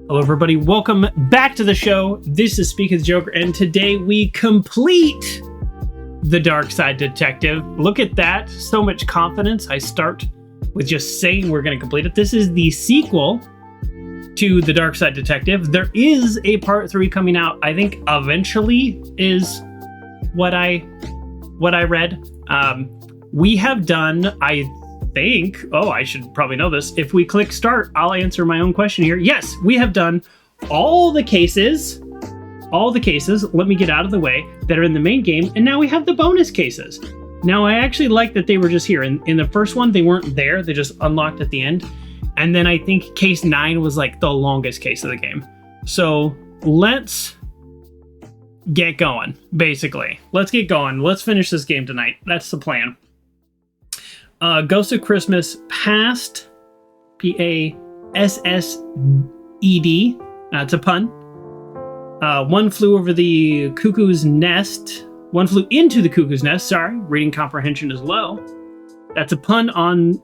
Hello everybody, welcome back to the show. This is Speak of the Joker, and today we complete the Darkside Detective. Look at that, so much confidence. I start with just saying we're going to complete it. This is the sequel to the Darkside Detective. There is a part 3 coming out, I think eventually is what I read. We have done, I think, I should probably know this. If we click start, I'll answer my own question here. Yes, we have done all the cases, let me get out of the way, that are in the main game, and now we have the bonus cases. Now, I actually like that they were just here. In the first one, they weren't there, they just unlocked at the end. And then I think case 9 was like the longest case of the game. So let's get going, basically. Let's get going. Let's finish this game tonight. That's the plan. Ghost of Christmas Past, P-A-S-S-E-D. It's a pun. One flew over the cuckoo's nest. One flew into the cuckoo's nest. Sorry, reading comprehension is low. That's a pun on...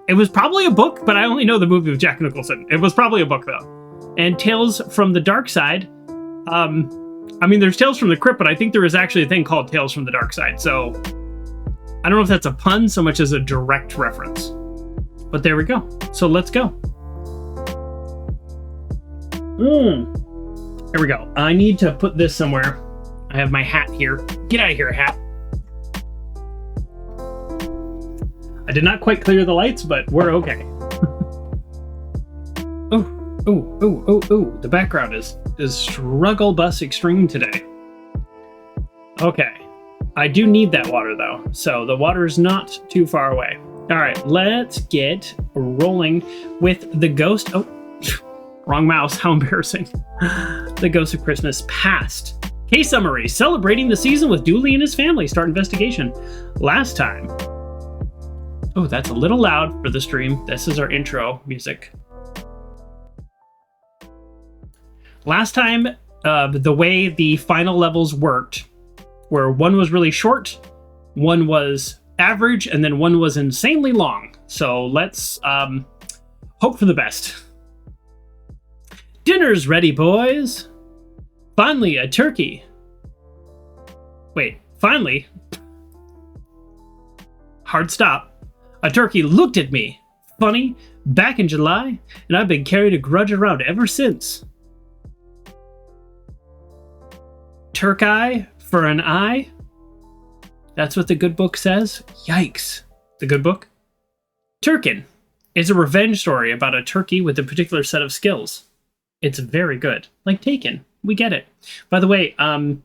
It was probably a book, but I only know the movie with Jack Nicholson. It was probably a book, though. And Tales from the Dark Side. I mean, there's Tales from the Crypt, but I think there is actually a thing called Tales from the Dark Side, so... I don't know if that's a pun so much as a direct reference. But there we go. So let's go. Here we go. I need to put this somewhere. I have my hat here. Get out of here, hat. I did not quite clear the lights, but we're okay. Oh. The background is struggle bus extreme today. Okay. I do need that water, though, so the water is not too far away. All right, let's get rolling with the Ghost... Oh, wrong mouse. How embarrassing. The Ghost of Christmas Past. Case summary. Celebrating the season with Dooley and his family. Start investigation. Last time... Oh, that's a little loud for the stream. This is our intro music. Last time, the way the final levels worked... where one was really short, one was average, and then one was insanely long. So let's hope for the best. Dinner's ready, boys. Finally, a turkey. Wait, finally? Hard stop. A turkey looked at me. Funny, back in July, and I've been carrying a grudge around ever since. Turk eye for an eye? That's what the good book says? Yikes. The good book? Turkin is a revenge story about a turkey with a particular set of skills. It's very good. Like Taken. We get it. By the way, I'm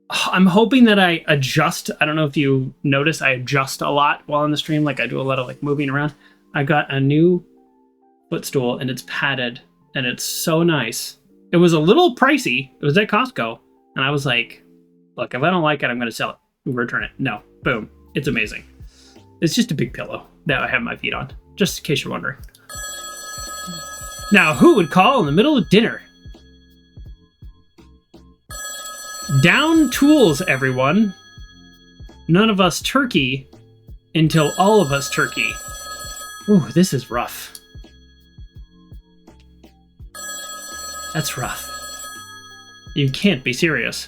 hoping that I adjust. I don't know if you notice, I adjust a lot while on the stream. Like I do a lot of like moving around. I got a new footstool and it's padded and it's so nice. It was a little pricey. It was at Costco. And I was like, look, if I don't like it, I'm going to sell it. Return it. No. Boom. It's amazing. It's just a big pillow that I have my feet on, just in case you're wondering. Now, who would call in the middle of dinner? Down tools, everyone. None of us turkey until all of us turkey. Ooh, this is rough. That's rough. You can't be serious.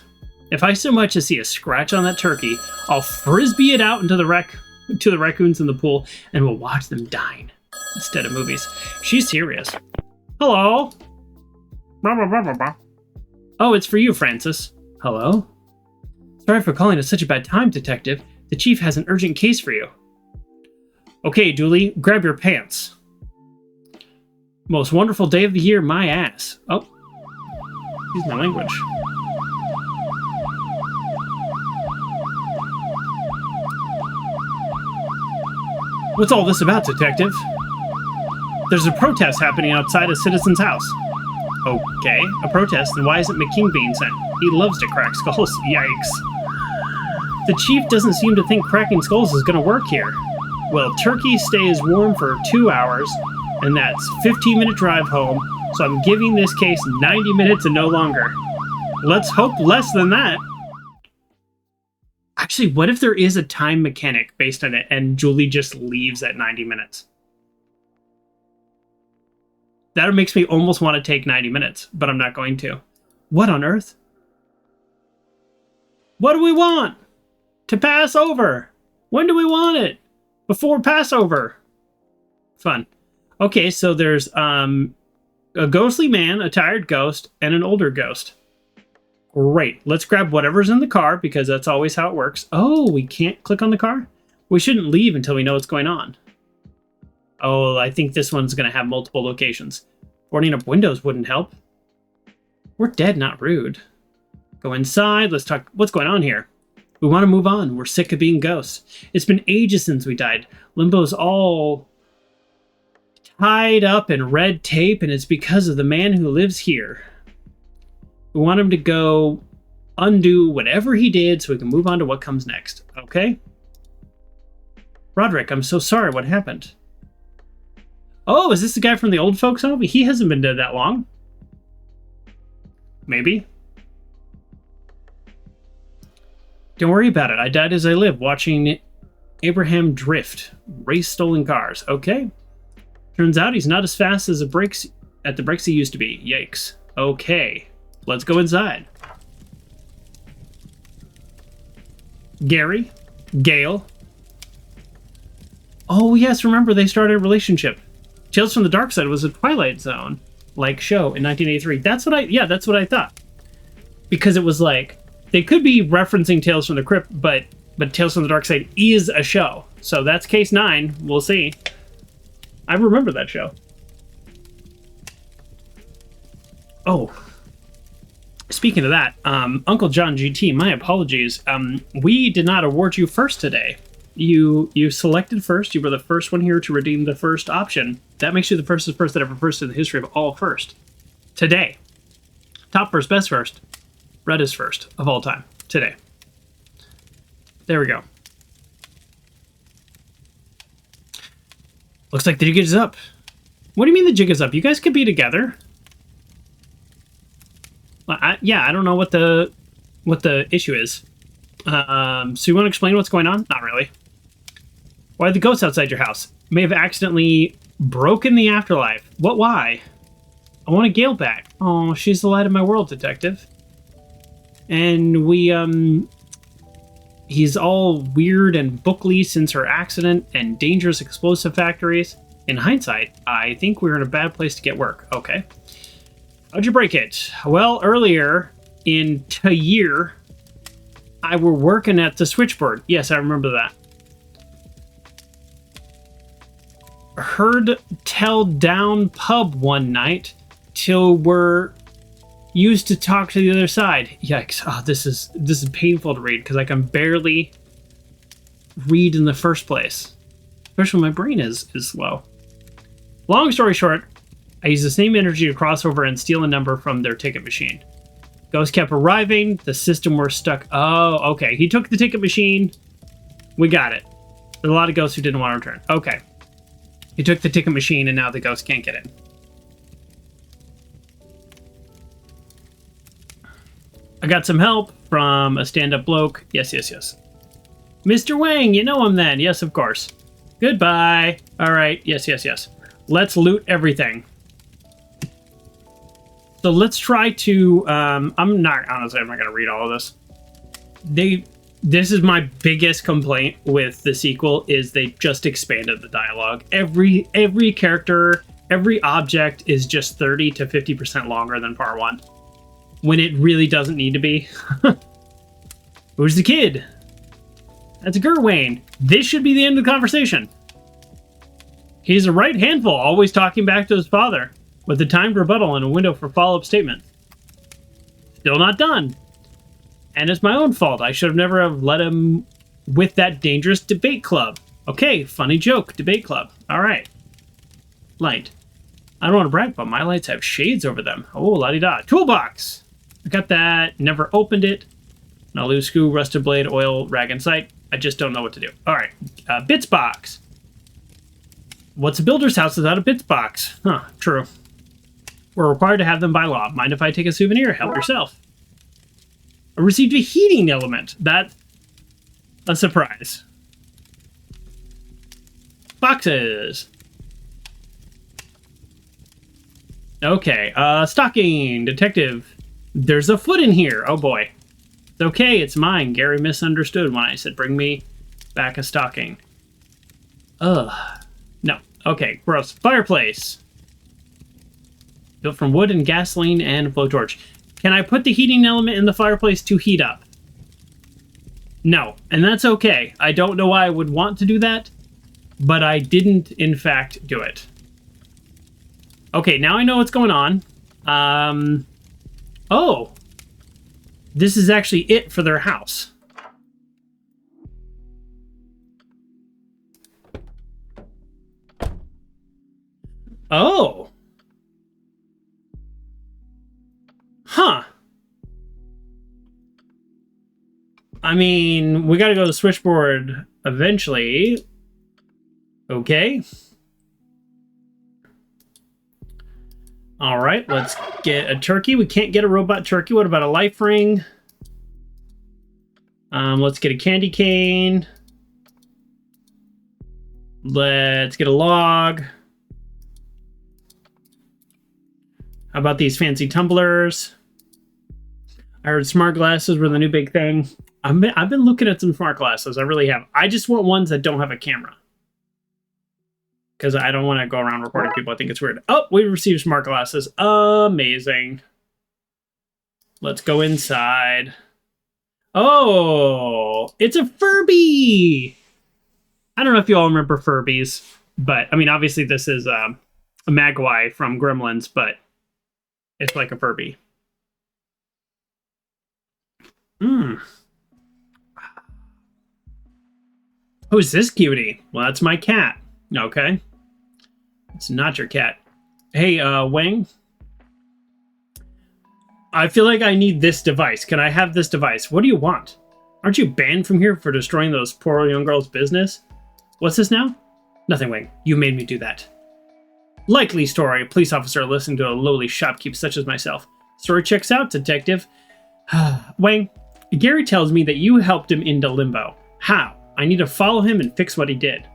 If I so much as see a scratch on that turkey, I'll frisbee it out into the raccoons in the pool, and we'll watch them dine instead of movies. She's serious. Hello. Oh, it's for you, Francis. Hello. Sorry for calling at such a bad time, Detective. The chief has an urgent case for you. Okay, Dooley, grab your pants. Most wonderful day of the year, my ass. Oh. Excuse my language. What's all this about, Detective? There's a protest happening outside a citizen's house. Okay, a protest, then why isn't McQueen being sent? He loves to crack skulls. Yikes. The chief doesn't seem to think cracking skulls is gonna work here. Well, turkey stays warm for 2 hours, and that's 15-minute drive home, so I'm giving this case 90 minutes and no longer. Let's hope less than that. Actually, what if there is a time mechanic based on it and Julie just leaves at 90 minutes? That makes me almost want to take 90 minutes, but I'm not going to. What on earth? What do we want? To pass over. When do we want it? Before Passover. Fun. Okay, so there's a ghostly man, a tired ghost, and an older ghost. Great. Let's grab whatever's in the car, because that's always how it works. Oh, we can't click on the car? We shouldn't leave until we know what's going on. Oh, I think this one's going to have multiple locations. Boarding up windows wouldn't help. We're dead, not rude. Go inside. Let's talk. What's going on here? We want to move on. We're sick of being ghosts. It's been ages since we died. Limbo's all tied up in red tape, and it's because of the man who lives here. We want him to go undo whatever he did so we can move on to what comes next. Okay? Roderick, I'm so sorry. What happened? Oh, is this the guy from the old folks home? He hasn't been dead that long. Maybe. Don't worry about it. I died as I live, watching Abraham drift, race stolen cars. Okay. Turns out he's not as fast as the brakes he used to be. Yikes. Okay. Let's go inside. Gary. Gail. Oh, yes. Remember, they started a relationship. Tales from the Darkside was a Twilight Zone-like show in 1983. That's what I thought. Because it was like, they could be referencing Tales from the Crypt, but Tales from the Darkside is a show. So that's case 9. We'll see. I remember that show. Oh. Speaking of that, Uncle John GT, my apologies. We did not award you first today. You selected first. You were the first one here to redeem the first option. That makes you the first person ever first in the history of all first. Today. Top first, best first. Red is first of all time. Today. There we go. Looks like the jig is up. What do you mean the jig is up? You guys could be together. I don't know what the issue is. So you want to explain what's going on? Not really. Why are the ghosts outside your house? May have accidentally broken the afterlife. What? Why? I want a Gale back. Oh, she's the light of my world, Detective. And he's all weird and bookly since her accident and dangerous explosive factories. In hindsight, I think we're in a bad place to get work. Okay. How'd you break it? Well, earlier in the year, I were working at the switchboard. Yes, I remember that. Heard tell down pub one night till we're used to talk to the other side. Yikes. Oh, this is painful to read because I can barely read in the first place. Especially when my brain is slow. Long story short, I used the same energy to cross over and steal a number from their ticket machine. Ghosts kept arriving. The system were stuck. Oh, okay. He took the ticket machine. We got it. There's a lot of ghosts who didn't want to return. Okay. He took the ticket machine and now the ghosts can't get in. I got some help from a stand-up bloke. Yes. Mr. Wang, you know him then. Yes, of course. Goodbye. All right. Yes. Let's loot everything. So let's try to, I'm not going to read all of this. This is my biggest complaint with the sequel is they just expanded the dialogue. Every character, every object is just 30 to 50% longer than part 1. When it really doesn't need to be. Who's the kid? That's Gerwayne. This should be the end of the conversation. He's a right handful, always talking back to his father, with the timed rebuttal and a window for follow-up statements. Still not done. And it's my own fault. I should have never have let him with that dangerous debate club. Okay, funny joke, debate club. All right. Light. I don't want to brag, but my lights have shades over them. Oh, la-di-da. Toolbox! I got that. Never opened it. Now loose screw, rusted blade, oil, rag in sight. I just don't know what to do. All right. Bits box. What's a builder's house without a bits box? Huh, true. We're required to have them by law. Mind if I take a souvenir? Help yourself. I received a heating element. That's a surprise. Boxes. Okay, stocking, detective. There's a foot in here. Oh boy. It's okay, it's mine. Gary misunderstood when I said bring me back a stocking. Ugh. No. Okay, gross. Fireplace. Built from wood and gasoline and blowtorch. Can I put the heating element in the fireplace to heat up? No, and that's okay. I don't know why I would want to do that, but I didn't, in fact, do it. Okay, now I know what's going on. Oh. This is actually it for their house. Oh. Huh. I mean, we gotta go to the switchboard eventually. Okay. Alright, let's get a turkey. We can't get a robot turkey. What about a life ring? Let's get a candy cane. Let's get a log. How about these fancy tumblers? I heard smart glasses were the new big thing. I've been looking at some smart glasses. I really have. I just want ones that don't have a camera. Because I don't want to go around recording people. I think it's weird. Oh, we received smart glasses. Amazing. Let's go inside. Oh, it's a Furby. I don't know if you all remember Furbies. But, I mean, obviously this is a Magwai from Gremlins. But it's like a Furby. Who's this cutie? Well, that's my cat. Okay. It's not your cat. Hey, Wang. I feel like I need this device. Can I have this device? What do you want? Aren't you banned from here for destroying those poor young girls' business? What's this now? Nothing, Wang. You made me do that. Likely story. A police officer listening to a lowly shopkeep such as myself. Story checks out, detective. Wang, Gary tells me that you helped him into limbo. How? I need to follow him and fix what he did.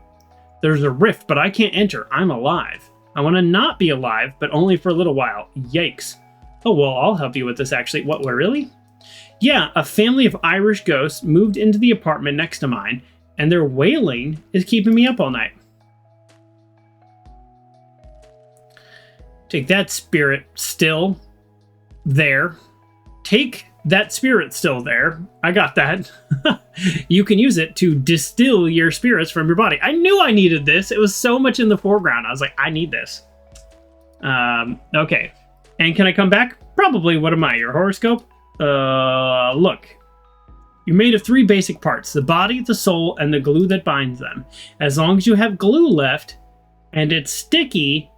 There's a rift, but I can't enter. I'm alive. I want to not be alive, but only for a little while. Yikes. Oh, well, I'll help you with this, actually. What, really? Yeah, a family of Irish ghosts moved into the apartment next to mine, and their wailing is keeping me up all night. Take that, spirit still there. Take that spirit still there. I got that. You can use it to distill your spirits from your body. I knew I needed this. It was so much in the foreground. I was like, I need this. Okay. And can I come back? Probably. What am I, your horoscope? Look. You're made of 3 basic parts. The body, the soul, and the glue that binds them. As long as you have glue left, and it's sticky,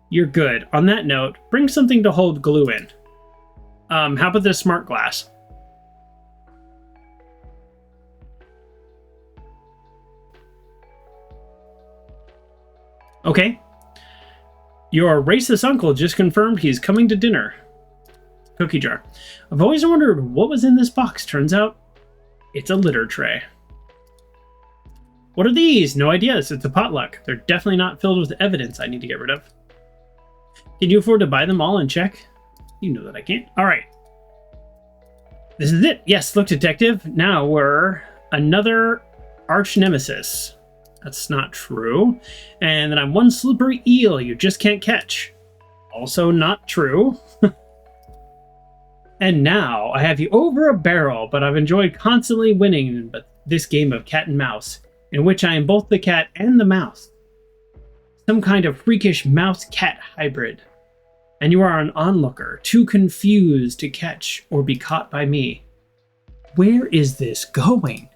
you're good. On that note, bring something to hold glue in. How about this smart glass? Okay. Your racist uncle just confirmed he's coming to dinner. Cookie jar. I've always wondered what was in this box. Turns out, it's a litter tray. What are these? No ideas. It's a potluck. They're definitely not filled with evidence I need to get rid of. Can you afford to buy them all and check? You know that I can't. All right. This is it. Yes, look, detective. Now we're another arch nemesis. That's not true. And then I'm one slippery eel you just can't catch. Also not true. And now I have you over a barrel, but I've enjoyed constantly winning this game of cat and mouse, in which I am both the cat and the mouse. Some kind of freakish mouse-cat hybrid. And you are an onlooker, too confused to catch or be caught by me. Where is this going?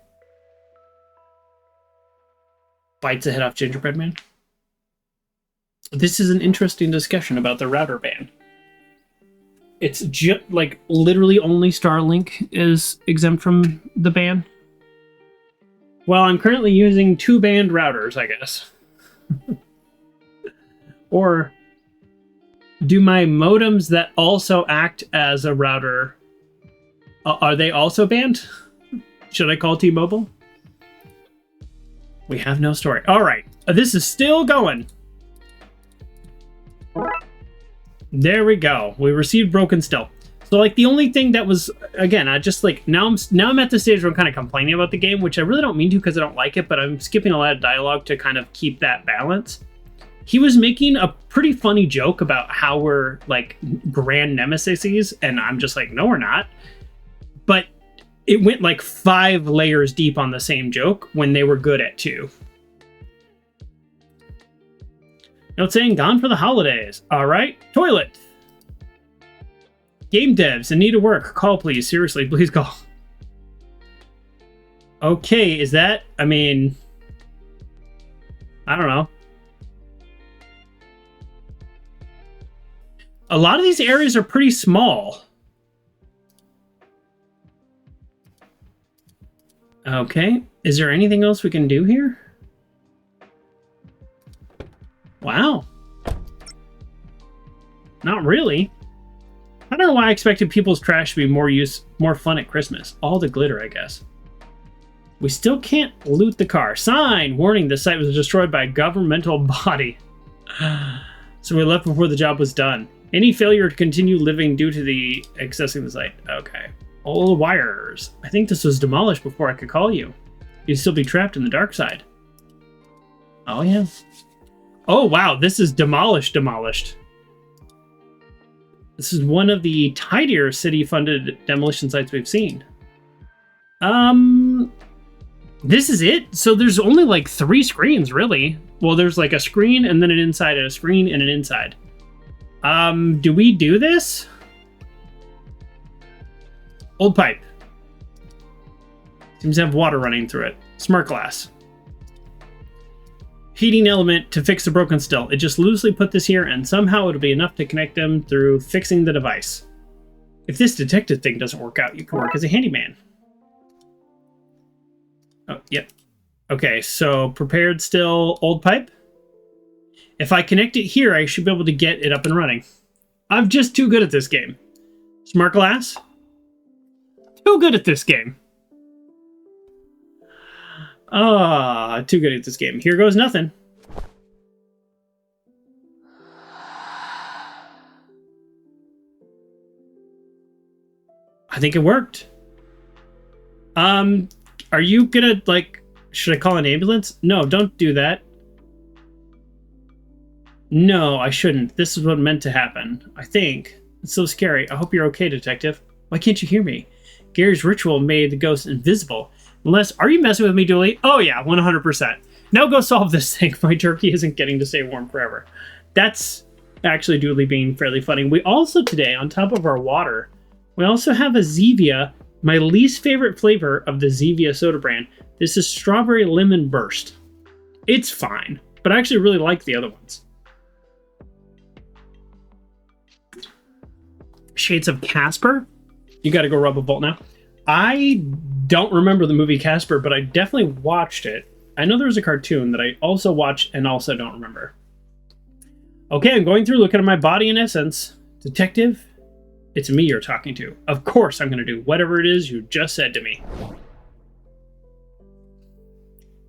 Bites the head off Gingerbread Man. This is an interesting discussion about the router ban. It's just like literally only Starlink is exempt from the ban. Well, I'm currently using 2 banned routers, I guess. Or do my modems that also act as a router, are they also banned? Should I call T-Mobile? We have no story. All right, this is still going. There we go. We received broken still. So like the only thing that was, again, I just like now I'm at the stage where I'm kind of complaining about the game, which I really don't mean to because I don't like it, but I'm skipping a lot of dialogue to kind of keep that balance. He was making a pretty funny joke about how we're like grand nemesises, and I'm just like, no, we're not. But it went like 5 layers deep on the same joke when they were good at 2. Note saying gone for the holidays. All right, toilet. Game devs in need of work. Call, please. Seriously, please call. Okay, is that... I mean... I don't know. A lot of these areas are pretty small. Okay. Is there anything else we can do here? Wow. Not really. I don't know why I expected people's trash to be more fun at Christmas. All the glitter, I guess. We still can't loot the car. Sign! Warning, the site was destroyed by a governmental body. So we left before the job was done. Any failure to continue living due to the accessing the site. Okay. All the wires. I think this was demolished before I could call you. You'd still be trapped in the dark side. Oh, yeah. Oh, wow. This is demolished. This is one of the tidier city-funded demolition sites we've seen. This is it? So there's only like 3 screens, really. Well, there's like a screen and then an inside and a screen and an inside. Do we do this? Old pipe. Seems to have water running through it. Smart glass. Heating element to fix the broken still. It just loosely put this here and somehow it'll be enough to connect them through fixing the device. If this detective thing doesn't work out, you can work as a handyman. Oh, yep. Okay, so prepared still old pipe. If I connect it here, I should be able to get it up and running. I'm just too good at this game. Smart glass. Too good at this game. Too good at this game. Here goes nothing. I think it worked. Are you gonna, like, should I call an ambulance? No, don't do that. No, I shouldn't. This is what meant to happen. I think. It's so scary. I hope you're okay, detective. Why can't you hear me? Gary's ritual made the ghost invisible. Unless, are you messing with me, Dooley? Oh yeah, 100%. Now go solve this thing. My turkey isn't getting to stay warm forever. That's actually Dooley being fairly funny. We also today, on top of our water, we also have a Zevia, my least favorite flavor of the Zevia soda brand. This is strawberry lemon burst. It's fine, but I actually really like the other ones. Shades of Casper. You got to go rub a bolt now. I don't remember the movie Casper, but I definitely watched it. I know there was a cartoon that I also watched and also don't remember. Okay, I'm going through looking at my body in essence. Detective, it's me you're talking to. Of course I'm going to do whatever it is you just said to me.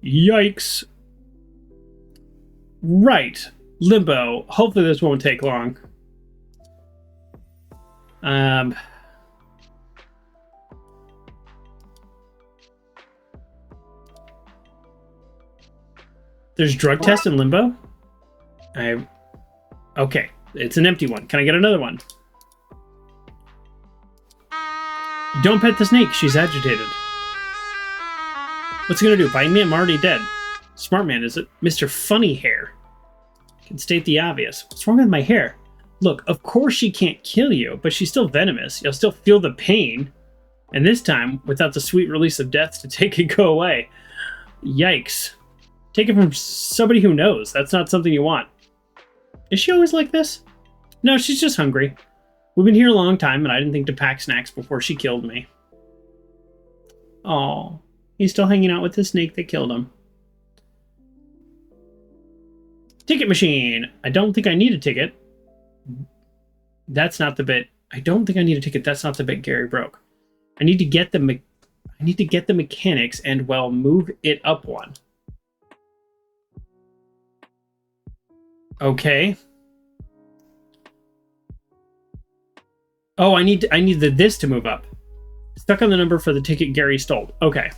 Yikes. Right. Limbo. Hopefully this won't take long. There's drug test in Limbo. Okay, it's an empty one. Can I get another one? Don't pet the snake. She's agitated. What's it gonna do? Bite me? I'm already dead. Smart man, is it? Mr. Funny Hair. Can state the obvious. What's wrong with my hair? Look, of course she can't kill you, but she's still venomous. You'll still feel the pain. And this time, without the sweet release of death to take it go away. Yikes. Take it from somebody who knows. That's not something you want. Is she always like this? No, she's just hungry. We've been here a long time, and I didn't think to pack snacks before she killed me. Oh, he's still hanging out with the snake that killed him. Ticket machine. I don't think I need a ticket. That's not the bit. I don't think I need a ticket. That's not the bit Gary broke. I need to get the mechanics and, well, move it up one. Okay. Oh, I need this to move up. Stuck on the number for the ticket Gary stole. Okay.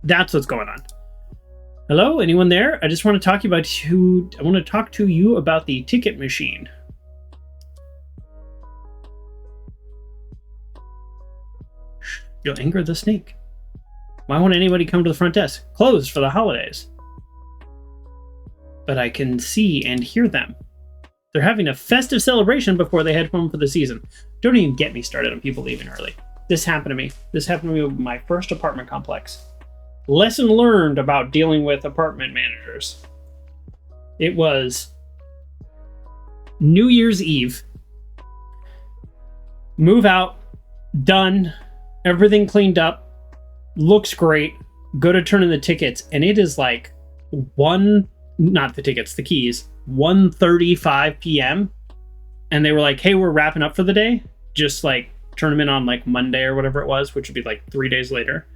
That's what's going on. Hello, anyone there? I just want to talk to you about the ticket machine. Shh, you'll anger the snake. Why won't anybody come to the front desk? Closed for the holidays. But I can see and hear them. They're having a festive celebration before they head home for the season. Don't even get me started on people leaving early. This happened to me. This happened to me with my first apartment complex. Lesson learned about dealing with apartment managers. It was New Year's Eve. Move out. Done. Everything cleaned up. Looks great. Go to turn in the tickets. And it is like not the tickets, the keys. 1:35 p.m. And they were like, hey, we're wrapping up for the day. Just like turn them in on like Monday or whatever it was, which would be like 3 days later.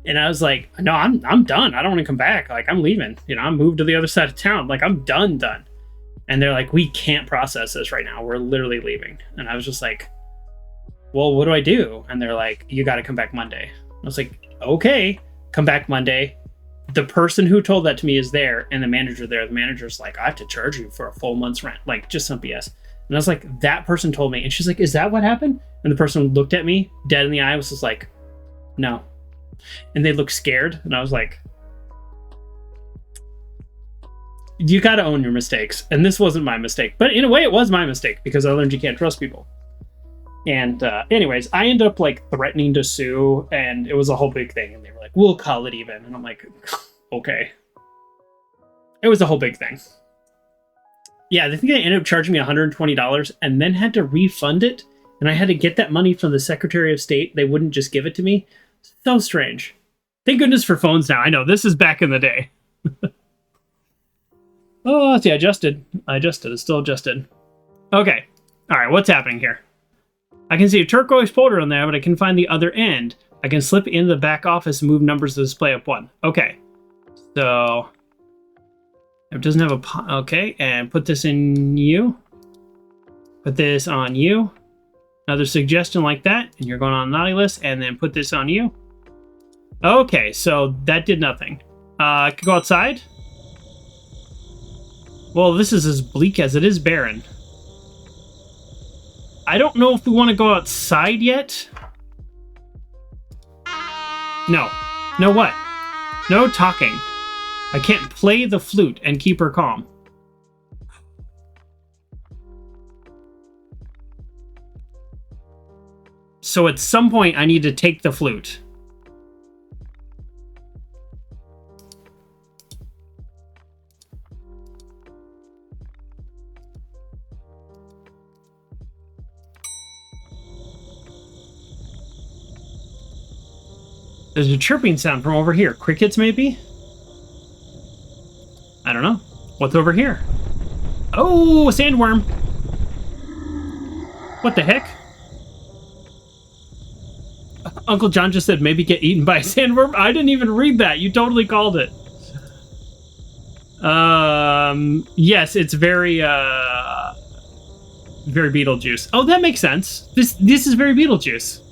And I was like, no, I'm done. I don't want to come back. Like, I'm leaving. I'm moved to the other side of town. Like, I'm done. And they're like, we can't process this right now. We're literally leaving. And I was just like, well, what do I do? And they're like, you got to come back Monday. I was like, okay, come back Monday. The person who told that to me is there, and the manager there. The manager's like, I have to charge you for a full month's rent. Like, just some BS. And I was like, that person told me. And she's like, is that what happened? And the person looked at me dead in the eye, was just like, no. And they looked scared. And I was like, you got to own your mistakes. And this wasn't my mistake. But in a way, it was my mistake because I learned you can't trust people. And anyways, I ended up like threatening to sue, and it was a whole big thing. And they were like, we'll call it even. And I'm like, okay. It was a whole big thing. Yeah, I think they ended up charging me $120 and then had to refund it. And I had to get that money from the Secretary of State. They wouldn't just give it to me. So strange. Thank goodness for phones now. I know, this is back in the day. Oh, let's see, I adjusted. It's still adjusted. Okay. All right, what's happening here? I can see a turquoise folder on there, but I can find the other end. I can slip into the back office and move numbers to display up one. Okay. So it doesn't have a... Okay, and put this in you. Put this on you. Another suggestion like that, and you're going on the naughty list, and then put this on you. Okay, so that did nothing. I could go outside. Well, this is as bleak as it is barren. I don't know if we want to go outside yet. No. No what? No talking. I can't play the flute and keep her calm. So at some point, I need to take the flute. There's a chirping sound from over here. Crickets, maybe? I don't know. What's over here? Oh, a sandworm. What the heck? Uncle John just said maybe get eaten by a sandworm. I didn't even read that. You totally called it. Yes, it's very Beetlejuice. Oh, that makes sense. This is very Beetlejuice.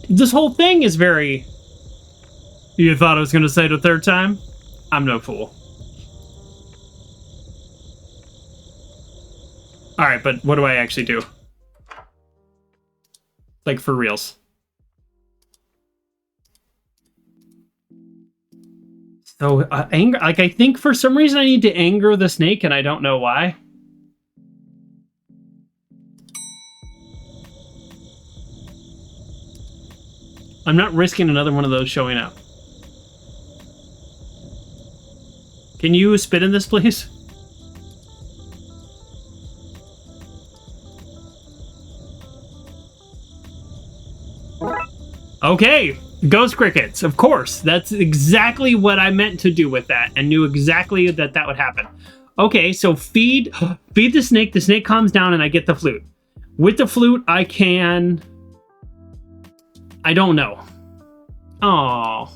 This whole thing is very... You thought I was going to say it a third time? I'm no fool. Alright, but what do I actually do? Like, for reals. So, anger... Like, I think for some reason I need to anger the snake, and I don't know why. I'm not risking another one of those showing up. Can you spit in this, please? Okay, ghost crickets, of course. That's exactly what I meant to do with that, and knew exactly that that would happen. Okay, so feed the snake. The snake calms down, and I get the flute. With the flute, I can... I don't know. Oh.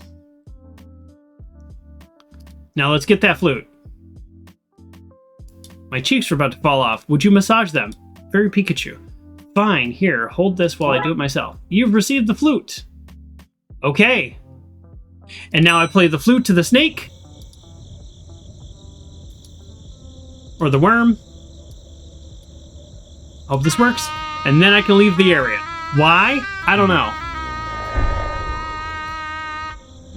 Now let's get that flute. My cheeks are about to fall off. Would you massage them? Very Pikachu. Fine, here, hold this while I do it myself. You've received the flute. Okay. And now I play the flute to the snake. Or the worm. Hope this works. And then I can leave the area. Why? I don't know.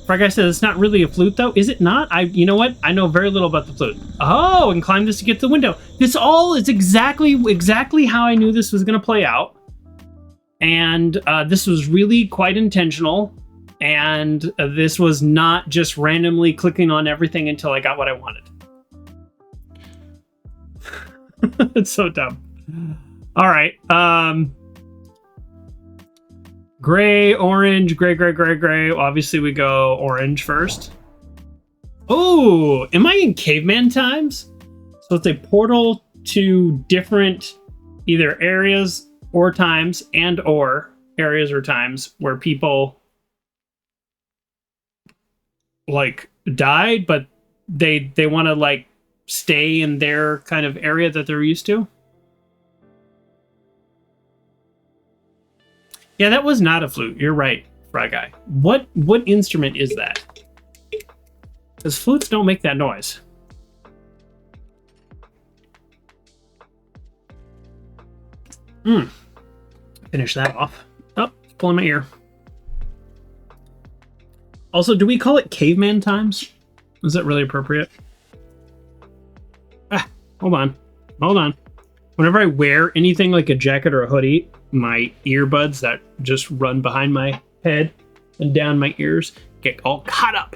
Like I said, it's not really a flute, though. Is it not? You know what? I know very little about the flute. Oh, and climb this to get to the window. This all is exactly how I knew this was going to play out. And this was really quite intentional. And this was not just randomly clicking on everything until I got what I wanted. It's so dumb. All right. Gray, orange, gray. Obviously, we go orange first. Oh, am I in caveman times? So it's a portal to different either areas or times or areas or times where people like died, but they want to like stay in their kind of area that they're used to. Yeah, that was not a flute. You're right, Fry Guy. What instrument is that? Because flutes don't make that noise. Finish that off. Oh, it's pulling my ear. Also, do we call it caveman times? Is that really appropriate? Hold on. Whenever I wear anything like a jacket or a hoodie, my earbuds that just run behind my head and down my ears get all caught up.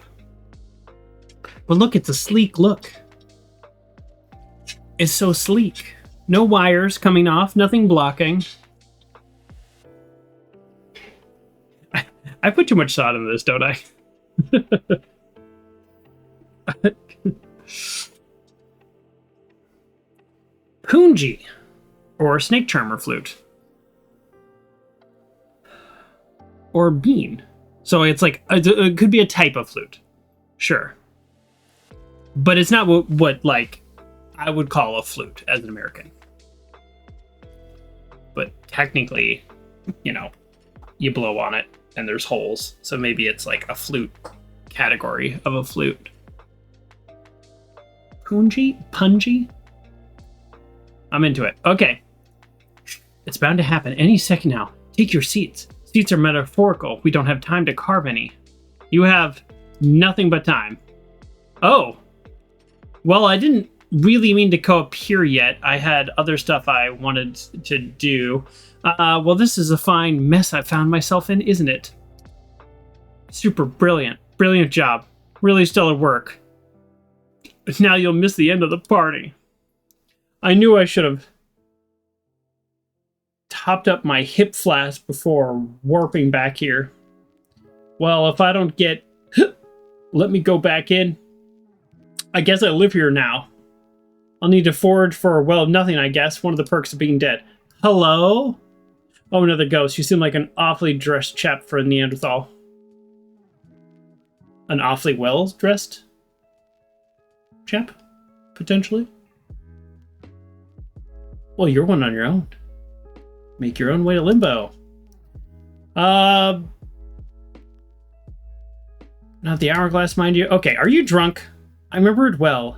But look, it's a sleek look. It's so sleek. No wires coming off, nothing blocking. I put too much thought into this, don't I? Punji, or snake charmer flute. Or bean. So it's like, it could be a type of flute. Sure. But it's not what like, I would call a flute as an American. But technically, you know, you blow on it and there's holes. So maybe it's like a flute category of a flute. Punji? I'm into it. Okay. It's bound to happen any second now. Take your seats. Seats are metaphorical. We don't have time to carve any. You have nothing but time. Oh. Well, I didn't really mean to go up here yet. I had other stuff I wanted to do. Well, this is a fine mess I found myself in, isn't it? Super brilliant. Brilliant job. Really stellar work. But now you'll miss the end of the party. I knew I should have topped up my hip flask before warping back here. Well, if I don't get... let me go back in. I guess I live here now. I'll need to forage for, well, nothing, I guess. One of the perks of being dead. Hello? Oh, another ghost. You seem like an awfully dressed chap for a Neanderthal. An awfully well-dressed chap? Potentially? Well, you're one on your own. Make your own way to limbo. Not the hourglass, mind you. Okay, are you drunk? I remember it well.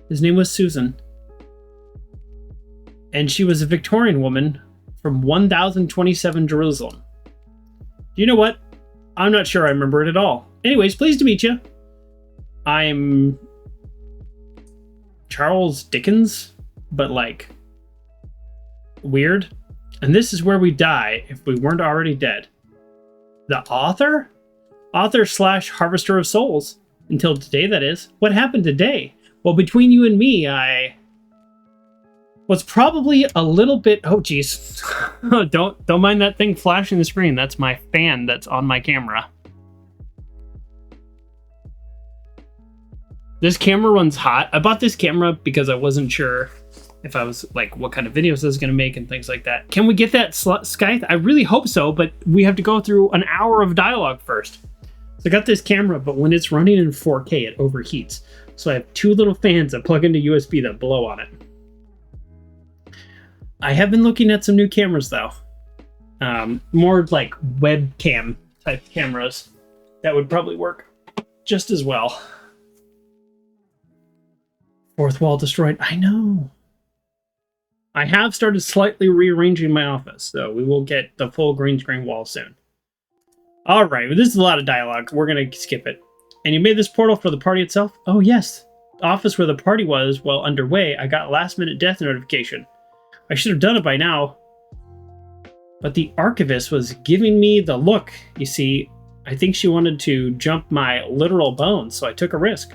His name was Susan. And she was a Victorian woman from 1027 Jerusalem. You know what? I'm not sure I remember it at all. Anyways, pleased to meet you. I'm Charles Dickens, but like weird. And this is where we die if we weren't already dead. The author? Author/harvester of souls. Until today, that is. What happened today? Well, between you and me, I was probably a little bit... Oh, geez. Don't mind that thing flashing the screen. That's my fan that's on my camera. This camera runs hot. I bought this camera because I wasn't sure if I was like what kind of videos I was going to make and things like that. Can we get that Skype? I really hope so, but we have to go through an hour of dialogue first. So I got this camera, but when it's running in 4K, it overheats. So I have two little fans that plug into USB that blow on it. I have been looking at some new cameras, though. More like webcam type cameras that would probably work just as well. Fourth wall destroyed. I know. I have started slightly rearranging my office, so we will get the full green screen wall soon. All right, well, this is a lot of dialogue. We're going to skip it. And you made this portal for the party itself? Oh, yes. The office where the party was well underway, I got a last-minute death notification. I should have done it by now. But the archivist was giving me the look. You see, I think she wanted to jump my literal bones, so I took a risk.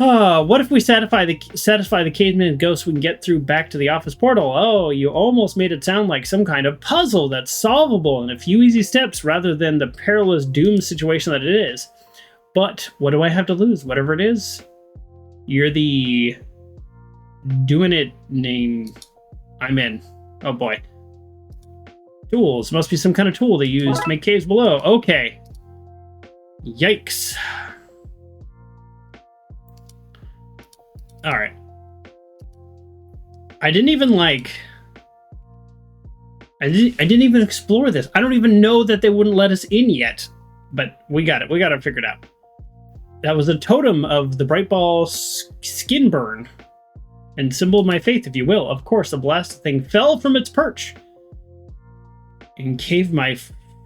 What if we satisfy the caveman ghost so we can get through back to the office portal? Oh, you almost made it sound like some kind of puzzle that's solvable in a few easy steps rather than the perilous doom situation that it is. But what do I have to lose? Whatever it is, you're the doing it name. I'm in. Oh boy. Tools. Must be some kind of tool they use to make caves below. Okay. Yikes. Alright. I didn't even I didn't even explore this. I don't even know that they wouldn't let us in yet. But we got it. We got it figured out. That was a totem of the bright ball skin burn. And symbol of my faith, if you will. Of course, the blasted thing fell from its perch and caved my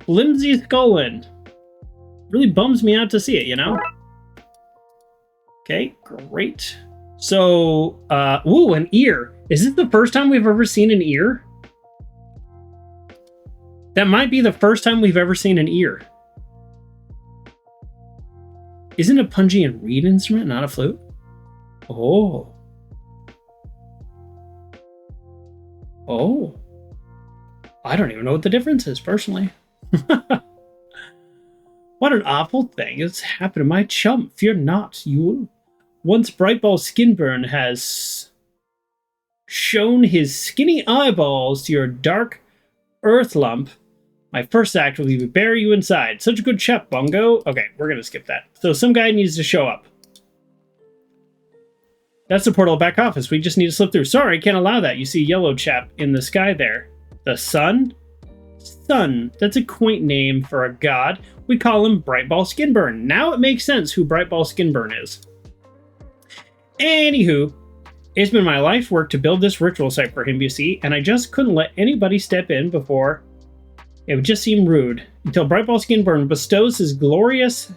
flimsy skull in. Really bums me out to see it, you know? Okay, great. So, ooh, an ear. Is this the first time we've ever seen an ear? That might be the first time we've ever seen an ear. Isn't a Pungian reed instrument not a flute? Oh. Oh. I don't even know what the difference is, personally. What an awful thing has happened to my chum. Fear not, you. Once Brightball Skinburn has shown his skinny eyeballs to your dark earth lump, my first act will be to bury you inside. Such a good chap, Bungo. Okay, we're going to skip that. So some guy needs to show up. That's the portal back office. We just need to slip through. Sorry, can't allow that. You see yellow chap in the sky there. The sun? Sun. That's a quaint name for a god. We call him Brightball Skinburn. Now it makes sense who Brightball Skinburn is. Anywho, it's been my life's work to build this ritual site for him, you see, and I just couldn't let anybody step in before it would just seem rude. Until Brightball Skinburn bestows his glorious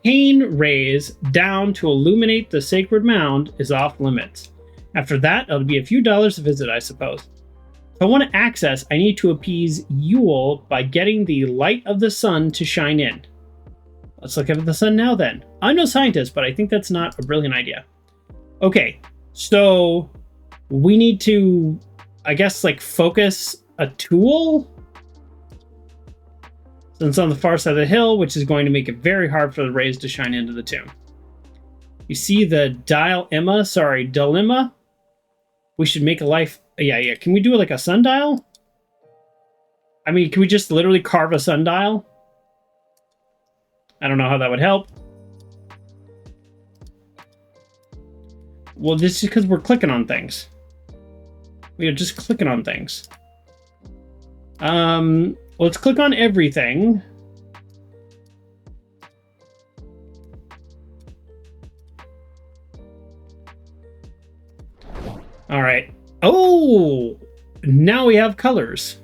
pain rays down to illuminate the sacred mound is off limits. After that, it'll be a few dollars a visit, I suppose. If I want to access, I need to appease Yule by getting the light of the sun to shine in. Let's look at the sun now then. I'm no scientist, but I think that's not a brilliant idea. Okay, so we need to, I guess, like focus a tool? Since on the far side of the hill, which is going to make it very hard for the rays to shine into the tomb. You see the dilemma? We should make a life... Yeah. Can we do like a sundial? I mean, can we just literally carve a sundial? I don't know how that would help. Well, this is because we're clicking on things. We are just clicking on things. Let's click on everything. All right. Oh, now we have colors.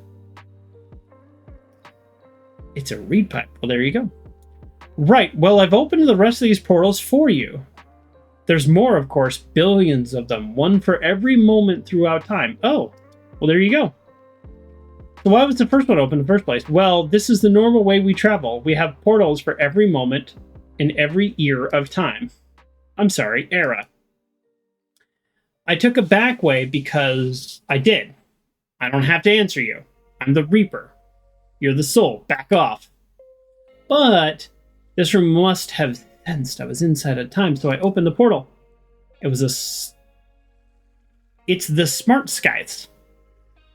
It's a reed pipe. Well, there you go. Right. Well, I've opened the rest of these portals for you. There's more, of course, billions of them, one for every moment throughout time. Oh, well, there you go. So why was the first one open in the first place? Well, this is the normal way we travel. We have portals for every moment in every year of time. I'm sorry, era. I took a back way because I did. I don't have to answer you. I'm the Reaper. You're the soul. Back off. But this room must have sensed I was inside at time, so I opened the portal. It's the smart scythes.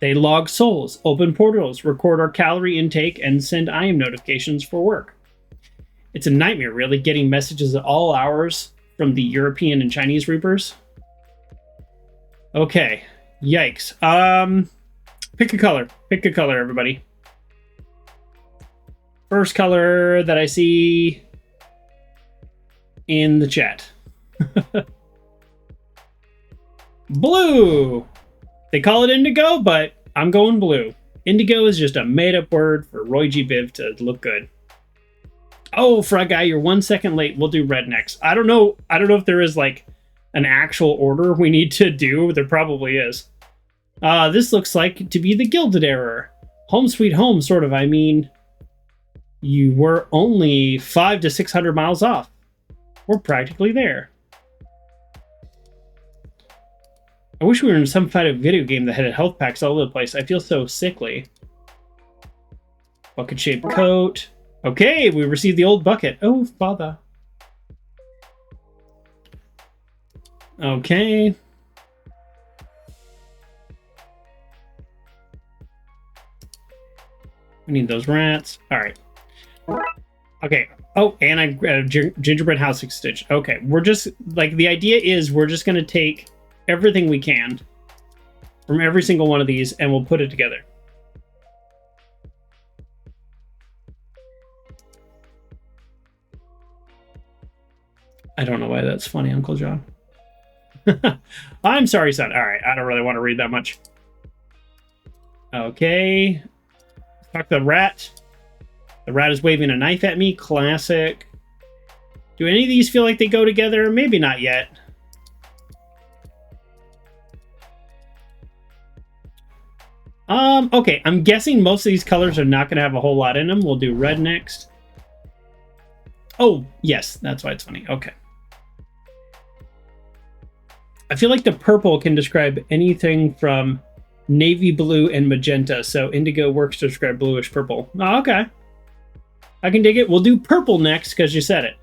They log souls, open portals, record our calorie intake, and send IM notifications for work. It's a nightmare, really, getting messages at all hours from the European and Chinese Reapers. Okay, Yikes. Pick a color. Pick a color, everybody. First color that I see in the chat. Blue. They call it indigo, but I'm going blue. Indigo is just a made-up word for Roy G. Biv to look good. Oh, Frog Guy, you're 1 second late. We'll do red next. I don't know if there is like an actual order we need to do. There probably is. This looks like to be the Gilded Error. Home sweet home, sort of. I mean, you were only 500 to 600 miles off. We're practically there. I wish we were in some kind of video game that had health packs all over the place. I feel so sickly. Bucket-shaped coat. Okay, we received the old bucket. Oh, father. Okay. We need those rats. All right. Okay. Oh, and I got a gingerbread house extension. Okay, we're just, like, the idea is we're just going to take everything we can from every single one of these and we'll put it together. I don't know why that's funny, Uncle John. I'm sorry, son. All right, I don't really want to read that much. Okay. Talk to the rat. The rat is waving a knife at me. Classic. Do any of these feel like they go together? Maybe not yet. Okay, I'm guessing most of these colors are not going to have a whole lot in them. We'll do red next. Oh, yes, that's why it's funny. Okay. I feel like the purple can describe anything from navy blue and magenta, so indigo works to describe bluish purple. Oh, okay. I can dig it. We'll do purple next because you said it.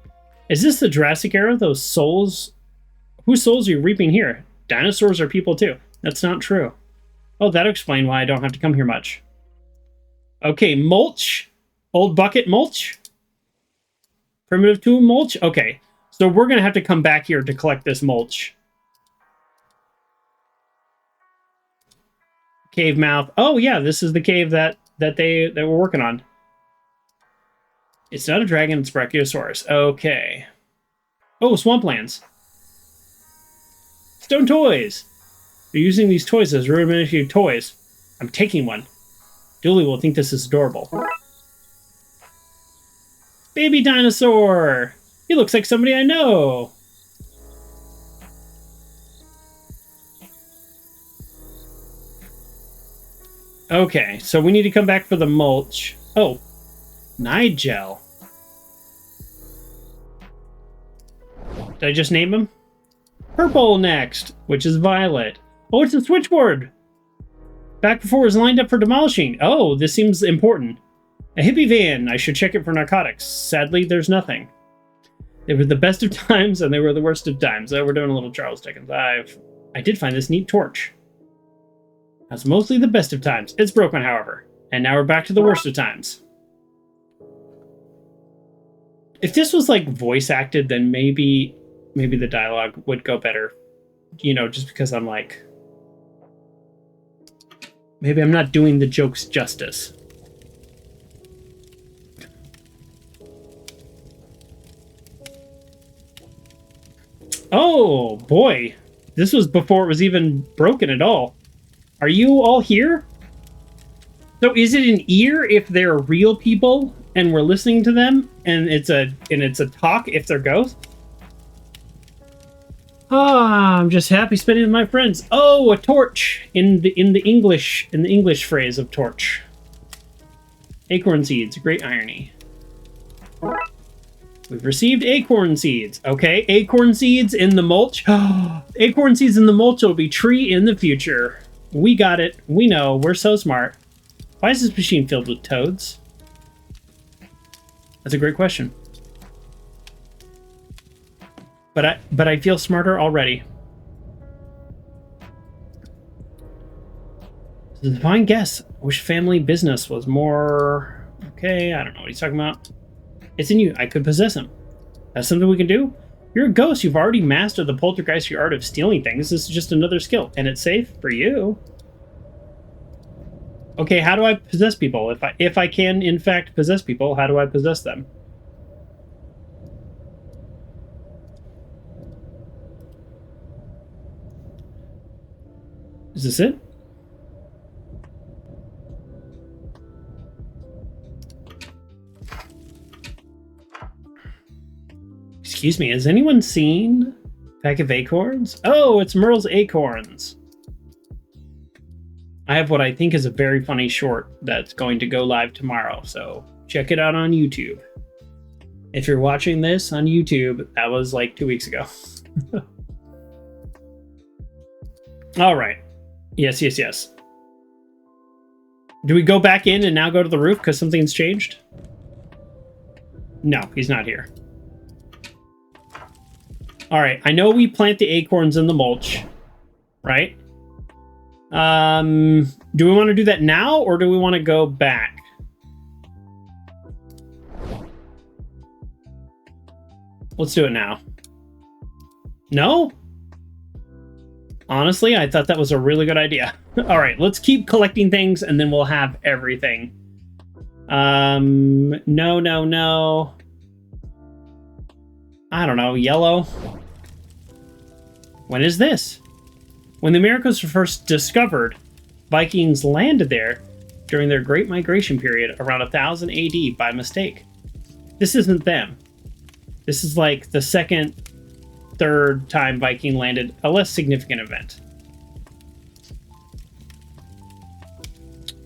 Is this the Jurassic era? Those souls? Whose souls are you reaping here? Dinosaurs are people too. That's not true. Oh, that'll explain why I don't have to come here much. Okay, mulch. Old bucket mulch. Primitive tool mulch. Okay, so we're going to have to come back here to collect this mulch. Cave mouth. Oh, yeah, this is the cave that they were working on. It's not a dragon, it's Brachiosaurus. Okay. Oh, swamplands. Stone toys. You're using these toys as rudimentary toys. I'm taking one. Dooley will think this is adorable. Baby dinosaur! He looks like somebody I know. Okay, so we need to come back for the mulch. Oh, Nigel. Did I just name him? Purple next, which is violet. Oh, it's a switchboard. Back before it was lined up for demolishing. Oh, this seems important. A hippie van. I should check it for narcotics. Sadly, there's nothing. They were the best of times and they were the worst of times. We're doing a little Charles Dickens. I did find this neat torch. That's mostly the best of times. It's broken, however. And now we're back to the worst of times. If this was like voice acted, then maybe the dialogue would go better. You know, just because I'm like, maybe I'm not doing the jokes justice. Oh boy, this was before it was even broken at all. Are you all here? So is it an ear if they're real people and we're listening to them, and it's a talk if they're ghosts? Ah, I'm just happy spending with my friends. Oh, a torch in the English phrase of torch. Acorn seeds, great irony. We've received acorn seeds. Okay, acorn seeds in the mulch. Acorn seeds in the mulch will be tree in the future. We got it. We know. We're so smart. Why is this machine filled with toads? That's a great question. But I feel smarter already. It's a fine guess. I wish family business was more... Okay, I don't know what he's talking about. It's in you. I could possess him. That's something we can do? You're a ghost. You've already mastered the poltergeist art of stealing things. This is just another skill. And it's safe for you. Okay, how do I possess people? If I can, in fact, possess people, how do I possess them? Is this it? Excuse me, has anyone seen Pack of Acorns? Oh, it's Merle's Acorns. I have what I think is a very funny short that's going to go live tomorrow, so check it out on YouTube. If you're watching this on YouTube, that was like 2 weeks ago. All right. Yes, yes, yes. Do we go back in and now go to the roof because something's changed? No, he's not here. All right, I know we plant the acorns in the mulch, right? Do we want to do that now or do we want to go back? Let's do it now. No? Honestly, I thought that was a really good idea. All right, let's keep collecting things and then we'll have everything. No. I don't know, yellow. When is this? When the Americas were first discovered, Vikings landed there during their Great Migration period around 1000 AD by mistake. This isn't them. This is like the second, third time Viking landed, a less significant event.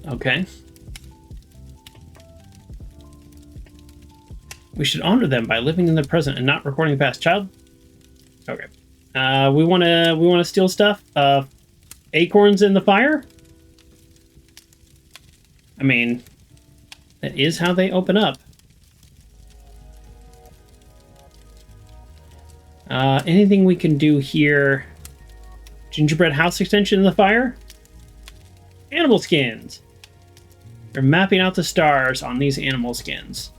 Okay. We should honor them by living in the present and not recording the past. Child? Okay. We wanna steal stuff. Acorns in the fire? I mean, that is how they open up. Anything we can do here? Gingerbread house extension in the fire? Animal skins. They're mapping out the stars on these animal skins.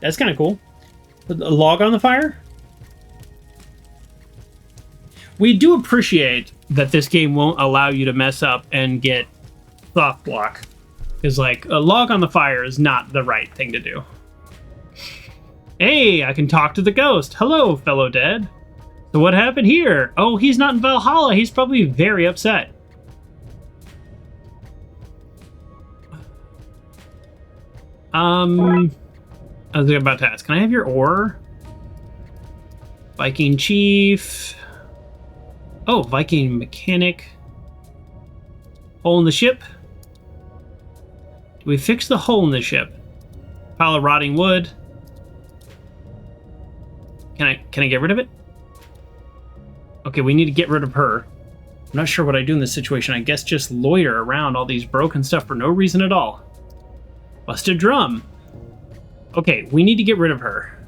That's kind of cool. Put a log on the fire? We do appreciate that this game won't allow you to mess up and get soft block. Because, like, a log on the fire is not the right thing to do. Hey, I can talk to the ghost. Hello, fellow dead. So what happened here? Oh, he's not in Valhalla. He's probably very upset. I was about to ask, can I have your ore? Viking Chief. Oh, Viking Mechanic. Hole in the ship. Do we fix the hole in the ship? Pile of rotting wood. Can I get rid of it? Okay, we need to get rid of her. I'm not sure what I do in this situation. I guess just loiter around all these broken stuff for no reason at all. Busted drum. Okay, we need to get rid of her.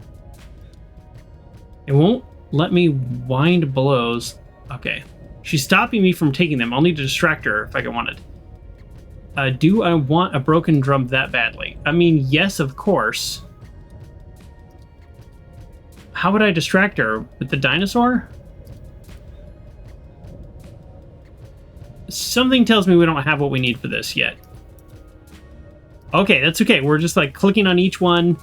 It won't let me wind blows. Okay. She's stopping me from taking them. I'll need to distract her if I can want it. Do I want a broken drum that badly? I mean, yes, of course. How would I distract her? With the dinosaur? Something tells me we don't have what we need for this yet. Okay, that's okay. We're just like clicking on each one.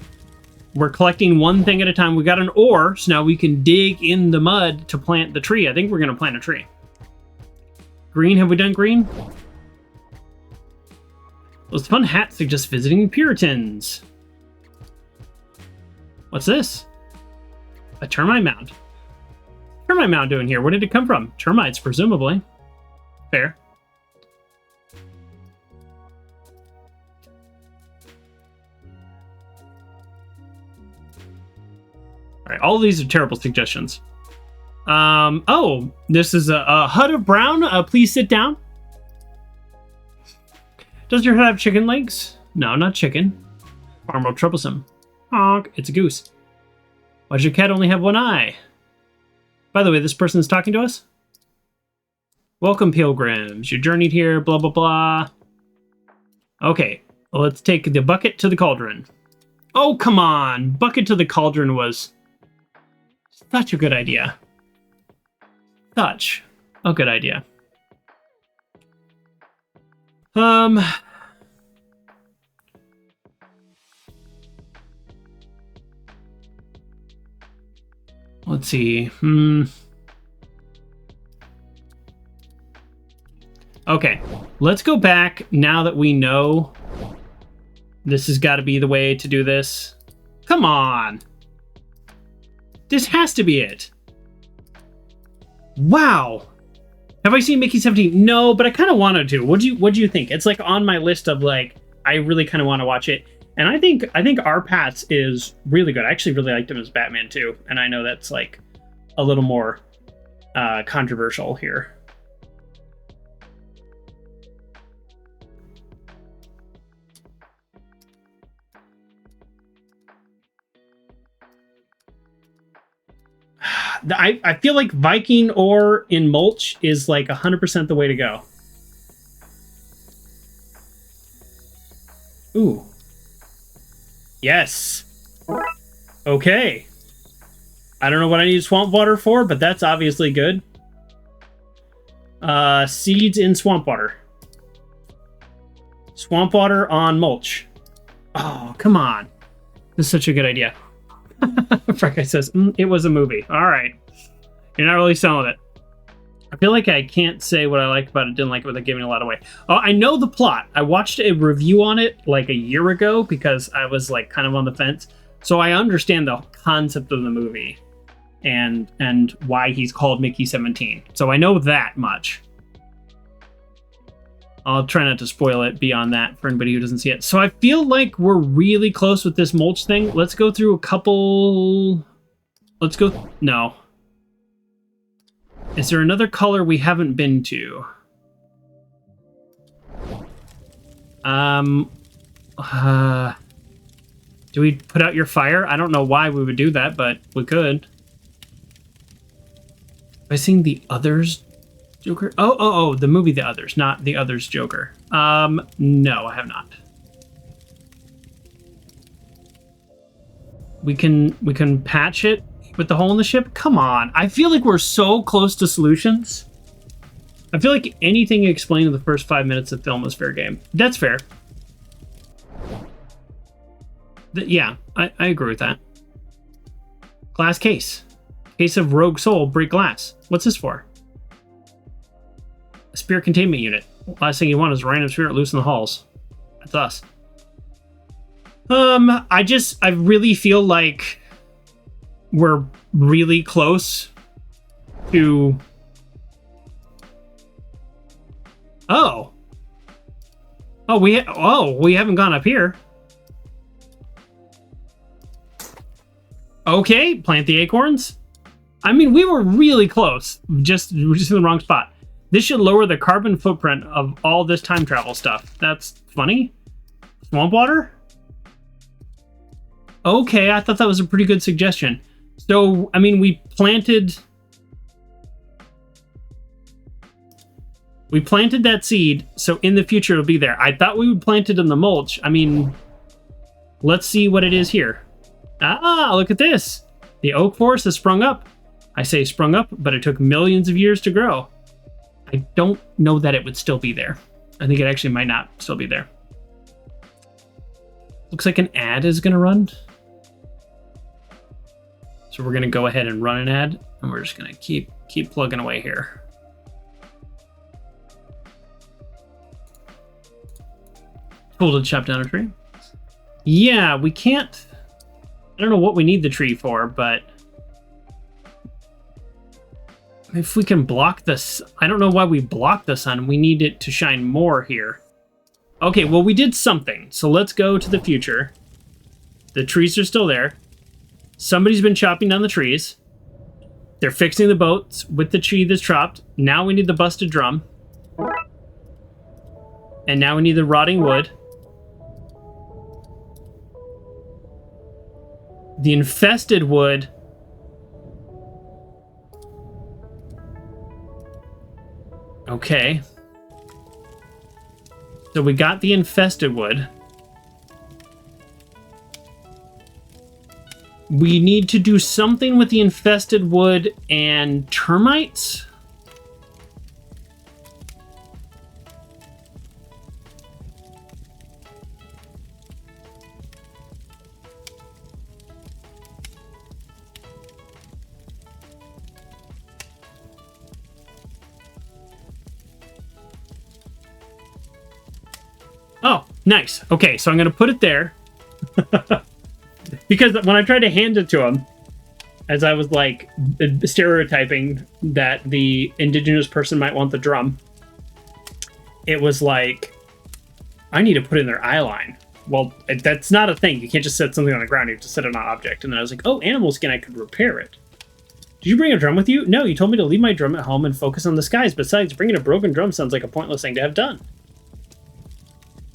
We're collecting one thing at a time. We got an ore, so now we can dig in the mud to plant the tree. I think we're going to plant a tree. Green, have we done green? Those fun hats suggest visiting Puritans. What's this? A termite mound. Termite mound doing here? Where did it come from? Termites, presumably. Fair. All right, all of these are terrible suggestions. Oh, this is a hut of brown. Please sit down. Does your hut have chicken legs? No, not chicken. Far more troublesome. Honk, it's a goose. Why does your cat only have one eye? By the way, this person is talking to us? Welcome, pilgrims. You journeyed here, blah, blah, blah. Okay, well, let's take the bucket to the cauldron. Oh, come on. Bucket to the cauldron was Such a good idea. Such a good idea. Let's see. Okay, let's go back now that we know this has got to be the way to do this. Come on. This has to be it. Wow. Have I seen Mickey 17? No, but I kind of wanted to. What do you think? It's like on my list of like, I really kind of want to watch it. And I think R. Pat's is really good. I actually really liked him as Batman too. And I know that's like a little more controversial here. I feel like Viking ore in mulch is like 100% the way to go. Ooh. Yes. Okay. I don't know what I need swamp water for, but that's obviously good. Seeds in swamp water. Swamp water on mulch. Oh, come on. This is such a good idea. Frank says, it was a movie. All right. You're not really selling it. I feel like I can't say what I liked about it, didn't like it without giving a lot away. Oh, I know the plot. I watched a review on it like a year ago because I was like kind of on the fence. So I understand the concept of the movie and why he's called Mickey 17. So I know that much. I'll try not to spoil it beyond that for anybody who doesn't see it. So I feel like we're really close with this mulch thing. Let's go through a couple... Let's go... No. Is there another color we haven't been to? Do we put out your fire? I don't know why we would do that, but we could. Have I seen The Others Joker? Oh, the movie The Others, not The Others Joker. No, I have not. We can patch it with the hole in the ship? Come on. I feel like we're so close to solutions. I feel like anything you explain in the first 5 minutes of film is fair game. That's fair. Yeah, I agree with that. Glass case. Case of rogue soul, break glass. What's this for? A spirit containment unit. Last thing you want is a random spirit loose in the halls. That's us. I really feel like we're really close to... Oh, we haven't gone up here. Okay, plant the acorns. I mean, we were really close. We're just in the wrong spot. This should lower the carbon footprint of all this time travel stuff. That's funny. Swamp water? Okay, I thought that was a pretty good suggestion. So, I mean, we planted that seed, so in the future it'll be there. I thought we would plant it in the mulch. I mean, let's see what it is here. Ah, look at this. The oak forest has sprung up. I say sprung up, but it took millions of years to grow. I don't know that it would still be there. I think it actually might not still be there. Looks like an ad is going to run. So we're going to go ahead and run an ad, and we're just going to keep plugging away here. Tool to chop down a tree. Yeah, we can't... I don't know what we need the tree for, but... if we can block this... I don't know why we blocked the sun. We need it to shine more here. Okay, well, we did something. So let's go to the future. The trees are still there. Somebody's been chopping down the trees. They're fixing the boats with the tree that's chopped. Now we need the busted drum. And now we need the rotting wood. The infested wood. Okay. So we got the infested wood. We need to do something with the infested wood and termites. Oh, nice. Okay, so I'm going to put it there. Because when I tried to hand it to him, as I was like stereotyping that the indigenous person might want the drum, it was like, I need to put it in their eye line. Well, that's not a thing. You can't just set something on the ground. You have to set it on an object. And then I was like, oh, animal skin, I could repair it. Did you bring a drum with you? No, you told me to leave my drum at home and focus on the skies. Besides, bringing a broken drum sounds like a pointless thing to have done.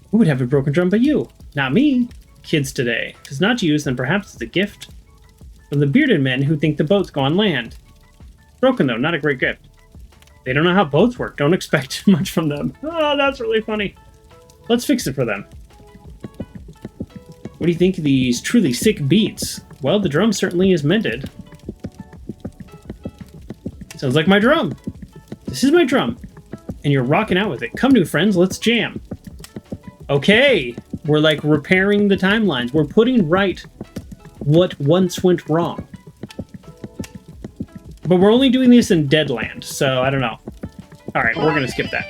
Who would have a broken drum but you? Not me. Kids today. If it's not used, then perhaps it's a gift from the bearded men who think the boats go on land. Broken, though, not a great gift. They don't know how boats work. Don't expect much from them. Oh, that's really funny. Let's fix it for them. What do you think of these truly sick beats? Well, the drum certainly is mended. Sounds like my drum. This is my drum. And you're rocking out with it. Come, new friends, let's jam. Okay. We're like repairing the timelines. We're putting right what once went wrong. But we're only doing this in Deadland, so I don't know. Alright, we're gonna skip that.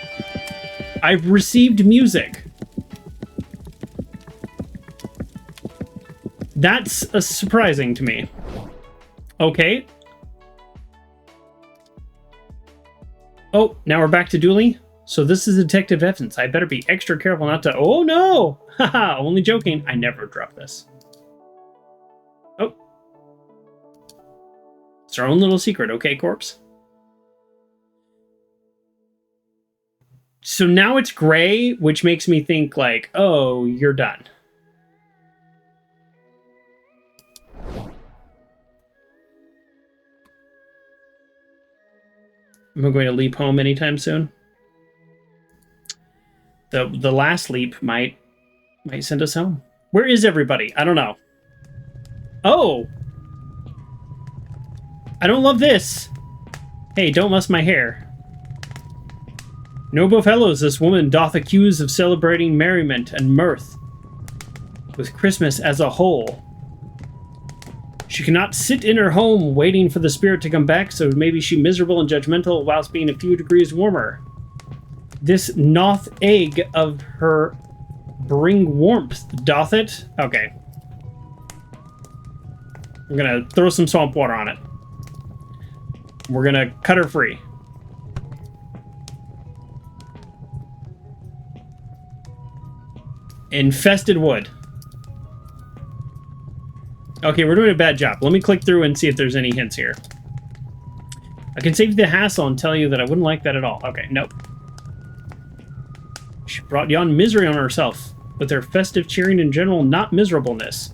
I've received music. That's surprising to me. Okay. Oh, now we're back to Dooley. So this is Detective Evans. I better be extra careful not to... Oh, no! Haha, only joking. I never drop this. Oh. It's our own little secret, okay, corpse? So now it's gray, which makes me think like, oh, you're done. Am I going to leap home anytime soon? The last leap might send us home. Where is everybody? I don't know. Oh! I don't love this! Hey, don't muss my hair. Noble fellows, this woman doth accuse of celebrating merriment and mirth with Christmas as a whole. She cannot sit in her home waiting for the spirit to come back, so maybe she miserable and judgmental whilst being a few degrees warmer. This noth egg of her bring warmth, doth it? Okay. I'm gonna throw some swamp water on it. We're gonna cut her free. Infested wood. Okay, we're doing a bad job. Let me click through and see if there's any hints here. I can save you the hassle and tell you that I wouldn't like that at all. Okay, nope. She brought yon misery on herself with her festive cheering in general, not miserableness.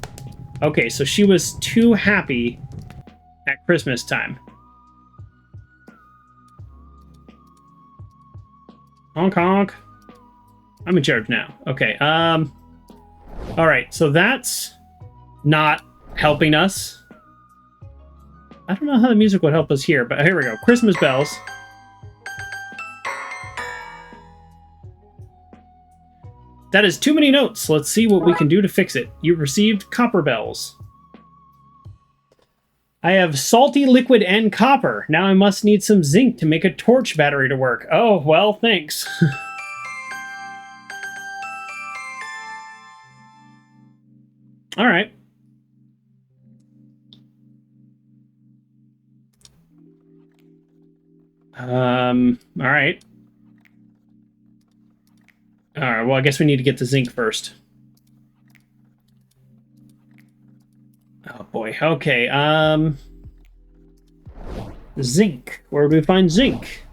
Okay, so she was too happy at Christmas time. Honk honk. I'm in charge now. Okay, alright, so that's not helping us. I don't know how the music would help us here, but here we go. Christmas bells. That is too many notes. Let's see what we can do to fix it. You received copper bells. I have salty liquid and copper. Now I must need some zinc to make a torch battery to work. Oh, well, thanks. All right. All right. All right, well, I guess we need to get the zinc first. Oh, boy. Okay, zinc. Where do we find zinc?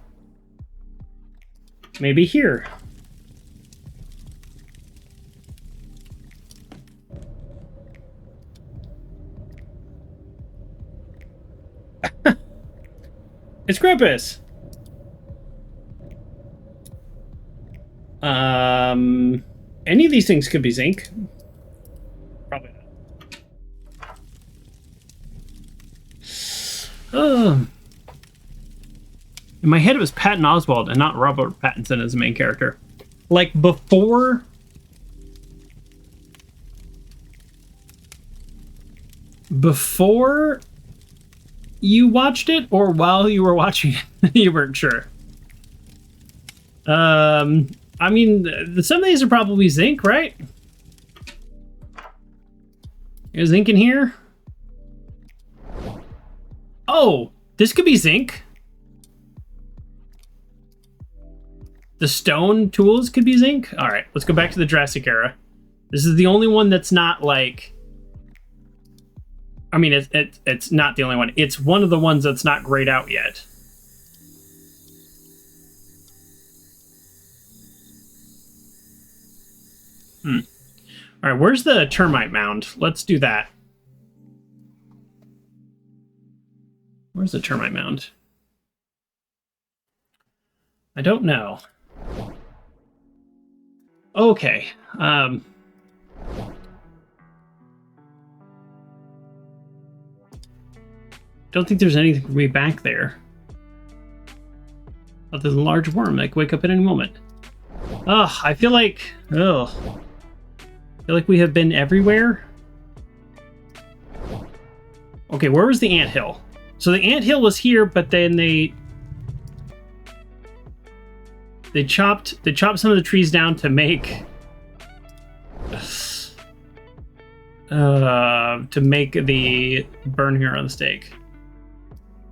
Maybe here. It's Krampus! Any of these things could be zinc. Probably not. In my head, it was Patton Oswalt and not Robert Pattinson as the main character. Like, before you watched it, or while you were watching it, you weren't sure. I mean, some of these are probably zinc, right? Is zinc in here? Oh, this could be zinc. The stone tools could be zinc. All right, let's go back to the Jurassic era. This is the only one that's not like... I mean, it's not the only one. It's one of the ones that's not grayed out yet. All right, where's the termite mound? Let's do that. Where's the termite mound? I don't know. Okay. Don't think there's anything for me back there. Other than a large worm that could wake up at any moment. Ugh, I feel like... Ugh. I feel like we have been everywhere. Okay, where was the anthill? So the anthill was here, but then they chopped some of the trees down to make the burn here on the stake.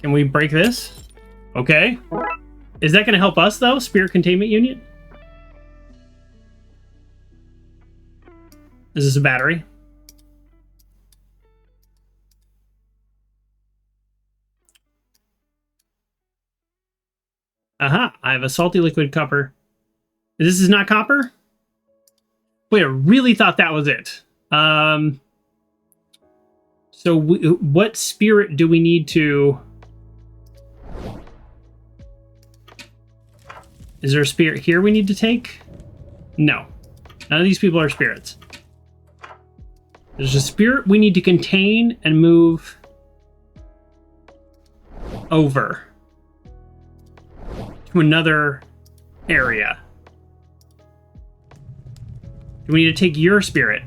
Can we break this? Okay. Is that going to help us though? Spirit containment unit? Is this a battery? Aha, I have a salty liquid copper. This is not copper? Wait, I really thought that was it. So what spirit do we need to... Is there a spirit here we need to take? No. None of these people are spirits. There's a spirit we need to contain and move over to another area. Do we need to take your spirit?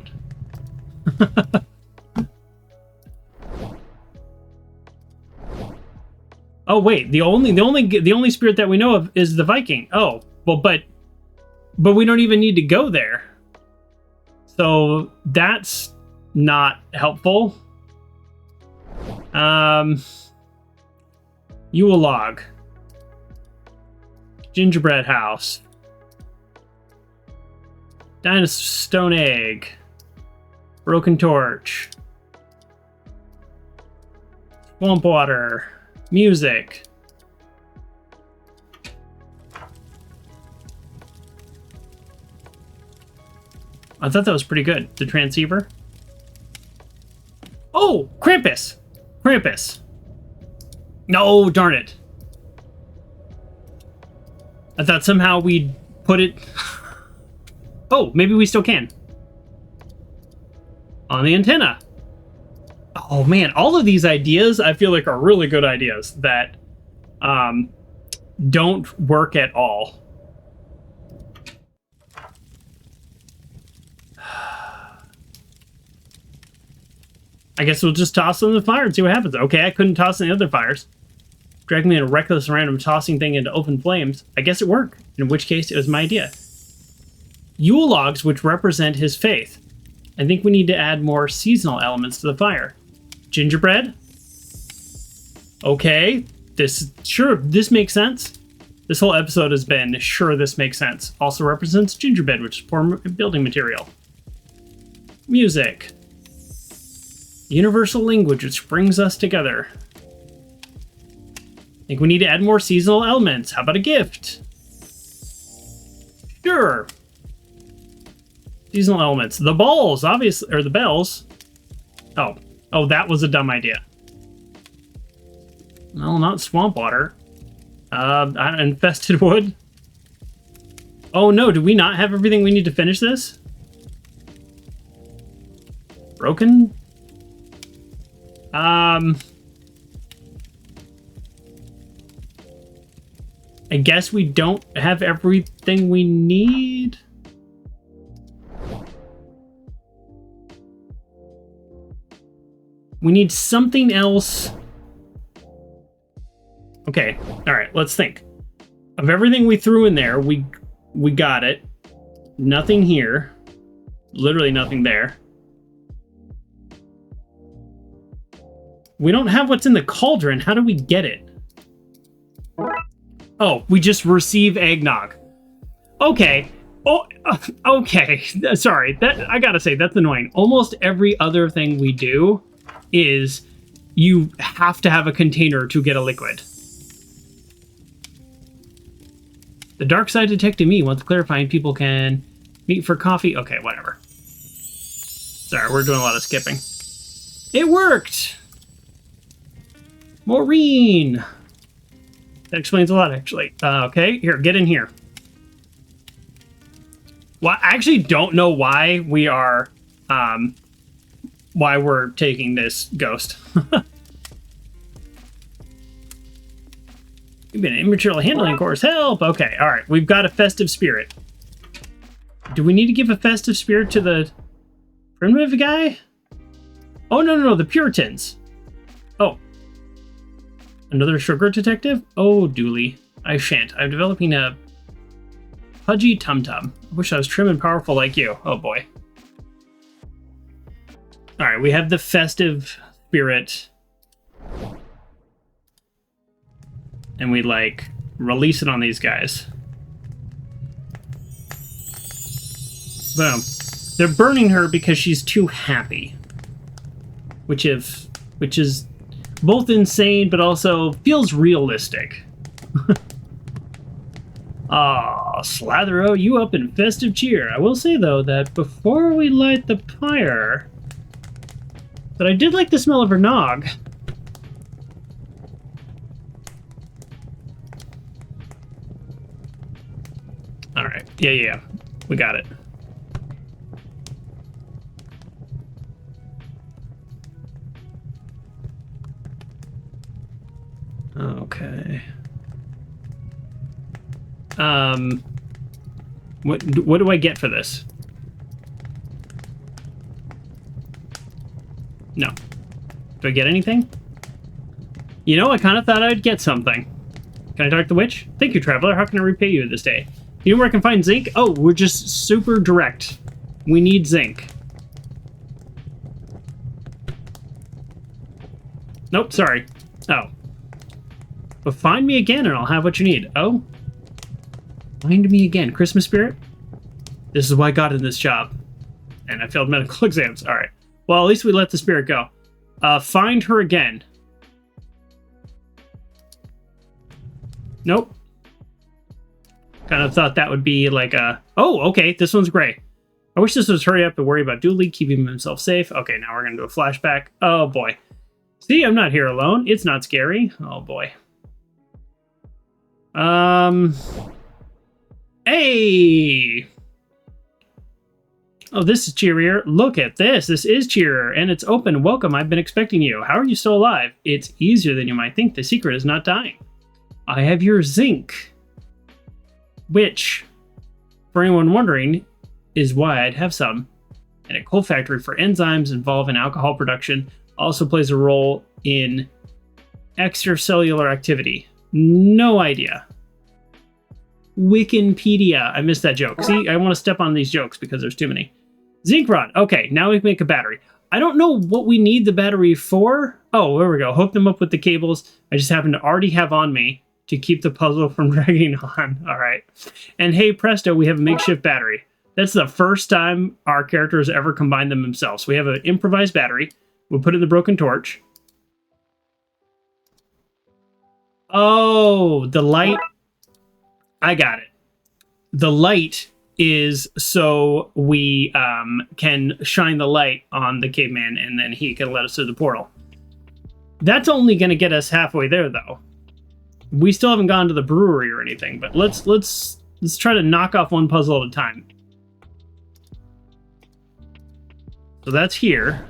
Oh wait, the only spirit that we know of is the Viking. Oh, well, but we don't even need to go there. So that's not helpful. Yule log. Gingerbread house. Dinosaur stone egg. Broken torch. Swamp water. Music. I thought that was pretty good. The transceiver. Oh, Krampus! Krampus. No, darn it. I thought somehow we'd put it... Oh, maybe we still can. On the antenna. Oh man, all of these ideas I feel like are really good ideas that don't work at all. I guess we'll just toss them in the fire and see what happens. Okay, I couldn't toss any other fires. Dragged me in a reckless random tossing thing into open flames. I guess it worked, in which case it was my idea. Yule logs, which represent his faith. I think we need to add more seasonal elements to the fire. Gingerbread? Okay, this makes sense. This whole episode has been, sure, this makes sense. Also represents gingerbread, which is poor building material. Music. Universal language, which brings us together. I think we need to add more seasonal elements. How about a gift? Sure. Seasonal elements. The balls, obviously, or the bells. Oh, that was a dumb idea. No, not swamp water. Infested wood. Oh no, do we not have everything we need to finish this? Broken? I guess we don't have everything we need. We need something else. Okay, all right, let's think. Of everything we threw in there, we got it. Nothing here. Literally nothing there. We don't have what's in the cauldron. How do we get it? Oh, we just receive eggnog. Okay. Oh, okay. Sorry. That I gotta say, that's annoying. Almost every other thing we do is you have to have a container to get a liquid. The Darkside Detective me wants clarifying people can meet for coffee. Okay, whatever. Sorry, we're doing a lot of skipping. It worked! Maureen! That explains a lot, actually. Okay, here, get in here. Well, I actually don't know why we are, why we're taking this ghost. You've been an immaterial handling course. Help! Okay, alright, we've got a festive spirit. Do we need to give a festive spirit to the primitive guy? Oh, no, the Puritans. Oh. Another sugar detective? Oh, Dooley. I shan't. I'm developing a pudgy tum-tum. I wish I was trim and powerful like you. Oh, boy. Alright, we have the festive spirit. And we, like, release it on these guys. Boom. They're burning her because she's too happy. Which is both insane, but also feels realistic. Slathero, you up in festive cheer. I will say, though, that before we light the pyre, that I did like the smell of her nog. Alright, yeah. We got it. Okay. What do I get for this? No. Do I get anything? You know, I kind of thought I'd get something. Can I talk to the witch? Thank you, traveler. How can I repay you this day? You know where I can find zinc? Oh, we're just super direct. We need zinc. Nope, sorry. Oh. But find me again and I'll have what you need. Oh? Find me again. Christmas spirit? This is why I got in this job. And I failed medical exams. Alright. Well, at least we let the spirit go. Find her again. Nope. Kind of thought that would be like a... Oh, okay. This one's great. I wish this was hurry up and worry about Dooley, keeping himself safe. Okay, now we're going to do a flashback. Oh, boy. See, I'm not here alone. It's not scary. Oh, boy. Hey! Oh, this is cheerier. Look at this. This is cheerier, and it's open. Welcome. I've been expecting you. How are you still alive? It's easier than you might think. The secret is not dying. I have your zinc. Which, for anyone wondering, is why I'd have some. And a coal factory for enzymes involved in alcohol production also plays a role in extracellular activity. No idea. Wikipedia. I missed that joke. See, I want to step on these jokes because there's too many. Zinc rod. Okay, now we can make a battery. I don't know what we need the battery for. Oh, there we go. Hook them up with the cables. I just happen to already have on me to keep the puzzle from dragging on. All right. And hey, presto, we have a makeshift battery. That's the first time our characters ever combined them themselves. We have an improvised battery. We'll put in the broken torch. Oh, the light. I got it. The light is so we can shine the light on the caveman and then he can let us through the portal. That's only going to get us halfway there, though. We still haven't gone to the brewery or anything, but let's try to knock off one puzzle at a time. So that's here.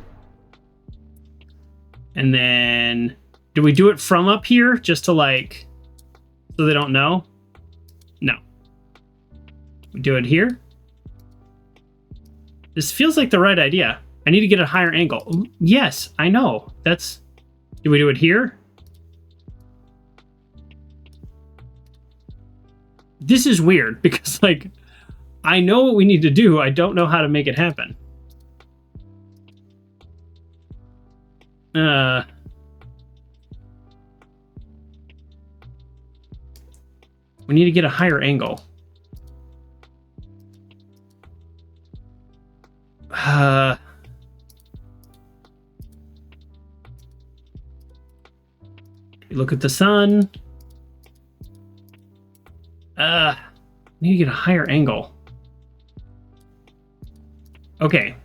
And then do we do it from up here just to like so they don't know? We do it here. This feels like the right idea. I need to get a higher angle. Yes, I know. Do we do it here? This is weird because, like, I know what we need to do. I don't know how to make it happen. We need to get a higher angle. Look at the sun. Need to get a higher angle. Okay.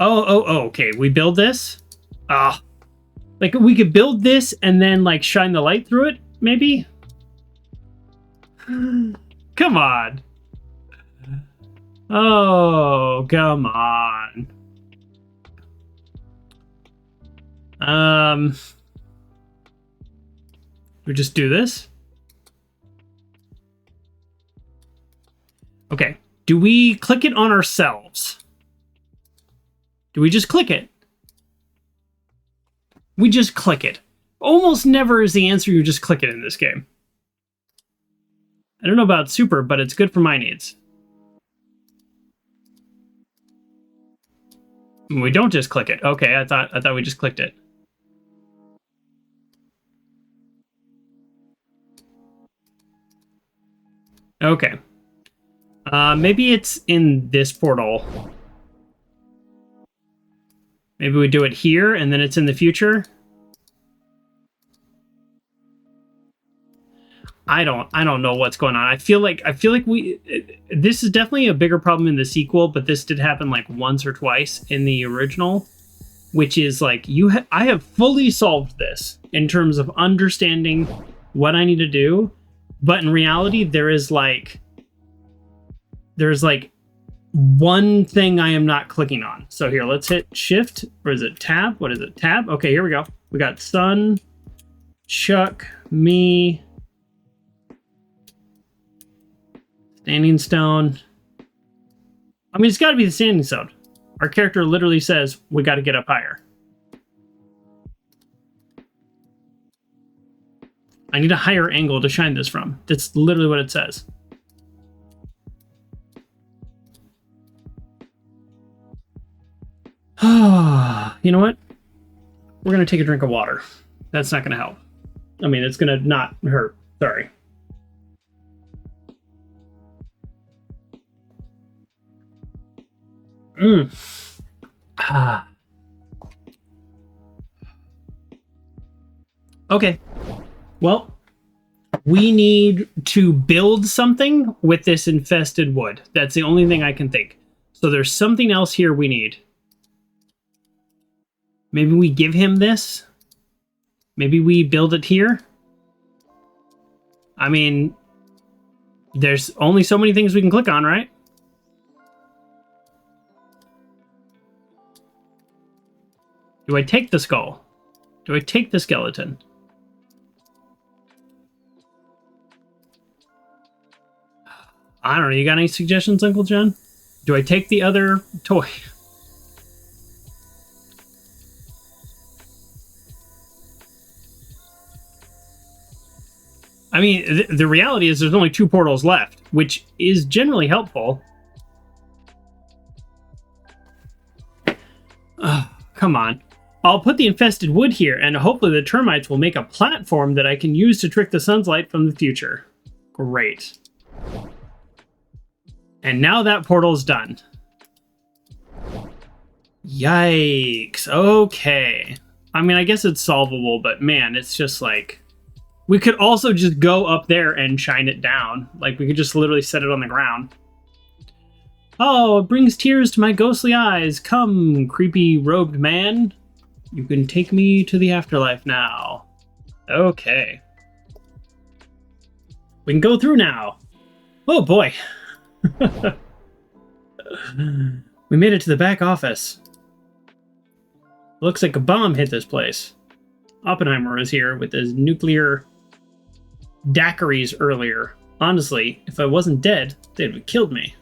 Okay. We build this. Like we could build this and then like shine the light through it, maybe? Come on. Oh, come on. We just do this? Okay. Do we click it on ourselves? Do we just click it? We just click it. Almost never is the answer you just click it in this game. I don't know about super, but it's good for my needs. We don't just click it. Okay, I thought we just clicked it. Okay. Maybe it's in this portal. Maybe we do it here and then it's in the future. I don't know what's going on. I feel like this is definitely a bigger problem in the sequel, but this did happen like once or twice in the original, which is like I have fully solved this in terms of understanding what I need to do, but in reality there's like one thing I am not clicking on. So here, let's hit shift, or is it tab? What is it? Tab? Okay, here we go. We got sun, Chuck, me, standing stone. I mean, it's got to be the standing stone. Our character literally says, we got to get up higher. I need a higher angle to shine this from. That's literally what it says. You know what? We're going to take a drink of water. That's not going to help. I mean, it's going to not hurt. Sorry. Okay. Well, we need to build something with this infested wood. That's the only thing I can think. So there's something else here we need. Maybe we give him this. Maybe we build it here. I mean, there's only so many things we can click on, right? Do I take the skull? Do I take the skeleton? I don't know. You got any suggestions, Uncle John? Do I take the other toy? I mean, the reality is there's only 2 portals left, which is generally helpful. Come on. I'll put the infested wood here, and hopefully the termites will make a platform that I can use to trick the sun's light from the future. Great. And now that portal's done. Yikes. Okay. I mean, I guess it's solvable, but man, it's just like... We could also just go up there and shine it down. Like, we could just literally set it on the ground. Oh, it brings tears to my ghostly eyes. Come, creepy robed man. You can take me to the afterlife now. Okay. We can go through now. Oh, boy. We made it to the back office. Looks like a bomb hit this place. Oppenheimer is here with his nuclear daiquiris earlier. Honestly, if I wasn't dead, they'd have killed me.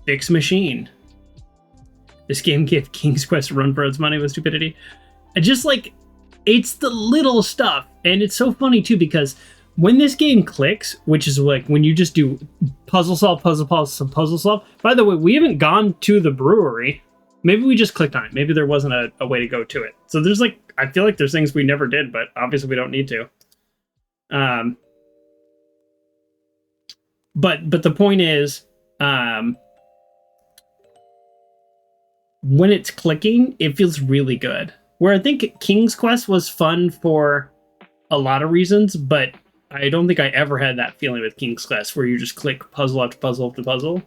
Fix machine. This game gave King's Quest a run for its money with stupidity. Just like, it's the little stuff. And it's so funny too, because when this game clicks, which is like when you just do puzzle solve, puzzle solve. By the way, we haven't gone to the brewery. Maybe we just clicked on it. Maybe there wasn't a way to go to it. So there's like, I feel like there's things we never did, but obviously we don't need to. But the point is, when it's clicking, it feels really good. Where I think King's Quest was fun for a lot of reasons, but I don't think I ever had that feeling with King's Quest where you just click puzzle after puzzle after puzzle.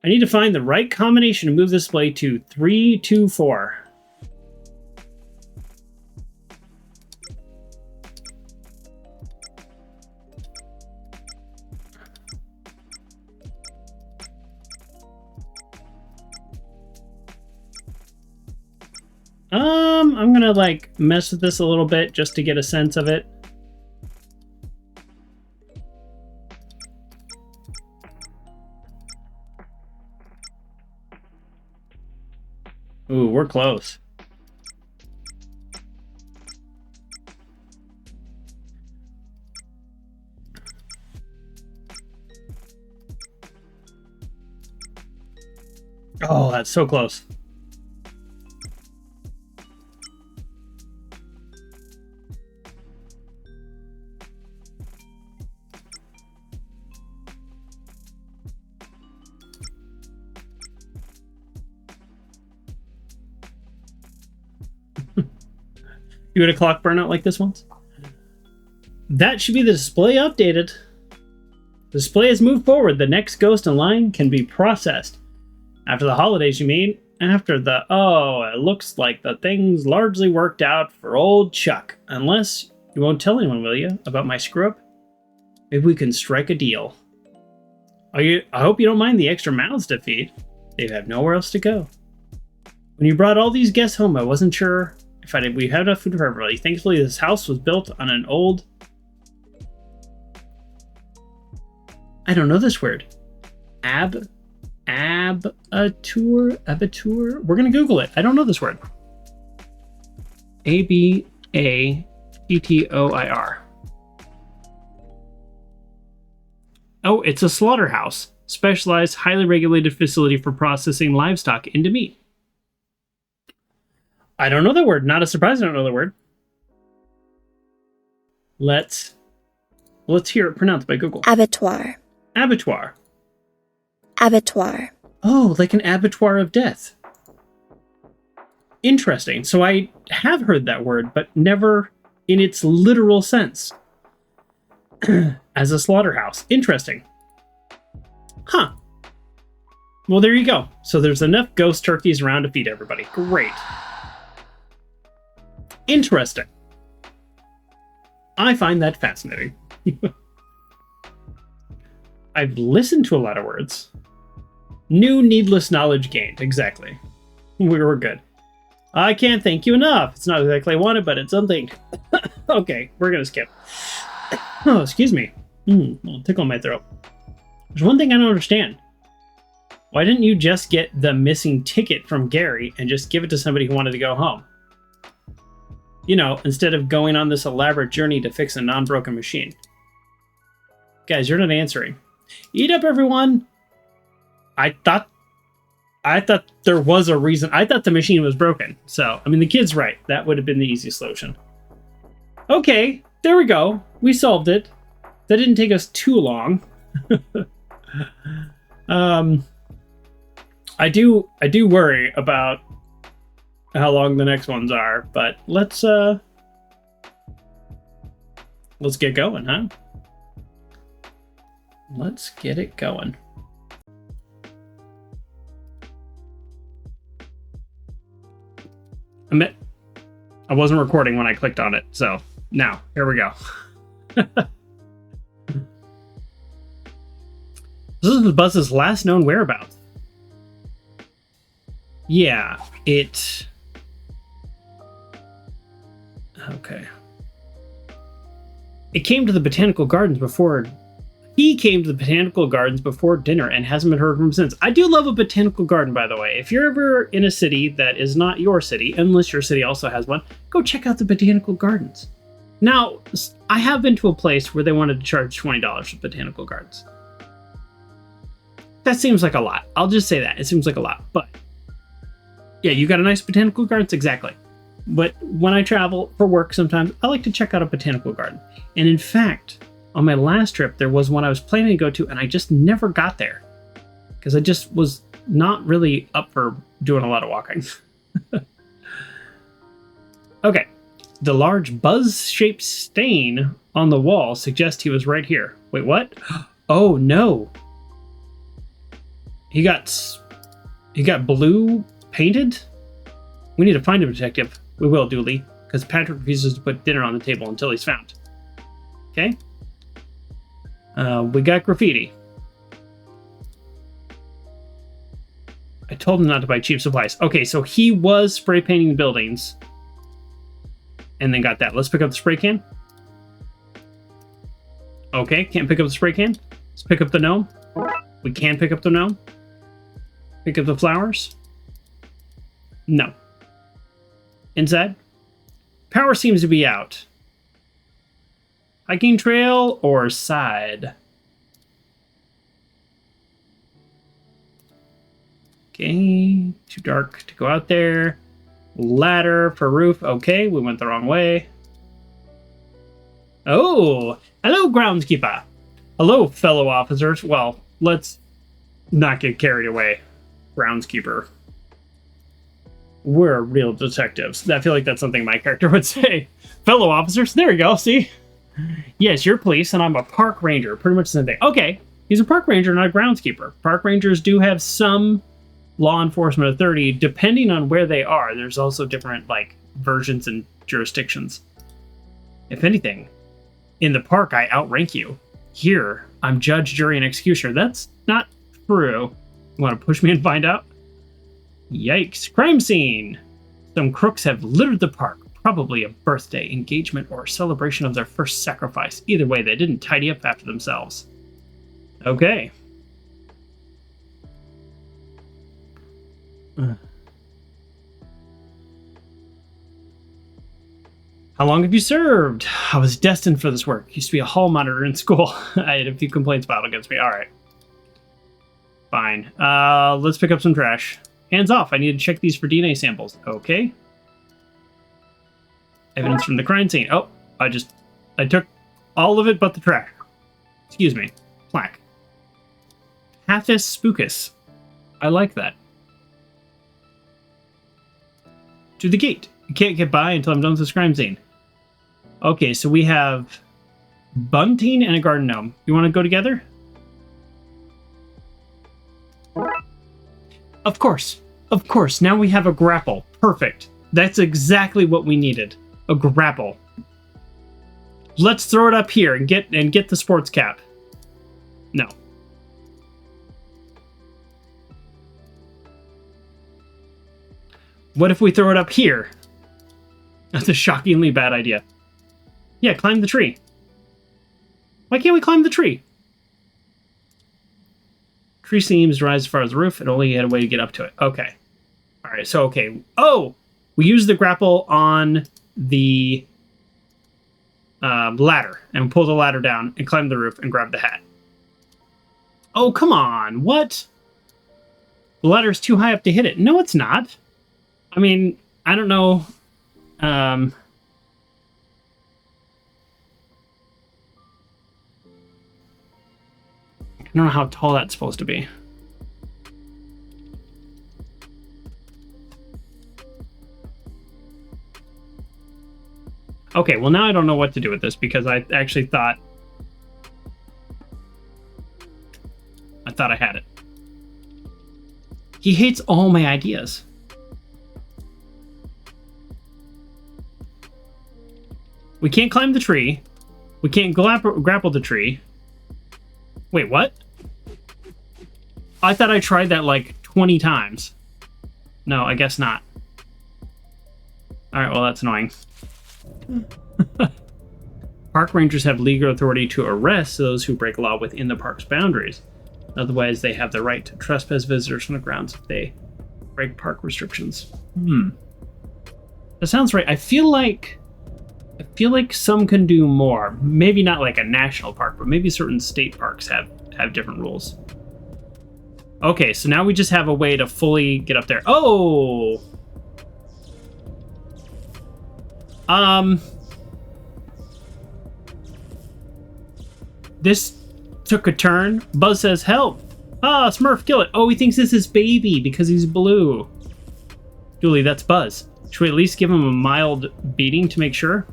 I need to find the right combination to move this display to 3, 2, 4. I'm gonna like mess with this a little bit just to get a sense of it. Ooh, we're close. Oh, that's so close. You had a clock burnout like this once? That should be the display updated. The display has moved forward. The next ghost in line can be processed. After the holidays, you mean? After the... Oh, it looks like the thing's largely worked out for old Chuck. Unless you won't tell anyone, will you, about my screw-up? Maybe we can strike a deal. I hope you don't mind the extra mouths to feed. They have nowhere else to go. When you brought all these guests home, I wasn't sure if we had enough food for everybody. Thankfully, this house was built on an old... I don't know this word. Abattoir? We're going to Google it. I don't know this word. Abattoir. Oh, it's a slaughterhouse. Specialized, highly regulated facility for processing livestock into meat. I don't know that word. Not a surprise I don't know the word. Let's hear it pronounced by Google. Abattoir. Abattoir. Abattoir. Oh, like an abattoir of death. Interesting. So I have heard that word, but never in its literal sense. As a slaughterhouse. Interesting. Huh. Well, there you go. So there's enough ghost turkeys around to feed everybody. Great. Interesting. I find that fascinating. I've listened to a lot of words. New needless knowledge gained. Exactly. We were good. I can't thank you enough. It's not exactly what I wanted, but it's something. Okay, we're going to skip. Oh, excuse me. It'll tickle my throat. There's one thing I don't understand. Why didn't you just get the missing ticket from Gary and just give it to somebody who wanted to go home? You know, instead of going on this elaborate journey to fix a non-broken machine. Guys, you're not answering. Eat up, everyone! I thought there was a reason. I thought the machine was broken. So, I mean, the kid's right. That would have been the easiest solution. Okay, there we go. We solved it. That didn't take us too long. I do worry about how long the next ones are, but let's get going, huh? Let's get it going. I wasn't recording when I clicked on it, so now here we go. This is the bus's last known whereabouts. Yeah, it... Okay. It came to the botanical gardens before. He came to the botanical gardens before dinner and hasn't been heard from since. I do love a botanical garden, by the way. If you're ever in a city that is not your city, unless your city also has one, go check out the botanical gardens. Now, I have been to a place where they wanted to charge $20 for botanical gardens. That seems like a lot. I'll just say that. It seems like a lot. But, yeah, you got a nice botanical gardens? Exactly. But when I travel for work sometimes, I like to check out a botanical garden. And in fact, on my last trip, there was one I was planning to go to, and I just never got there. Because I just was not really up for doing a lot of walking. Okay. The large buzz-shaped stain on the wall suggests he was right here. Wait, what? Oh, no. He got blue painted? We need to find him, Detective. We will, Dooley, because Patrick refuses to put dinner on the table until he's found. Okay? We got graffiti. I told him not to buy cheap supplies. Okay, so he was spray painting buildings. And then got that. Let's pick up the spray can. Okay, can't pick up the spray can. Let's pick up the gnome. We can pick up the gnome. Pick up the flowers. No. Inside. Power seems to be out. Hiking trail or side? Okay, too dark to go out there. Ladder for roof. Okay, we went the wrong way. Oh, hello, groundskeeper. Hello, fellow officers. Well, let's not get carried away. Groundskeeper. We're real detectives. I feel like that's something my character would say. Fellow officers. There you go. See? Yes, you're police, and I'm a park ranger. Pretty much the same thing. Okay, he's a park ranger, not a groundskeeper. Park rangers do have some law enforcement authority, depending on where they are. There's also different, like, versions and jurisdictions. If anything, in the park, I outrank you. Here, I'm judge, jury, and executioner. That's not true. You want to push me and find out? Yikes. Crime scene! Some crooks have littered the park. Probably a birthday, engagement, or celebration of their first sacrifice. Either way, they didn't tidy up after themselves. Okay. How long have you served? I was destined for this work. Used to be a hall monitor in school. I had a few complaints filed against me. All right. Fine. Let's pick up some trash. Hands off. I need to check these for DNA samples. Okay. Evidence from the crime scene. Oh, I took all of it but the trash. Excuse me. Plaque. Pathus spookus. I like that. To the gate. You can't get by until I'm done with this crime scene. Okay, so we have Bunting and a garden gnome. You want to go together? Of course. Of course. Now we have a grapple. Perfect. That's exactly what we needed. A grapple. Let's throw it up here and get the sports cap. No. What if we throw it up here? That's a shockingly bad idea. Yeah, climb the tree. Why can't we climb the tree? Tree seems to rise as far as the roof and only had a way to get up to it. Okay. All right, so okay. Oh! We use the grapple on the ladder and pull the ladder down and climb the roof and grab the hat. Oh, come on. What? The ladder's too high up to hit it. No, it's not. I mean, I don't know. I don't know how tall that's supposed to be. Okay, well now I don't know what to do with this because I actually thought I had it. He hates all my ideas. We can't climb the tree. We can't grapple the tree. Wait, what? I thought I tried that like 20 times. No, I guess not. Alright, well that's annoying. Park rangers have legal authority to arrest those who break law within the park's boundaries. Otherwise, they have the right to trespass visitors on the grounds if they break park restrictions. That sounds right. I feel like some can do more. Maybe not like a national park, but maybe certain state parks have different rules. Okay, so now we just have a way to fully get up there. Oh! This took a turn. Buzz says, help! Ah, Smurf, kill it! Oh, he thinks this is Baby because he's blue. Julie, that's Buzz. Should we at least give him a mild beating to make sure?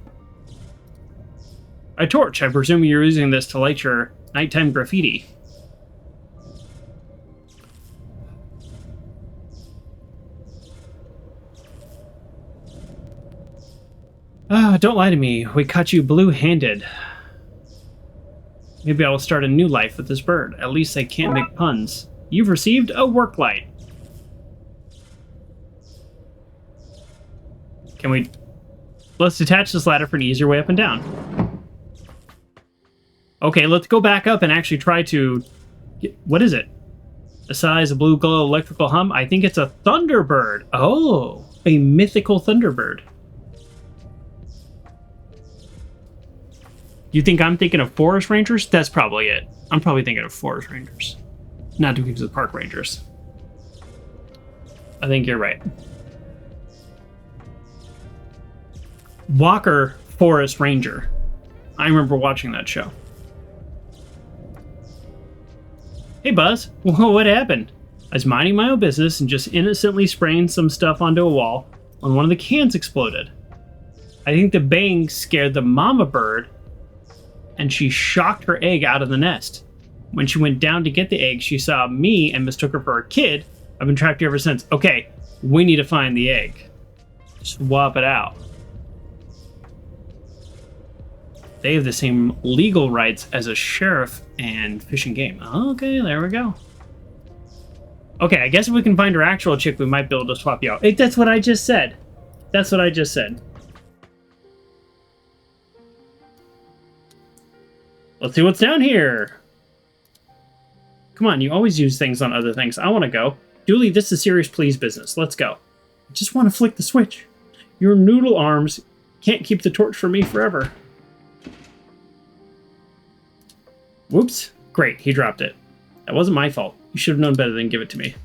A torch. I presume you're using this to light your nighttime graffiti. Ah, don't lie to me. We caught you blue-handed. Maybe I will start a new life with this bird. At least I can't make puns. You've received a work light. Can we... Let's detach this ladder for an easier way up and down. Okay, let's go back up and actually try to... What is it? The size of blue glow electrical hum? I think it's a thunderbird. Oh, a mythical thunderbird. You think I'm thinking of forest rangers? That's probably it. I'm probably thinking of forest rangers. Not to confuse with park rangers. I think you're right. Walker Forest Ranger. I remember watching that show. Hey Buzz, what happened? I was minding my own business and just innocently spraying some stuff onto a wall when one of the cans exploded. I think the bang scared the mama bird and she shocked her egg out of the nest. When she went down to get the egg, she saw me and mistook her for a kid. I've been tracked ever since. Okay, we need to find the egg. Swap it out. They have the same legal rights as a sheriff and Fish and Game. Okay, there we go. Okay, I guess if we can find her actual chick, we might be able to swap you out. Hey, that's what I just said. That's what I just said. Let's see what's down here. Come on, you always use things on other things. I want to go. Julie, this is serious please business. Let's go. I just want to flick the switch. Your noodle arms can't keep the torch for me forever. Whoops. Great, he dropped it. That wasn't my fault. You should have known better than give it to me.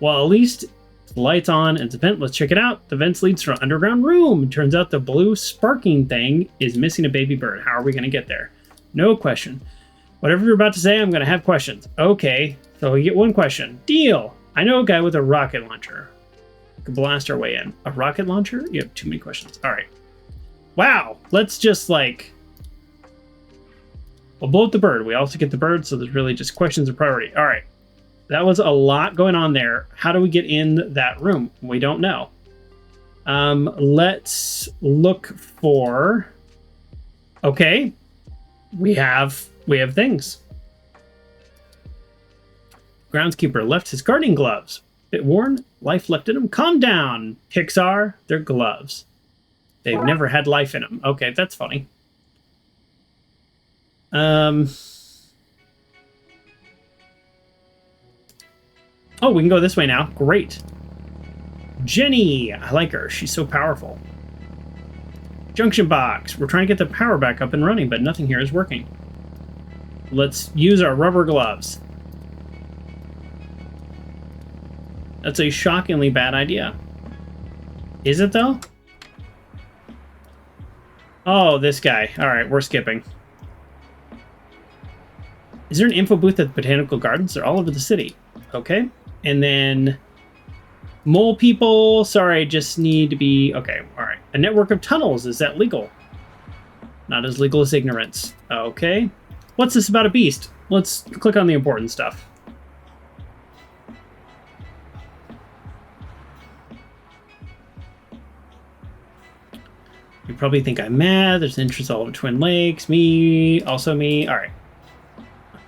Well, at least the light's on and it's a vent. Let's check it out. The vents leads to an underground room. Turns out the blue sparking thing is missing a baby bird. How are we going to get there? No question. Whatever you're about to say, I'm going to have questions. Okay, so we get one question. Deal. I know a guy with a rocket launcher. We can blast our way in. A rocket launcher? You have too many questions. All right. Wow. Let's just like... We'll blow up the bird. We also get the bird, so there's really just questions of priority. All right. That was a lot going on there. How do we get in that room? We don't know. Let's look for... Okay. We have things. Groundskeeper left his gardening gloves. Bit worn, life left in them. Calm down, Pixar. They're gloves. They've never had life in them. Okay, that's funny. Oh, we can go this way now. Great. Jenny. I like her. She's so powerful. Junction box. We're trying to get the power back up and running, but nothing here is working. Let's use our rubber gloves. That's a shockingly bad idea. Is it, though? Oh, this guy. All right, we're skipping. Is there an info booth at the Botanical Gardens? They're all over the city. Okay. And then... Mole people. Sorry, I just need to be... Okay, all right. A network of tunnels. Is that legal? Not as legal as ignorance. Okay. What's this about a beast? Let's click on the important stuff. You probably think I'm mad. There's interest all over Twin Lakes. Me. Also me. All right.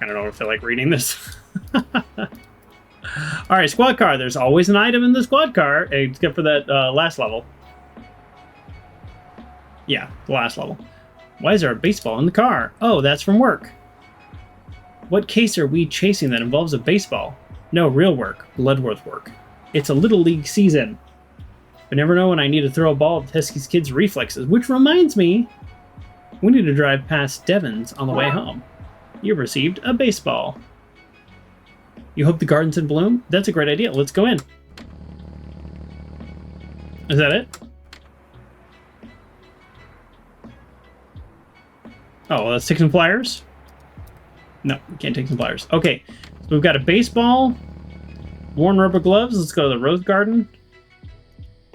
I don't know if I feel like reading this. All right, squad car. There's always an item in the squad car, except for that last level. Yeah, the last level. Why is there a baseball in the car? Oh, that's from work. What case are we chasing that involves a baseball? No, real work. Bloodworth work. It's a little league season. I never know when I need to throw a ball to test these kids' reflexes. Which reminds me, we need to drive past Devon's on the way home. You've received a baseball. You hope the garden's in bloom? That's a great idea. Let's go in. Is that it? Oh, let's take some flyers. No, we can't take some flyers. Okay, so we've got a baseball, worn rubber gloves. Let's go to the rose garden.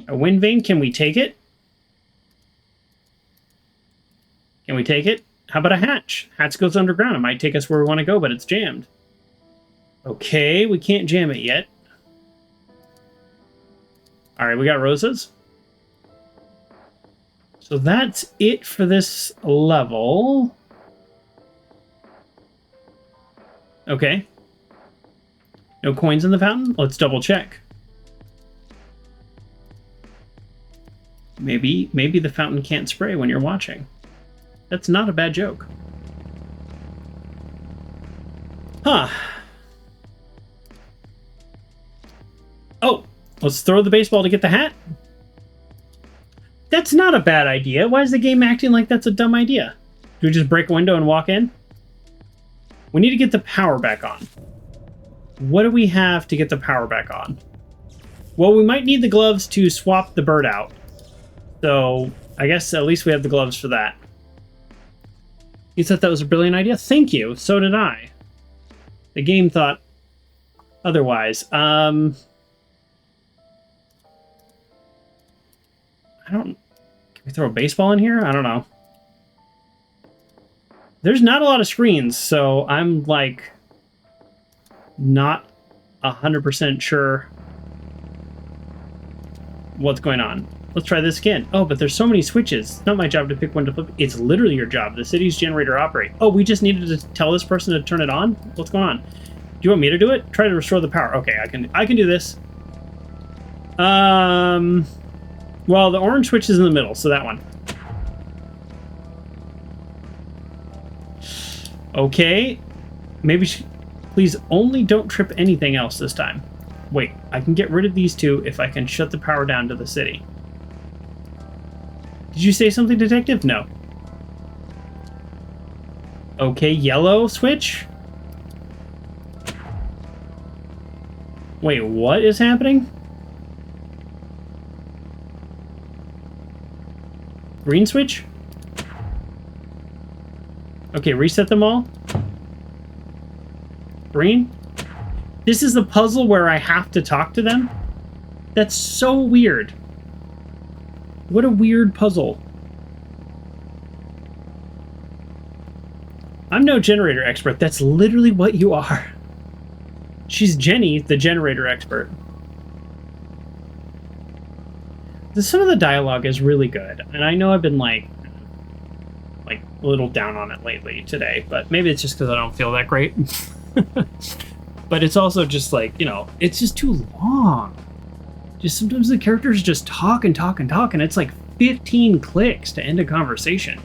A wind vane. Can we take it? Can we take it? How about a hatch? Hatch goes underground. It might take us where we want to go, but it's jammed. Okay, we can't jam it yet. All right, we got roses. So that's it for this level. Okay. No coins in the fountain? Let's double check. Maybe the fountain can't spray when you're watching. That's not a bad joke. Huh. Oh, let's throw the baseball to get the hat. That's not a bad idea. Why is the game acting like that's a dumb idea? Do we just break a window and walk in? We need to get the power back on. What do we have to get the power back on? Well, we might need the gloves to swap the bird out. So I guess at least we have the gloves for that. You thought that was a brilliant idea? Thank you. So did I. The game thought otherwise. Can we throw a baseball in here? I don't know. There's not a lot of screens, so I'm like not 100% sure what's going on. Let's try this again. Oh, but there's so many switches. It's not my job to pick one to flip. It's literally your job. The city's generator operate. Oh, we just needed to tell this person to turn it on? What's going on? Do you want me to do it? Try to restore the power. Okay, I can do this. Well, the orange switch is in the middle, so that one. Okay. Maybe please only don't trip anything else this time. Wait, I can get rid of these two if I can shut the power down to the city. Did you say something, Detective? No. Okay, yellow switch? Wait, what is happening? Green switch? Okay, reset them all. Green? This is the puzzle where I have to talk to them? That's so weird. What a weird puzzle. I'm no generator expert. That's literally what you are. She's Jenny, the generator expert. Some of the dialogue is really good, and I know I've been like a little down on it lately today, but maybe it's just because I don't feel that great. But it's also just like, you know, it's just too long. Just sometimes the characters just talk and talk and talk, and it's like 15 clicks to end a conversation.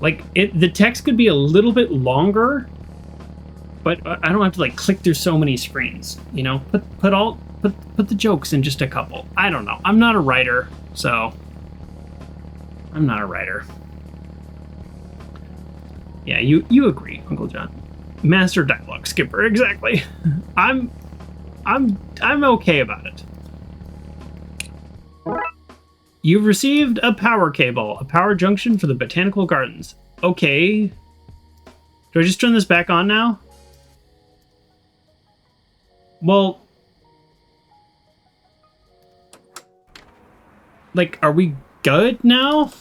Like, the text could be a little bit longer, but I don't have to like click through so many screens, you know? Put the jokes in just a couple. I don't know. I'm not a writer, so I'm not a writer. Yeah, you agree, Uncle John. Master dialogue skipper, exactly. I'm okay about it. You've received a power cable, a power junction for the botanical gardens. Okay. Do I just turn this back on now? Well, like, are we good now?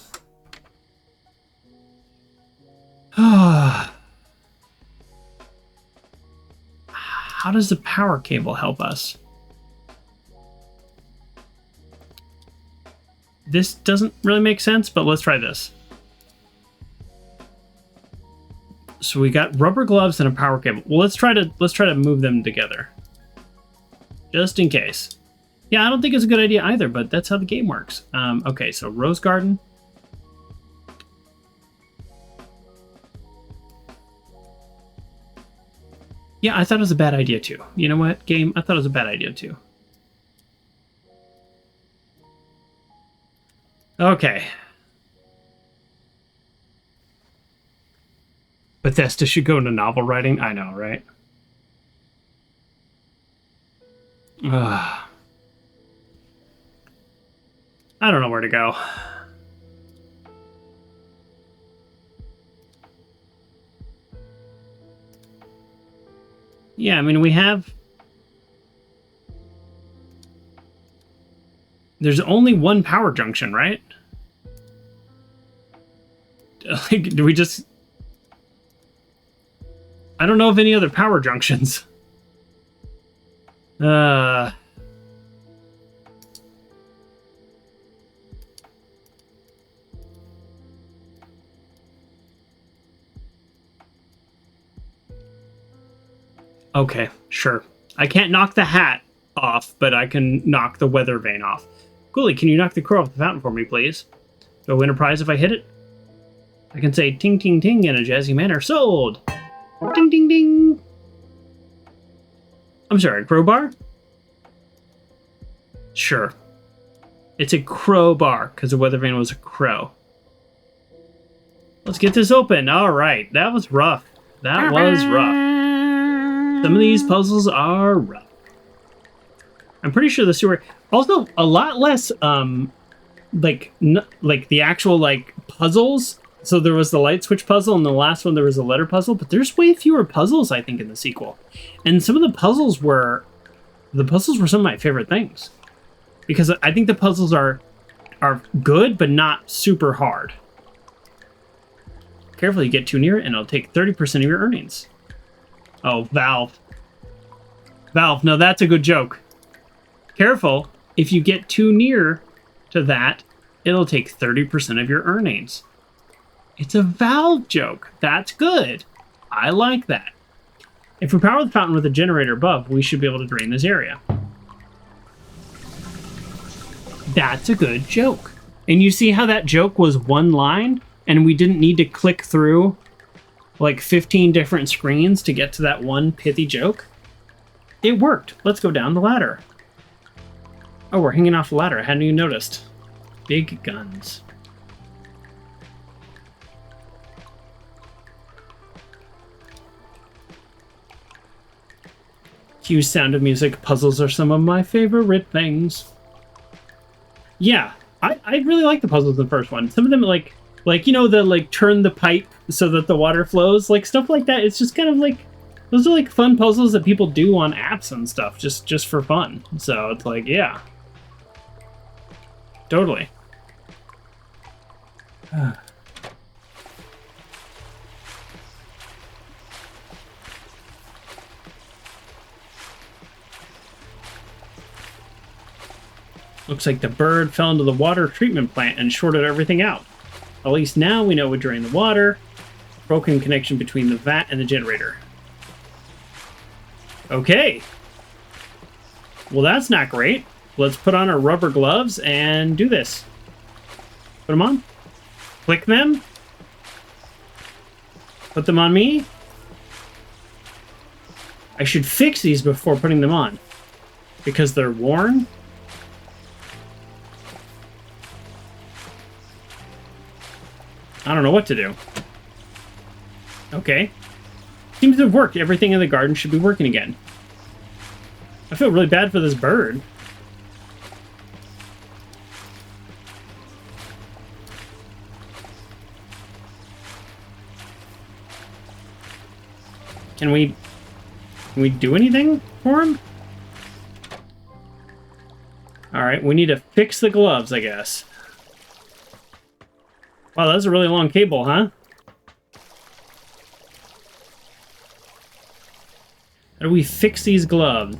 How does the power cable help us? This doesn't really make sense, but let's try this. So we got rubber gloves and a power cable. Well, let's try to move them together. Just in case. Yeah, I don't think it's a good idea either, but that's how the game works. Okay, so Rose Garden. Yeah, I thought it was a bad idea too. You know what, game? I thought it was a bad idea too. Okay. Bethesda should go into novel writing. I know, right? Ugh. I don't know where to go. Yeah, I mean, we have... There's only one power junction, right? Like, do we just... I don't know of any other power junctions. Okay, sure. I can't knock the hat off, but I can knock the weather vane off. Ghoulie, can you knock the crow off the fountain for me, please? Do I win a prize if I hit it? I can say ting ting ting in a jazzy manner. Sold! Ding ding ding! I'm sorry, crowbar? Sure. It's a crowbar, because the weather vane was a crow. Let's get this open. Alright, that was rough. That was rough. Some of these puzzles are rough. I'm pretty sure the sewer... Also, a lot less, like the actual, like, puzzles. So there was the light switch puzzle, and the last one there was a letter puzzle, but there's way fewer puzzles, I think, in the sequel. And some of the puzzles were... The puzzles were some of my favorite things. Because I think the puzzles are good, but not super hard. Careful, you get too near, and it'll take 30% of your earnings. Oh, Valve. Valve, no, that's a good joke. Careful, if you get too near to that, it'll take 30% of your earnings. It's a Valve joke. That's good. I like that. If we power the fountain with a generator above, we should be able to drain this area. That's a good joke. And you see how that joke was one line, and we didn't need to click through like 15 different screens to get to that one pithy joke? It worked. Let's go down the ladder. Oh, we're hanging off the ladder. I hadn't even noticed. Big guns. Cue Sound of Music. Puzzles are some of my favorite things. Yeah, I really like the puzzles in the first one. Some of them, like you know, the like turn the pipe so that the water flows, like stuff like that. It's just kind of like, those are like fun puzzles that people do on apps and stuff, just for fun. So it's like, yeah, totally. Looks like the bird fell into the water treatment plant and shorted everything out. At least now we know we drain the water. Broken connection between the vat and the generator. Okay. Well, that's not great. Let's put on our rubber gloves and do this. Put them on. Click them. Put them on me. I should fix these before putting them on, because they're worn. I don't know what to do. Okay. Seems to have worked. Everything in the garden should be working again. I feel really bad for this bird. Can we do anything for him? Alright, we need to fix the gloves, I guess. Wow, that's a really long cable, huh? How do we fix these gloves?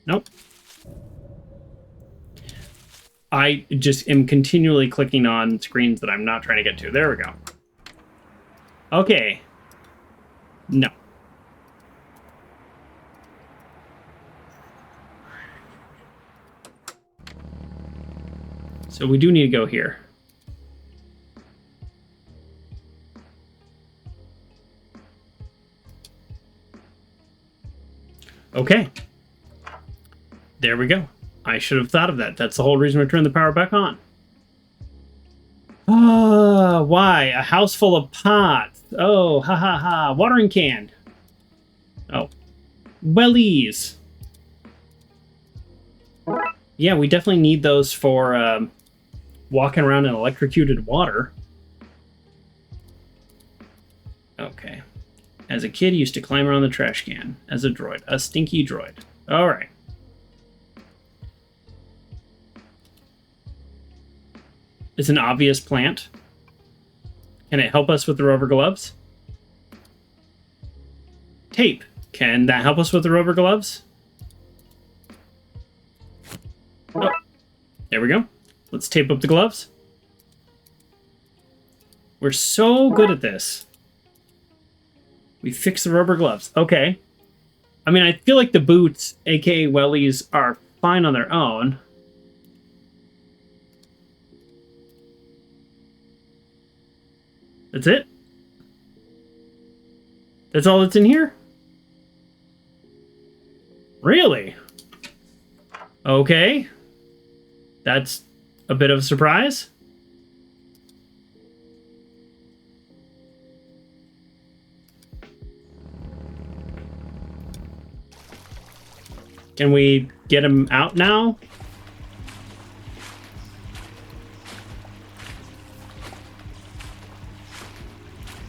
Nope. I just am continually clicking on screens that I'm not trying to get to. There we go. Okay. No. So we do need to go here. Okay. There we go. I should have thought of that. That's the whole reason we turned the power back on. Why? A house full of pots. Oh, ha ha ha. Watering can. Oh. Wellies. Yeah, we definitely need those for walking around in electrocuted water. Okay. As a kid, used to climb around the trash can. As a droid. A stinky droid. Alright. It's an obvious plant. Can it help us with the rubber gloves? Tape. Can that help us with the rubber gloves? Oh, there we go. Let's tape up the gloves. We're so good at this. We fix the rubber gloves. Okay. I mean, I feel like the boots, aka wellies, are fine on their own. That's it? That's all that's in here? Really? Okay. That's a bit of a surprise. Can we get him out now?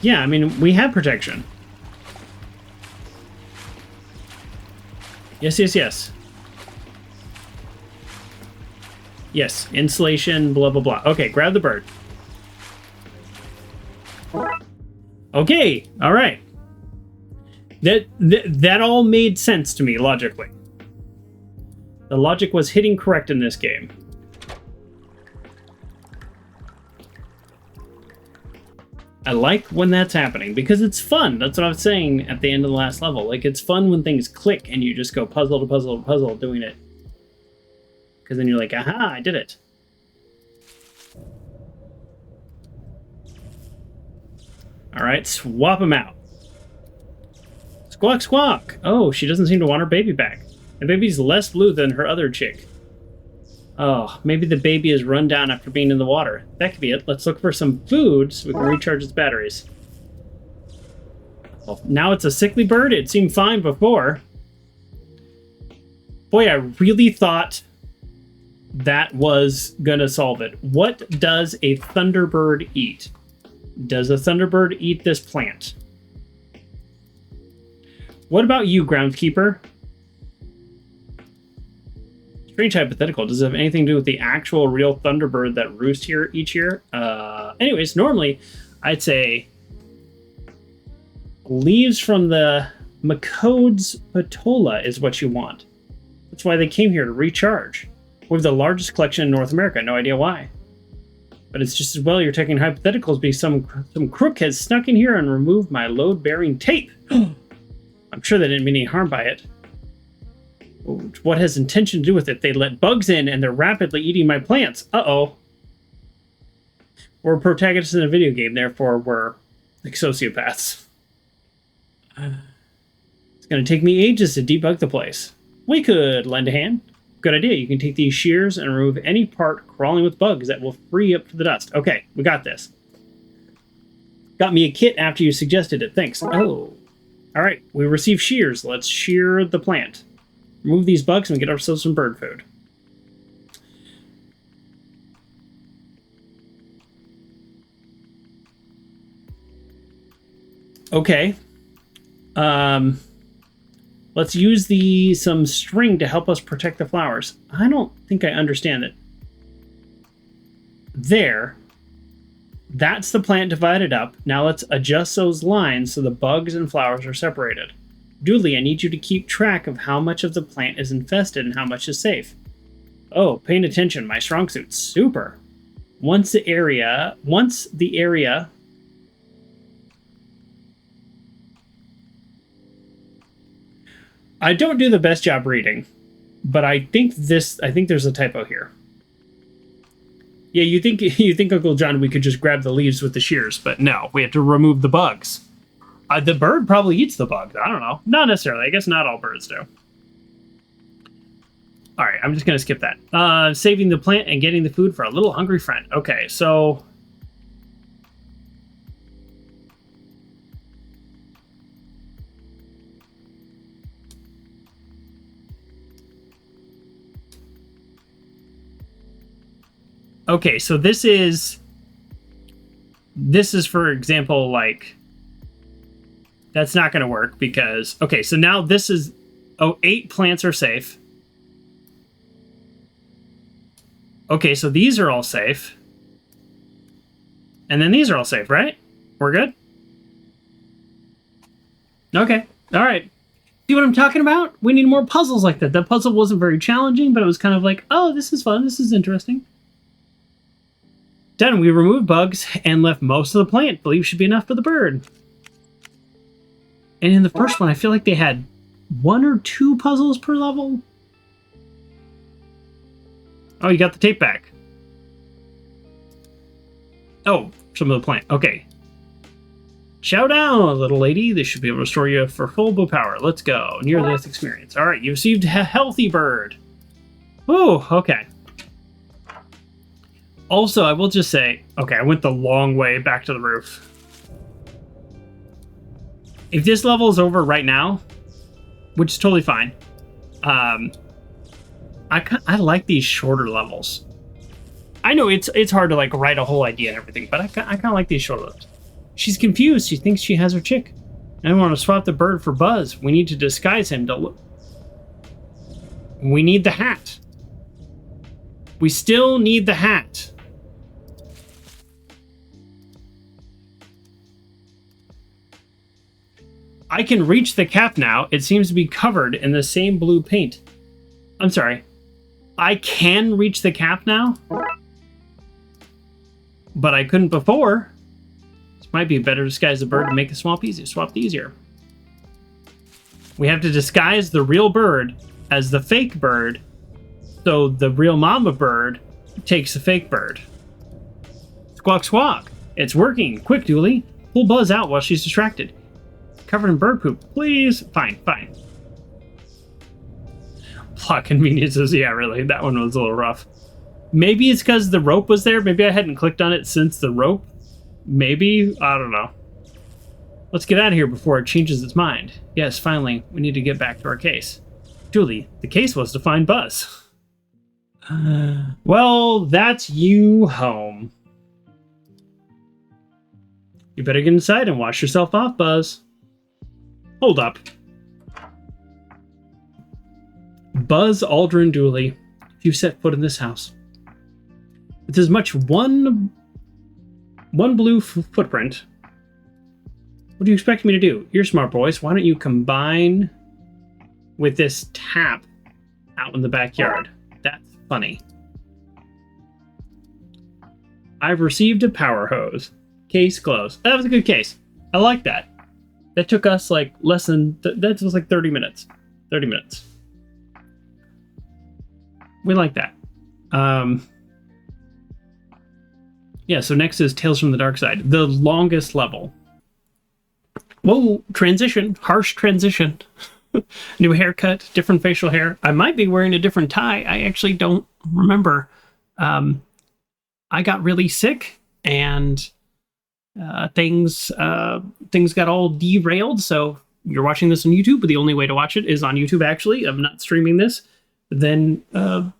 Yeah, I mean, we have protection. Yes, yes, yes. Yes, insulation, blah, blah, blah. Okay, grab the bird. Okay, all right. That all made sense to me, logically. The logic was hitting correct in this game. I like when that's happening, because it's fun. That's what I was saying at the end of the last level. Like, it's fun when things click and you just go puzzle to puzzle to puzzle doing it. Because then you're like, aha, I did it. Alright, swap them out. Squawk, squawk! Oh, she doesn't seem to want her baby back. The baby's less blue than her other chick. Oh, maybe the baby is run down after being in the water. That could be it. Let's look for some food so we can recharge its batteries. Well, now it's a sickly bird. It seemed fine before. Boy, I really thought that was gonna solve it. What does a thunderbird eat? Does a thunderbird eat this plant? What about you, groundskeeper? Strange hypothetical. Does it have anything to do with the actual real thunderbird that roosts here each year? Anyways, normally I'd say leaves from the Macode's patola is what you want. That's why they came here, to recharge. We have the largest collection in North America. No idea why. But it's just as well you're taking hypotheticals because some crook has snuck in here and removed my load-bearing tape. I'm sure they didn't mean any harm by it. What has intention to do with it? They let bugs in and they're rapidly eating my plants. Uh-oh. We're protagonists in a video game, therefore we're like sociopaths. It's going to take me ages to debug the place. We could lend a hand. Good idea. You can take these shears and remove any part crawling with bugs that will free up the dust. Okay, we got this. Got me a kit after you suggested it. Thanks. Oh. Alright, we received shears. Let's shear the plant. Remove these bugs and get ourselves some bird food. Okay. Let's use some string to help us protect the flowers. I don't think I understand it. There. That's the plant divided up. Now let's adjust those lines so the bugs and flowers are separated. Dooley, I need you to keep track of how much of the plant is infested and how much is safe. Oh, paying attention, my strong suit. Super. Once the area... I don't do the best job reading, but I think there's a typo here. Yeah, you think Uncle John, we could just grab the leaves with the shears, but no, we have to remove the bugs. The bird probably eats the bug. I don't know. Not necessarily. I guess not all birds do. All right, I'm just going to skip that. Saving the plant and getting the food for a little hungry friend. Okay, so... Okay, so this is, for example, like, that's not going to work because, okay, so now this is, 8 plants are safe. Okay, so these are all safe. And then these are all safe, right? We're good? Okay, all right. See what I'm talking about? We need more puzzles like that. That puzzle wasn't very challenging, but it was kind of like, oh, this is fun, this is interesting. Done. We removed bugs and left most of the plant. Believe should be enough for the bird. And in the first one, I feel like they had 1 or 2 puzzles per level. Oh, you got the tape back. Oh, some of the plant. Okay. Chow down, little lady. This should be able to restore you for full willpower. Let's go. Near-death experience. All right, you received a healthy bird. Oh, okay. Also, I will just say, okay, I went the long way back to the roof. If this level is over right now, which is totally fine, I like these shorter levels. I know it's hard to like write a whole idea and everything, but I kind of like these shorter levels. She's confused. She thinks she has her chick. I want to swap the bird for Buzz. We need to disguise him to look. We need the hat. We still need the hat. I can reach the cap now. It seems to be covered in the same blue paint. I'm sorry. I can reach the cap now? But I couldn't before. This might be a better disguise the bird to make the swap easier. We have to disguise the real bird as the fake bird, so the real mama bird takes the fake bird. Squawk, squawk. It's working. Quick, Dooley. Pull Buzz out while she's distracted. Covered in bird poop. Please. Fine. Plot conveniences. Yeah, really. That one was a little rough. Maybe it's because the rope was there. Maybe I hadn't clicked on it since the rope. Maybe. I don't know. Let's get out of here before it changes its mind. Yes, finally. We need to get back to our case. Julie, the case was to find Buzz. Well, that's you home. You better get inside and wash yourself off, Buzz. Hold up. Buzz Aldrin Dooley, if you set foot in this house with as much one blue footprint, what do you expect me to do? You're smart boys. Why don't you combine with this tap out in the backyard? That's funny. I've received a power hose. Case closed. That was a good case. I like that. That took us like less than, that was like 30 minutes. 30 minutes. We like that. Yeah, so next is Tales from the Dark Side. The longest level. Whoa, transition. Harsh transition. New haircut, different facial hair. I might be wearing a different tie. I actually don't remember. I got really sick and things got all derailed. So you're watching this on YouTube, but the only way to watch it is on YouTube, actually. I'm not streaming this. Then, that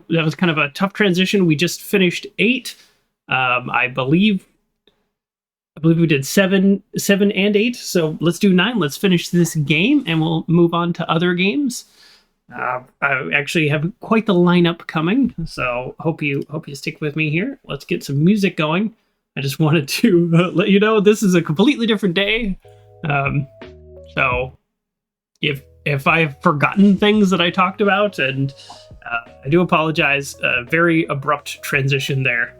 was kind of a tough transition. We just finished 8. I believe we did 7 and 8. So let's do 9. Let's finish this game and we'll move on to other games. I actually have quite the lineup coming, so hope you stick with me here. Let's get some music going. I just wanted to let you know this is a completely different day. So if I've forgotten things that I talked about, and I do apologize. Very abrupt transition there.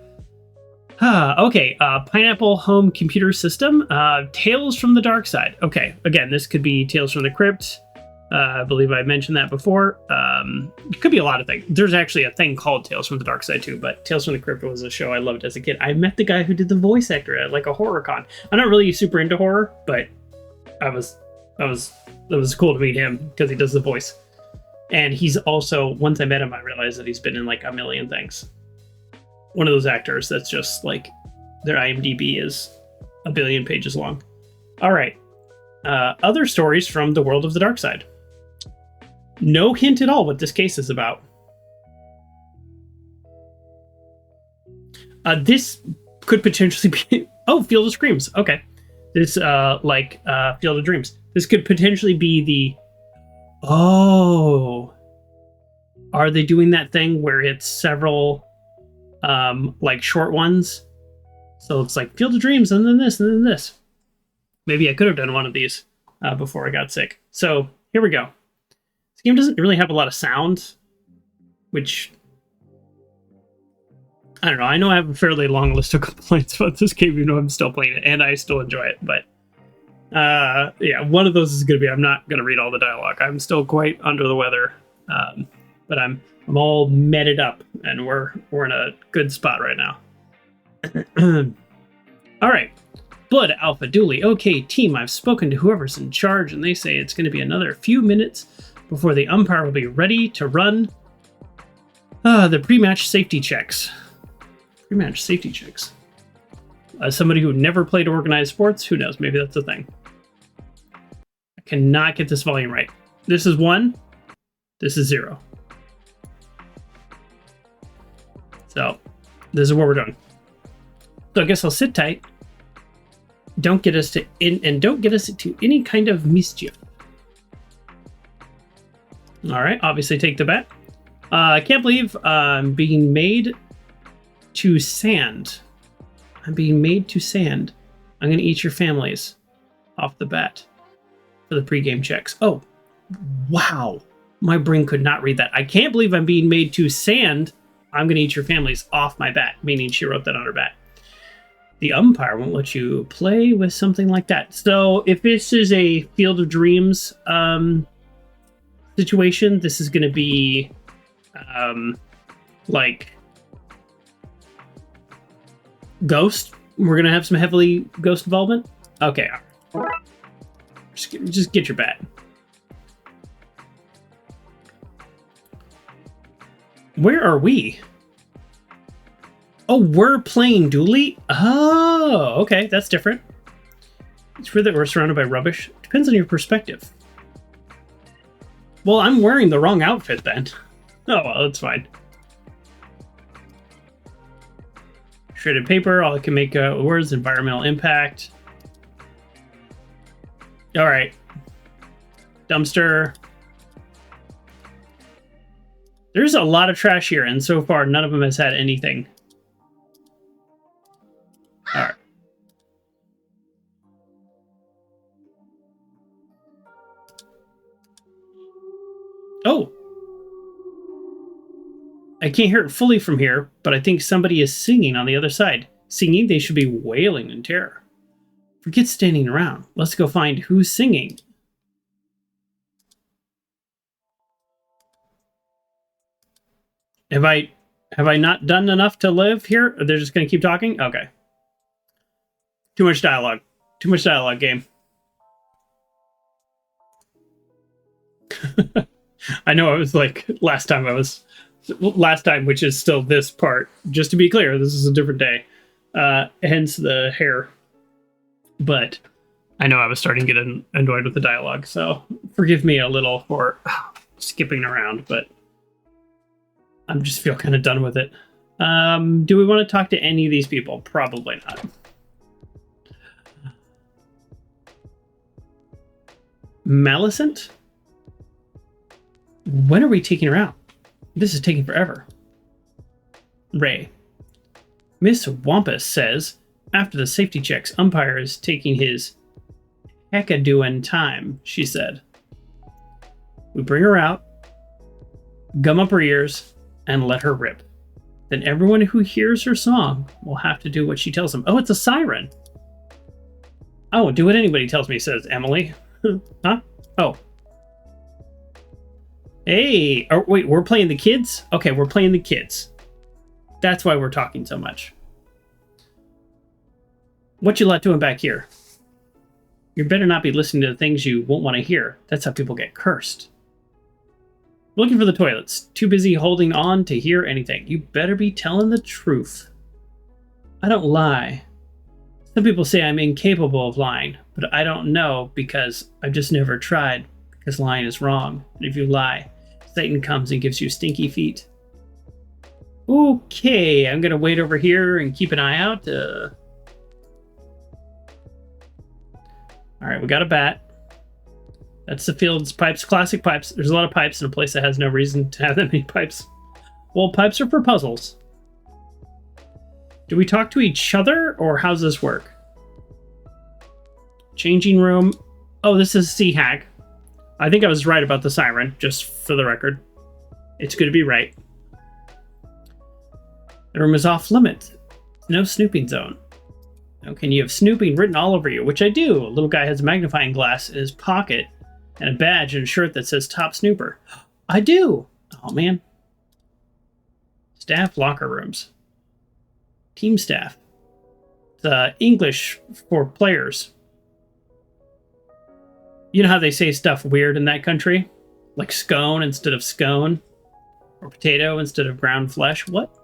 Okay, Pineapple Home Computer System. Tales from the Dark Side. Okay, again, this could be Tales from the Crypt. I believe I mentioned that before. It could be a lot of things. There's actually a thing called Tales from the Dark Side too, but Tales from the Crypt was a show I loved as a kid. I met the guy who did the voice actor at like a horror con. I'm not really super into horror, but it was cool to meet him because he does the voice. And he's also, once I met him, I realized that he's been in like a million things. One of those actors that's just like, their IMDb is a billion pages long. All right. Other stories from the world of the dark side. No hint at all what this case is about. This could potentially be... Oh, Field of Screams. Okay. This, Field of Dreams. This could potentially be the... Oh. Are they doing that thing where it's several, short ones? So it's like Field of Dreams, and then this, and then this. Maybe I could have done one of these before I got sick. So, here we go. This game doesn't really have a lot of sound, which... I don't know. I know I have a fairly long list of complaints about this game, even though I'm still playing it, and I still enjoy it. But yeah, one of those is going to be I'm not going to read all the dialogue. I'm still quite under the weather, but I'm all meted up, and we're in a good spot right now. All right, Blood Alpha Dooley. Okay, team. I've spoken to whoever's in charge, and they say it's going to be another few minutes before the umpire will be ready to run the pre-match safety checks. Pre-match safety checks. As somebody who never played organized sports, who knows? Maybe that's the thing. I cannot get this volume right. This is 1. This is 0. So, this is what we're doing. So I guess I'll sit tight. Don't get us to any kind of mischief. All right. Obviously, take the bet. I can't believe I'm being made to sand. I'm being made to sand. I'm going to eat your families off the bat for the pregame checks. Oh, wow. My brain could not read that. I can't believe I'm being made to sand. I'm going to eat your families off my bat, meaning she wrote that on her bat. The umpire won't let you play with something like that. So if this is a Field of Dreams situation, this is going to be like Ghost. We're going to have some heavily Ghost involvement. Okay. Just get your bat. Where are we? Oh, we're playing Dooley? Oh, okay. That's different. It's true that we're surrounded by rubbish. Depends on your perspective. Well, I'm wearing the wrong outfit then. Oh, well, that's fine. Shredded paper. All I can make words. Environmental impact. All right. Dumpster. There's a lot of trash here, and so far, none of them has had anything. All right. Oh. I can't hear it fully from here, but I think somebody is singing on the other side. Singing, they should be wailing in terror. Forget standing around. Let's go find who's singing. Have I not done enough to live here? Or they're just going to keep talking? Okay. Too much dialogue. Too much dialogue, game. I know I was like, last time, which is still this part. Just to be clear, this is a different day. Hence the hair. But I know I was starting to get annoyed with the dialogue, so forgive me a little for skipping around, but I just feel kind of done with it. Do we want to talk to any of these people? Probably not. Malicent? When are we taking her out? This is taking forever. Ray. Miss Wampus says, after the safety checks, umpire is taking his hecka-doing time, she said. We bring her out, gum up her ears, and let her rip. Then everyone who hears her song will have to do what she tells them. Oh, it's a siren. I won't do what anybody tells me, says Emily. Huh? Oh. Hey, wait, we're playing the kids? Okay, we're playing the kids. That's why we're talking so much. What you lot doing back here? You better not be listening to the things you won't want to hear. That's how people get cursed. Looking for the toilets. Too busy holding on to hear anything. You better be telling the truth. I don't lie. Some people say I'm incapable of lying, but I don't know because I've just never tried, because lying is wrong. And if you lie, Satan comes and gives you stinky feet. Okay, I'm going to wait over here and keep an eye out. Alright, we got a bat. That's the field's pipes, classic pipes. There's a lot of pipes in a place that has no reason to have that many pipes. Well, pipes are for puzzles. Do we talk to each other, or how's this work? Changing room. Oh, this is Sea Hag. I think I was right about the siren, just for the record. It's good to be right. The room is off limits. No snooping zone. Okay, you have snooping written all over you, which I do. A little guy has a magnifying glass in his pocket and a badge and a shirt that says Top Snooper. I do! Oh, man. Staff locker rooms. Team staff. The English for players. You know how they say stuff weird in that country? Like scone instead of scone? Or potato instead of ground flesh? What?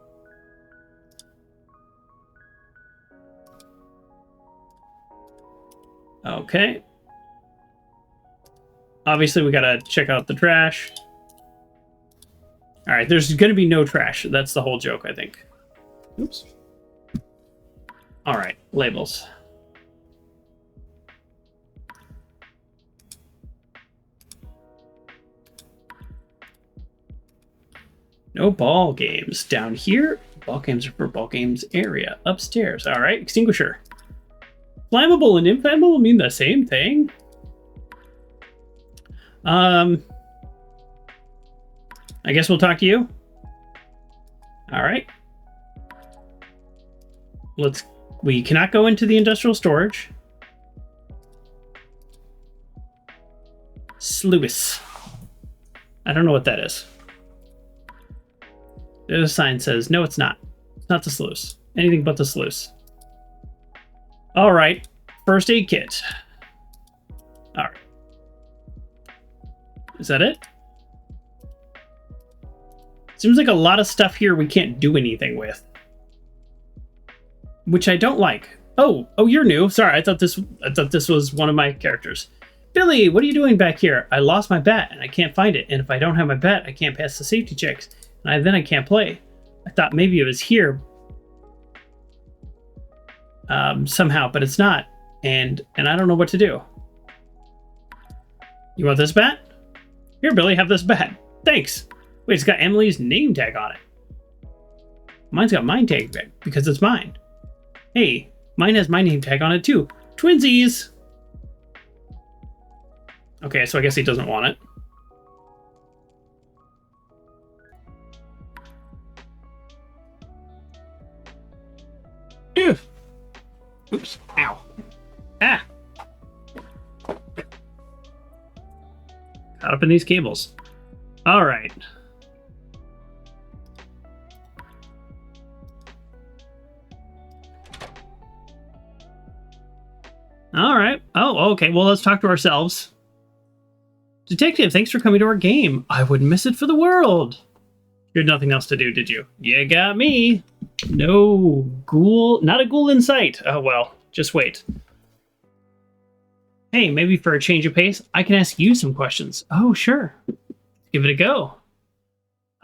Okay. Obviously, we gotta check out the trash. Alright, there's gonna be no trash. That's the whole joke, I think. Oops. Alright, labels. No ball games. Down here, ball games are for ball games area. Upstairs. Alright, extinguisher. Flammable and inflammable mean the same thing? I guess we'll talk to you. Alright. We cannot go into the industrial storage. Sluice. I don't know what that is. There's a sign says, no, it's not. It's not the sluice. Anything but the sluice. Alright. First aid kit. Alright. Is that it? Seems like a lot of stuff here we can't do anything with. Which I don't like. Oh, you're new. Sorry, I thought this was one of my characters. Billy, what are you doing back here? I lost my bat and I can't find it. And if I don't have my bat, I can't pass the safety checks. And then I can't play. I thought maybe it was here. Somehow, but it's not. And I don't know what to do. You want this bat? Here, Billy, have this bat. Thanks. Wait, it's got Emily's name tag on it. Mine's got mine tag back because it's mine. Hey, mine has my name tag on it too. Twinsies! Okay, so I guess he doesn't want it. Ew. Oops. Ow. Ah! Caught up in these cables. Alright. Alright. Oh, okay. Well, let's talk to ourselves. Detective, thanks for coming to our game. I wouldn't miss it for the world. You had nothing else to do, did you? You got me. No ghoul. Not a ghoul in sight. Oh, well. Just wait. Hey, maybe for a change of pace, I can ask you some questions. Oh, sure. Give it a go.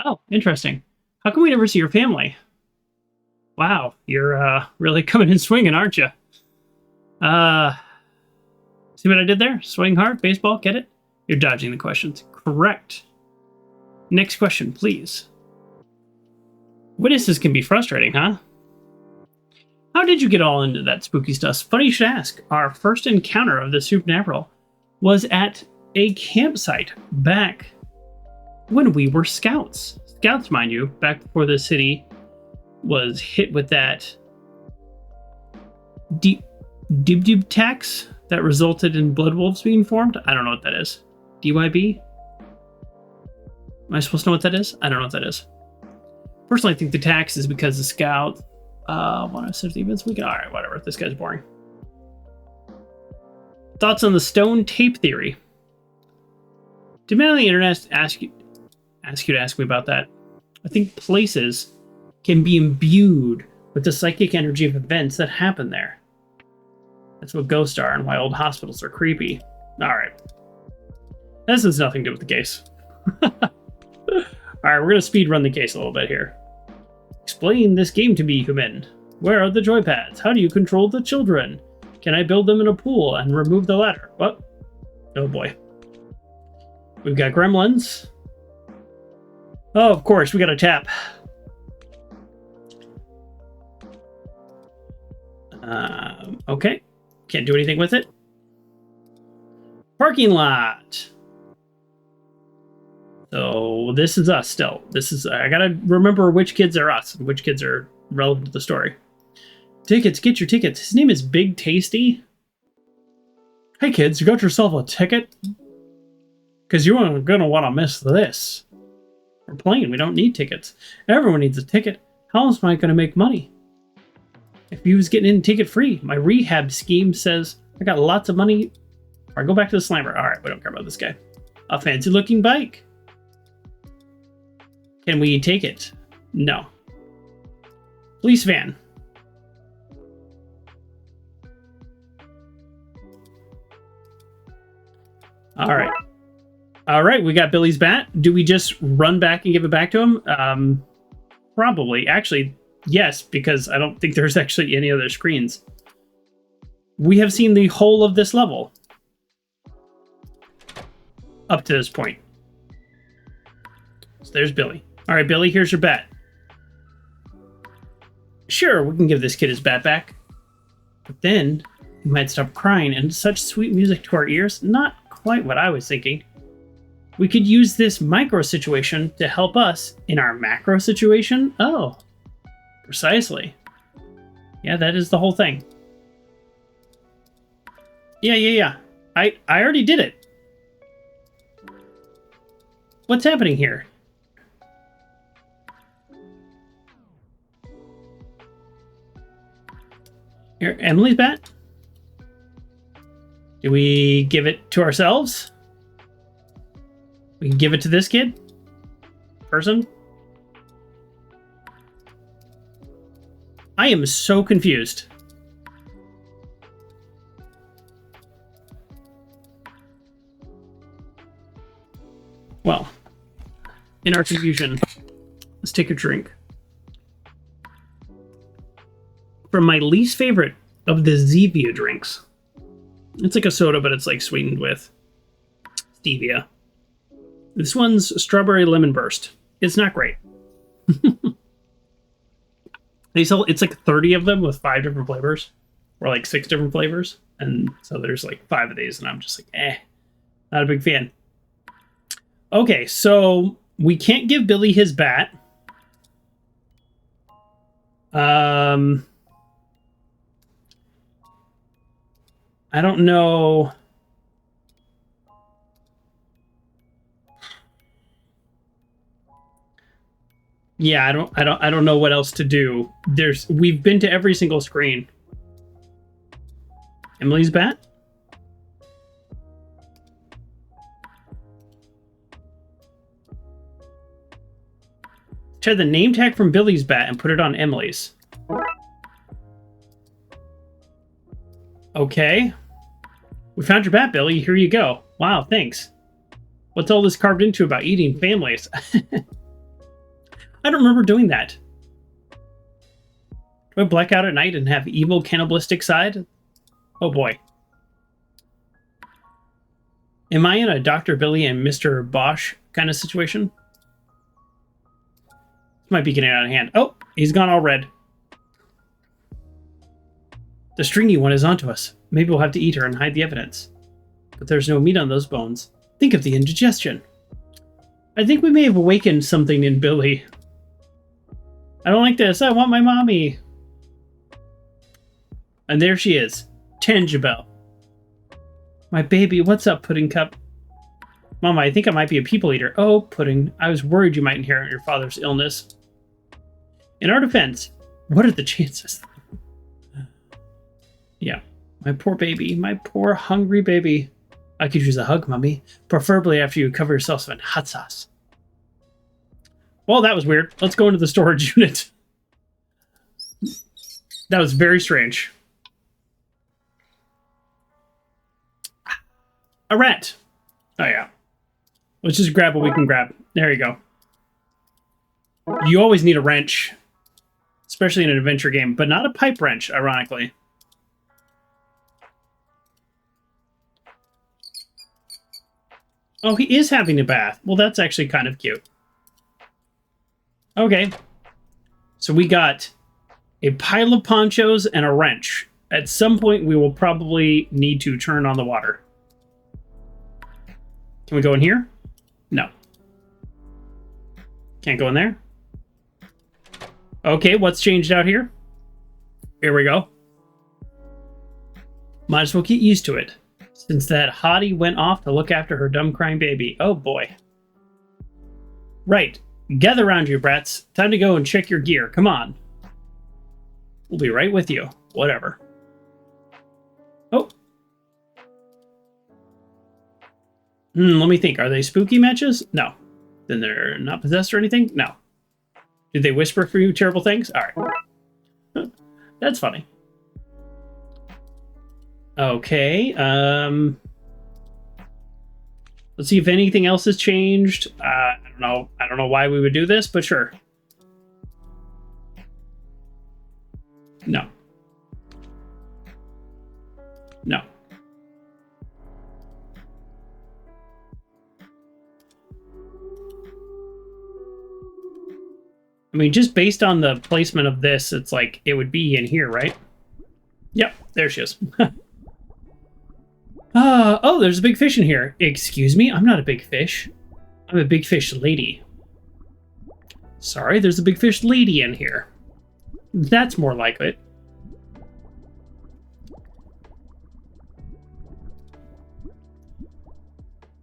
Oh, interesting. How come we never see your family? Wow, you're really coming in swinging, aren't you? See what I did there? Swing hard, baseball, get it? You're dodging the questions. Correct. Next question, please. Witnesses can be frustrating, huh? How did you get all into that spooky stuff? Funny you should ask. Our first encounter of the supernatural was at a campsite back when we were scouts. Scouts, mind you, back before the city was hit with that dib tax that resulted in blood wolves being formed. I don't know what that is. DYB? Am I supposed to know what that is? I don't know what that is. Personally, I think the tax is because the scouts want to set the events weekend. Alright, whatever. This guy's boring. Thoughts on the stone tape theory? Did man on the internet ask you to ask me about that. I think places can be imbued with the psychic energy of events that happen there. That's what ghosts are and why old hospitals are creepy. Alright. This has nothing to do with the case. Alright, we're going to speed run the case a little bit here. Explain this game to me, human. Where are the joypads? How do you control the children? Can I build them in a pool and remove the ladder? What? Oh boy. We've got gremlins. Oh, of course, we got a tap. Okay. Can't do anything with it. Parking lot. So this is us still. This is, I gotta remember which kids are us and which kids are relevant to the story. Tickets, get your tickets. His name is Big Tasty. Hey kids, you got yourself a ticket? Because you aren't gonna want to miss this. We're playing, we don't need tickets. Everyone needs a ticket. How else am I gonna make money? If you was getting in ticket free, my rehab scheme says I got lots of money. Alright, go back to the slammer. Alright, we don't care about this guy. A fancy looking bike. Can we take it? No. Police van. Alright. Alright, we got Billy's bat. Do we just run back and give it back to him? Probably. Actually, yes, because I don't think there's actually any other screens. We have seen the whole of this level. Up to this point. So there's Billy. Alright, Billy, here's your bat. Sure, we can give this kid his bat back. But then, he might stop crying, and such sweet music to our ears. Not quite what I was thinking. We could use this micro situation to help us in our macro situation. Oh, precisely. Yeah, that is the whole thing. Yeah. I already did it. What's happening here? Here, Emily's bat? Do we give it to ourselves? We can give it to this kid? Person? I am so confused. Well, in our confusion, let's take a drink. From my least favorite of the Zevia drinks. It's like a soda, but it's like sweetened with stevia. This one's strawberry lemon burst. It's not great. They sell, it's like 30 of them with 5 different flavors, or like 6 different flavors. And so there's like 5 of these, and I'm just like, not a big fan. Okay, so we can't give Billy his bat. I don't know. Yeah, I don't know what else to do. We've been to every single screen. Emily's bat? Try the name tag from Billy's bat and put it on Emily's. Okay. We found your bat, Billy. Here you go. Wow, thanks. What's all this carved into about eating families? I don't remember doing that. Do I black out at night and have evil cannibalistic side? Oh boy. Am I in a Dr. Billy and Mr. Bosch kind of situation? This might be getting out of hand. Oh, he's gone all red. The stringy one is onto us. Maybe we'll have to eat her and hide the evidence. But there's no meat on those bones. Think of the indigestion. I think we may have awakened something in Billy. I don't like this. I want my mommy. And there she is. Tangible. My baby, what's up, Pudding Cup? Mama, I think I might be a people eater. Oh, Pudding, I was worried you might inherit your father's illness. In our defense, what are the chances? Yeah, my poor baby. My poor hungry baby. I could use a hug, Mommy. Preferably after you cover yourself in hot sauce. Well, that was weird. Let's go into the storage unit. That was very strange. A rat. Oh, yeah. Let's just grab what we can grab. There you go. You always need a wrench, especially in an adventure game, but not a pipe wrench, ironically. Oh, he is having a bath. Well, that's actually kind of cute. Okay. So we got a pile of ponchos and a wrench. At some point, we will probably need to turn on the water. Can we go in here? No. Can't go in there? Okay, what's changed out here? Here we go. Might as well get used to it, since that hottie went off to look after her dumb crying baby. Oh boy. Right. Gather around you, brats. Time to go and check your gear. Come on. We'll be right with you. Whatever. Oh. Let me think. Are they spooky matches? No. Then they're not possessed or anything? No. Did they whisper for you terrible things? All right. That's funny. Okay. Let's see if anything else has changed. I don't know. I don't know why we would do this, but sure. No. No. I mean, just based on the placement of this, it's like it would be in here, right? Yep, there she is. Oh, there's a big fish in here. Excuse me? I'm not a big fish. I'm a big fish lady. Sorry, there's a big fish lady in here. That's more like it.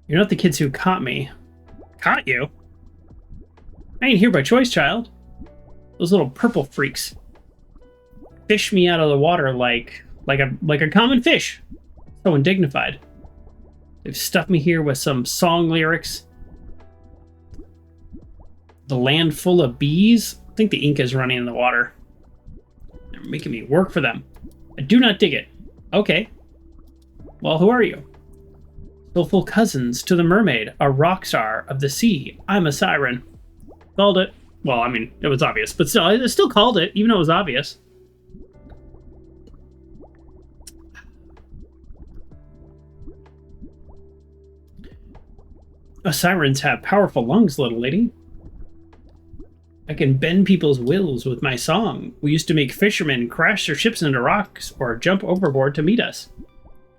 You're not the kids who caught me. Caught you? I ain't here by choice, child. Those little purple freaks fish me out of the water like a common fish. So undignified. They've stuffed me here with some song lyrics. The land full of bees. I think the ink is running in the water. They're making me work for them. I do not dig it. Okay. Well, who are you? Soulful cousins to the mermaid, a rock star of the sea. I'm a siren. Called it. Well, I mean, it was obvious, but still, I still called it, even though it was obvious. Sirens have powerful lungs, little lady. I can bend people's wills with my song. We used to make fishermen crash their ships into rocks or jump overboard to meet us.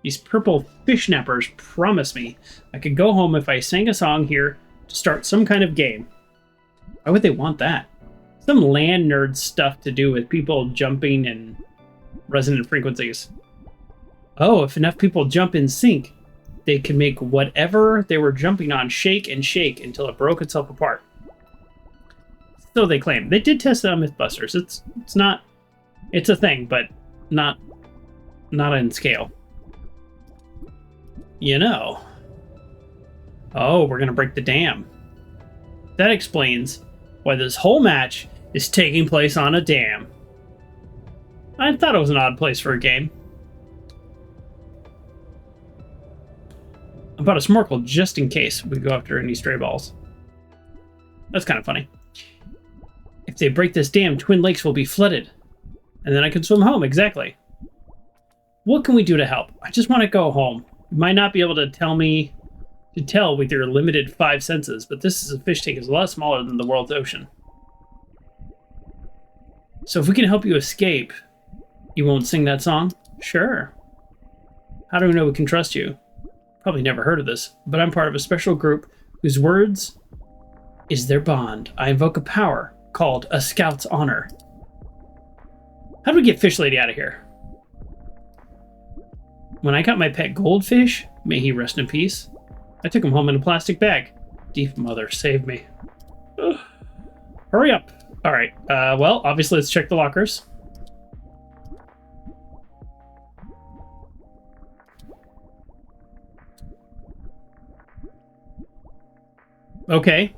These purple fish nappers promised me I could go home if I sang a song here to start some kind of game. Why would they want that? Some land nerd stuff to do with people jumping in resonant frequencies. Oh, if enough people jump in sync, they could make whatever they were jumping on shake and shake until it broke itself apart. So they claim. They did test it on Mythbusters. It's not... It's a thing, but not in scale. You know. Oh, we're gonna break the dam. That explains why this whole match is taking place on a dam. I thought it was an odd place for a game. I bought a snorkel just in case we go after any stray balls. That's kind of funny. If they break this dam, Twin Lakes will be flooded. And then I can swim home, exactly. What can we do to help? I just want to go home. You might not be able to tell with your limited 5 senses, but this is a fish tank is a lot smaller than the world's ocean. So if we can help you escape, you won't sing that song? Sure. How do we know we can trust you? Probably never heard of this, but I'm part of a special group whose words is their bond. I invoke a power called a Scout's Honor. How do we get Fish Lady out of here? When I got my pet goldfish, may he rest in peace, I took him home in a plastic bag. Deep Mother, save me. Ugh. Hurry up. All right. Well, obviously, let's check the lockers. Okay.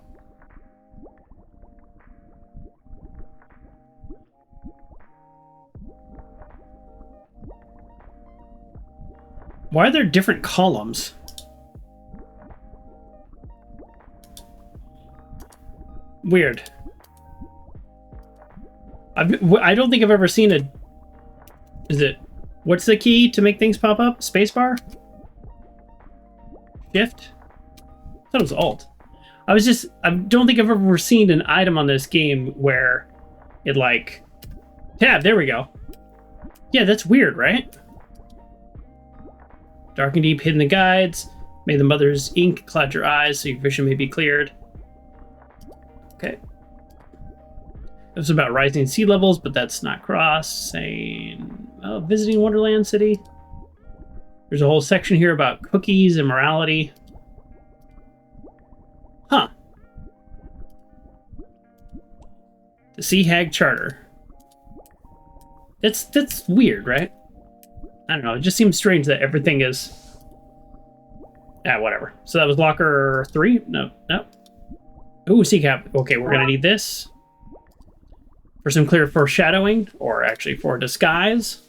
Why are there different columns? Weird. I don't think I've ever seen a... Is it... What's the key to make things pop up? Spacebar? Shift? I thought it was Alt. I don't think I've ever seen an item on this game where it like... Tab, there we go. Yeah, that's weird, right? Dark and deep, hidden the guides. May the mother's ink cloud your eyes so your vision may be cleared. Okay. It was about rising sea levels, but that's not cross. Saying, oh, visiting Wonderland City. There's a whole section here about cookies and morality. Huh. The Sea Hag Charter. That's weird, right? I don't know. It just seems strange that everything is... whatever. So that was locker 3? No. Ooh, sea cap. Okay, we're gonna need this. For some clear foreshadowing, or actually for disguise.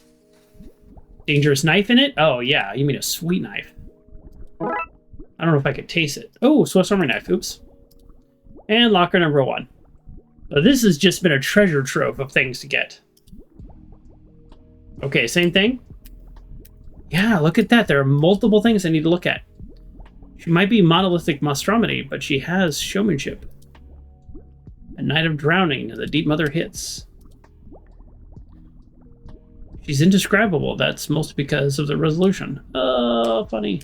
Dangerous knife in it? Oh, yeah, you mean a sweet knife. I don't know if I could taste it. Oh, Swiss Army knife. Oops. And locker number 1. So this has just been a treasure trove of things to get. Okay, same thing. Yeah, look at that. There are multiple things I need to look at. She might be monolithic monstrosity, but she has showmanship. A night of drowning, the deep mother hits. She's indescribable. That's mostly because of the resolution. Oh, funny.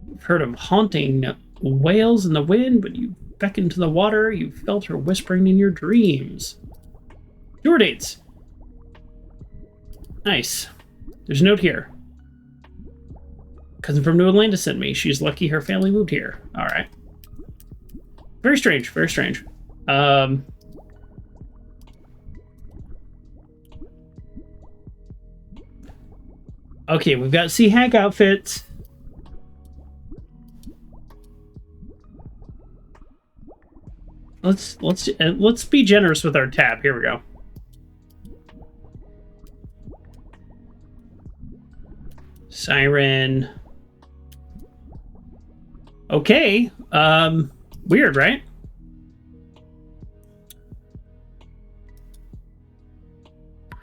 You've heard of haunting wails in the wind, but you beckon to the water. You felt her whispering in your dreams. Tour dates. Nice. There's a note here. Cousin from New Atlantis sent me. She's lucky her family moved here. All right. Very strange. Very strange. Okay, we've got Sea Hag outfits. Let's be generous with our tab. Here we go. Siren. Okay. Weird, right?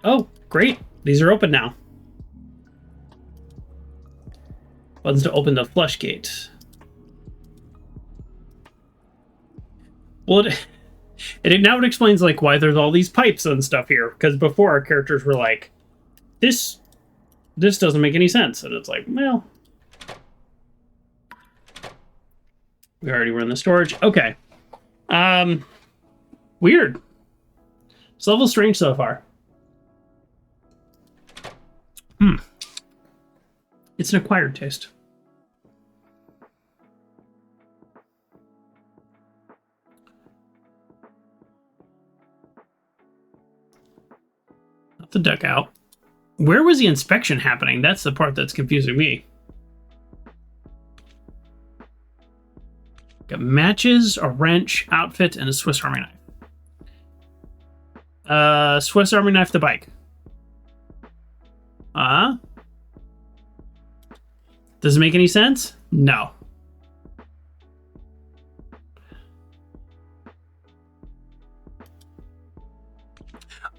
Oh, great. These are open now. Buttons to open the flush gate. Well, it explains like why there's all these pipes and stuff here. Because before our characters were like, this doesn't make any sense. And it's like, well, we already were in the storage. Okay. Weird. This level's strange so far. It's an acquired taste. Not the duck out. Where was the inspection happening? That's the part that's confusing me. Got matches, a wrench, outfit, and a Swiss Army knife. Swiss Army knife the bike. Does it make any sense? No.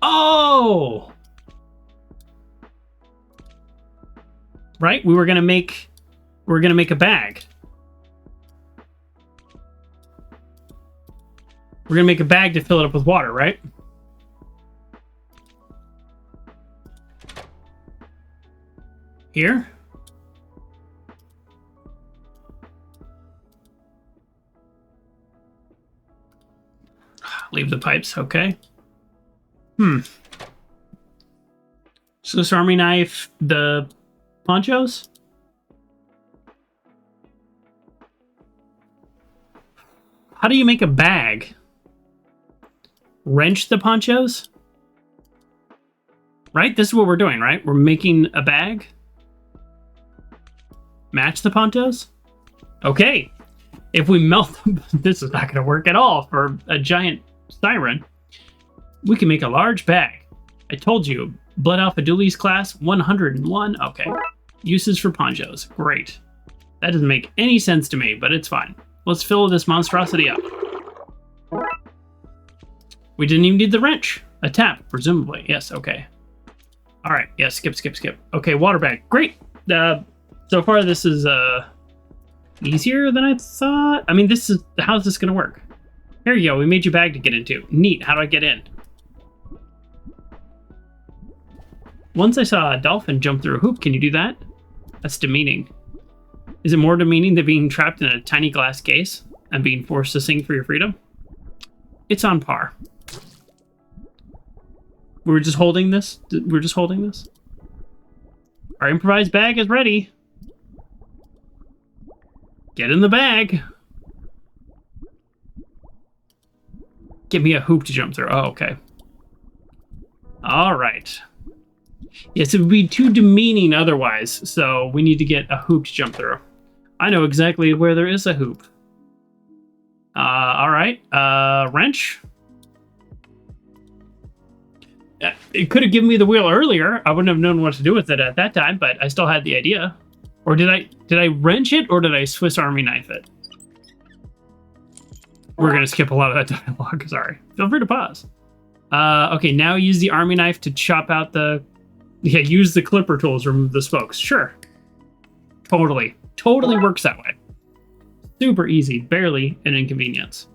Oh! Right? We're gonna make a bag. We're gonna make a bag to fill it up with water, right? Here? Leave the pipes, okay. Swiss Army knife, the ponchos? How do you make a bag? Wrench the ponchos? Right? This is what we're doing, right? We're making a bag? Match the ponchos? Okay. If we melt them, this is not going to work at all for a giant siren. We can make a large bag. I told you. Blood Alpha Dualies class 101. Okay. Uses for ponchos. Great. That doesn't make any sense to me, but it's fine. Let's fill this monstrosity up. We didn't even need the wrench. A tap, presumably. Yes, okay. All right. Yeah, skip. Okay, water bag. Great. So far, this is easier than I thought. I mean, how's this going to work? Here you go. We made you a bag to get into. Neat. How do I get in? Once I saw a dolphin jump through a hoop. Can you do that? That's demeaning. Is it more demeaning than being trapped in a tiny glass case and being forced to sing for your freedom? It's on par. We're just holding this? Our improvised bag is ready. Get in the bag. Give me a hoop to jump through. Oh, okay. All right. Yes, it would be too demeaning otherwise, so we need to get a hoop to jump through. I know exactly where there is a hoop. All right. Wrench. It could have given me the wheel earlier. I wouldn't have known what to do with it at that time, but I still had the idea. Or did I wrench it, or did I Swiss Army knife it? We're gonna skip a lot of that dialogue. Sorry. Feel free to pause. Okay, now use the army knife to chop out the... Yeah, use the clipper tools to remove the spokes. Sure. Totally works that way. Super easy. Barely an inconvenience.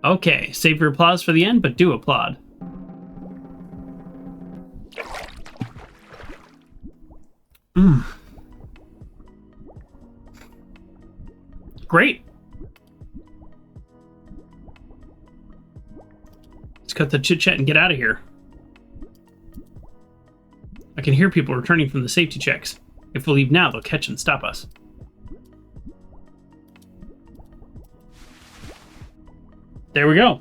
Okay, save your applause for the end, but do applaud. Great. Let's cut the chit-chat and get out of here. I can hear people returning from the safety checks. If we leave now, they'll catch and stop us. There we go.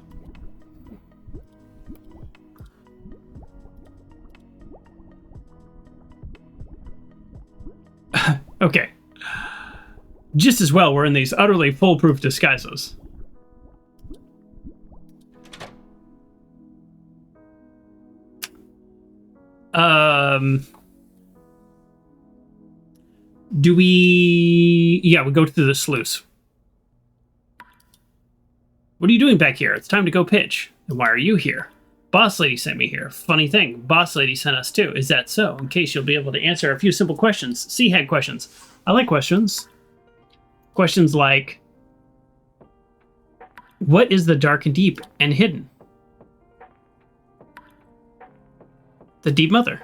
Okay. Just as well we're in these utterly foolproof disguises. Do we... Yeah, we go through the sluice. What are you doing back here? It's time to go pitch. And why are you here? Boss lady sent me here. Funny thing, boss lady sent us too. Is that so? In case you'll be able to answer a few simple questions. C-head questions. I like questions. Questions like, what is the dark and deep and hidden? The Deep Mother.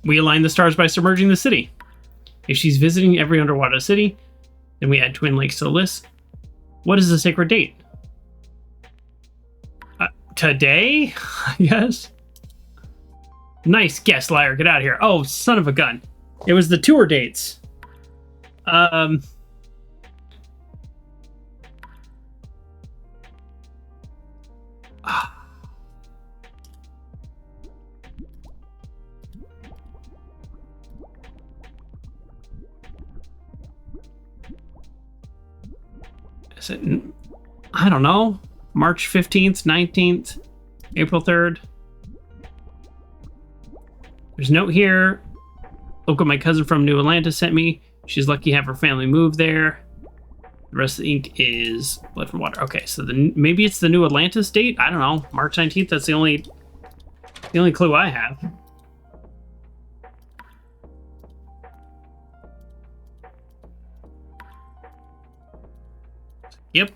We align the stars by submerging the city. If she's visiting every underwater city, then we add Twin Lakes to the list. What is the sacred date? Today? Yes. Nice guess, liar. Get out of here. Oh, son of a gun. It was the tour dates. Is it, I don't know, March 15th, 19th, April 3rd. There's a note here. Look what my cousin from New Atlanta sent me. She's lucky to have her family move there. The rest of the ink is blood from water. Okay, so maybe it's the New Atlantis date? I don't know. March 19th, that's the only clue I have. Yep.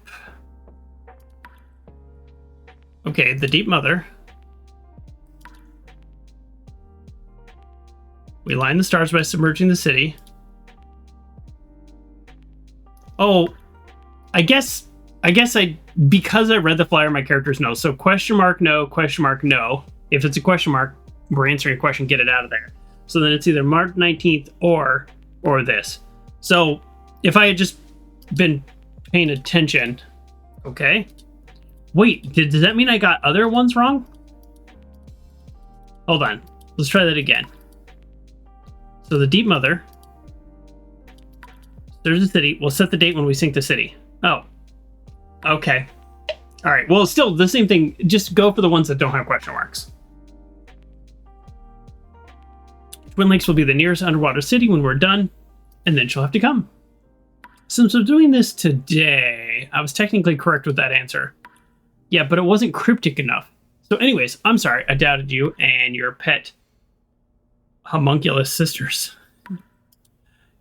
Okay, the Deep Mother. We line the stars by submerging the city. Oh, because I read the flyer, my characters know. So question mark no, question mark no. If it's a question mark, we're answering a question, get it out of there. So then it's either March 19th or this. So if I had just been paying attention. Okay. Wait, does that mean I got other ones wrong? Hold on. Let's try that again. So the Deep Mother. There's a city. We'll set the date when we sink the city. Oh. Okay. All right. Well, still the same thing. Just go for the ones that don't have question marks. Twin Lakes will be the nearest underwater city when we're done, and then she'll have to come. Since I'm doing this today, I was technically correct with that answer. Yeah, but it wasn't cryptic enough. So anyways, I'm sorry. I doubted you and your pet homunculus sisters.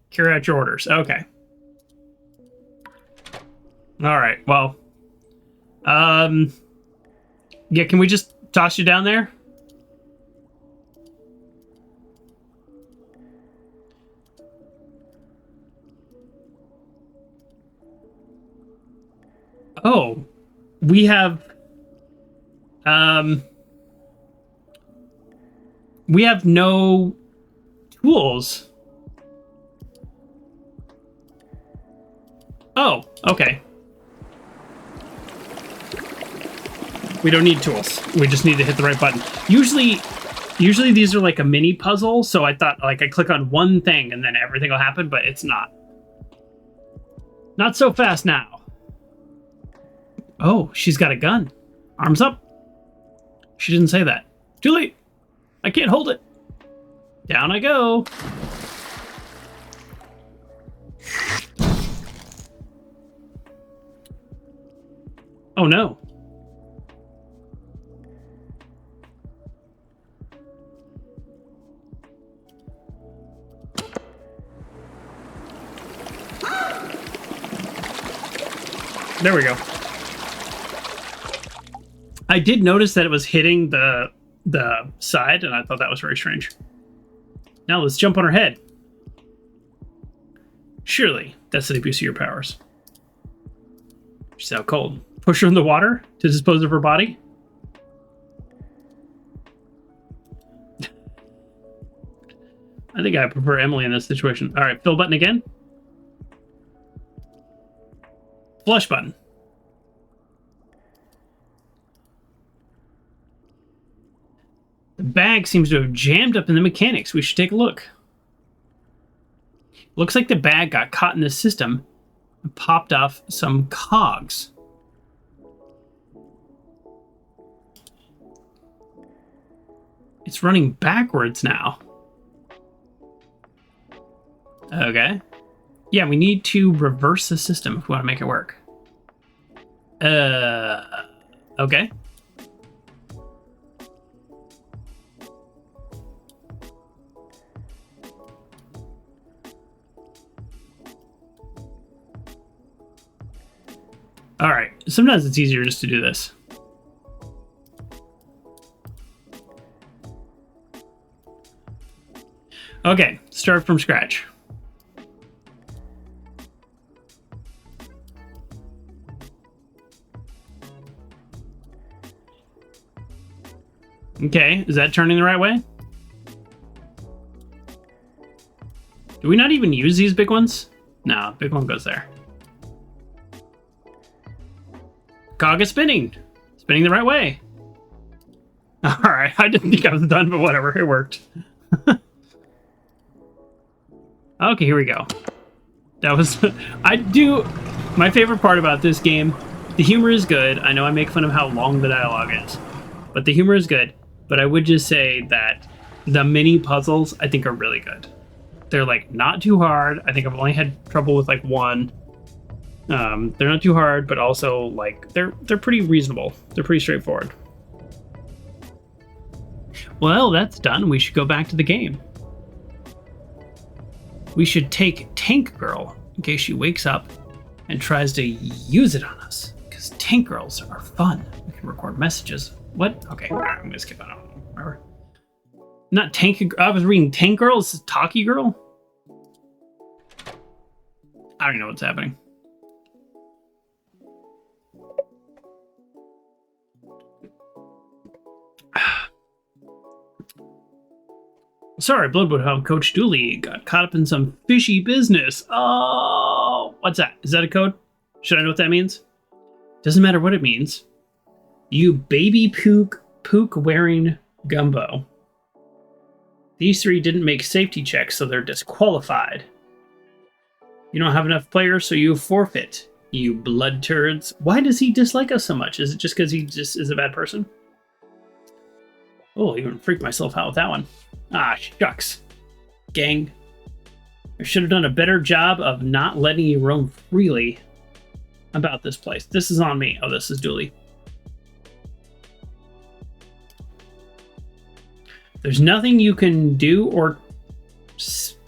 Carry out your orders. Okay. All right. Well, yeah, can we just toss you down there? Oh, we have no tools. Oh, okay. We don't need tools. We just need to hit the right button. Usually these are like a mini puzzle, so I thought like I click on one thing and then everything will happen, but it's not. Not so fast now. Oh, she's got a gun. Arms up. She didn't say that. Too late. I can't hold it. Down I go. Oh no. There we go. I did notice that it was hitting the side, and I thought that was very strange. Now let's jump on her head. Surely that's the abuse of your powers. She's out cold. Push her in the water to dispose of her body. I think I prefer Emily in this situation. All right, fill button again. Flush button. The bag seems to have jammed up in the mechanics. We should take a look. Looks like the bag got caught in the system and popped off some cogs. It's running backwards now. Okay. Yeah, we need to reverse the system if we want to make it work. Okay. All right. Sometimes it's easier just to do this. Okay, start from scratch. Okay, is that turning the right way? Do we not even use these big ones? No, big one goes there. Cog is spinning. Spinning the right way. Alright, I didn't think I was done, but whatever, it worked. Okay, here we go. That was... My favorite part about this game, the humor is good. I know I make fun of how long the dialogue is, but the humor is good. But I would just say that the mini puzzles, I think, are really good. They're, like, not too hard. I think I've only had trouble with, like, one. They're not too hard, but also, like, they're pretty reasonable. They're pretty straightforward. Well, that's done. We should go back to the game. We should take Tank Girl in case she wakes up and tries to use it on us. Because Tank Girls are fun. We can record messages. What? Okay, I'm gonna skip on. Whatever. Not Tank. I was reading Tank Girl. This is Talkie Girl. I don't even know what's happening. Sorry, Bloodwood Hub Coach Dooley got caught up in some fishy business. Oh, what's that? Is that a code? Should I know what that means? Doesn't matter what it means. You baby pook wearing gumbo. These three didn't make safety checks, so they're disqualified. You don't have enough players, so you forfeit. You blood turds. Why does he dislike us so much? Is it just because he just is a bad person? Oh, even freaked myself out with that one. Ah, shucks. Gang. I should have done a better job of not letting you roam freely about this place. This is on me. Oh, this is Dooley. There's nothing you can do or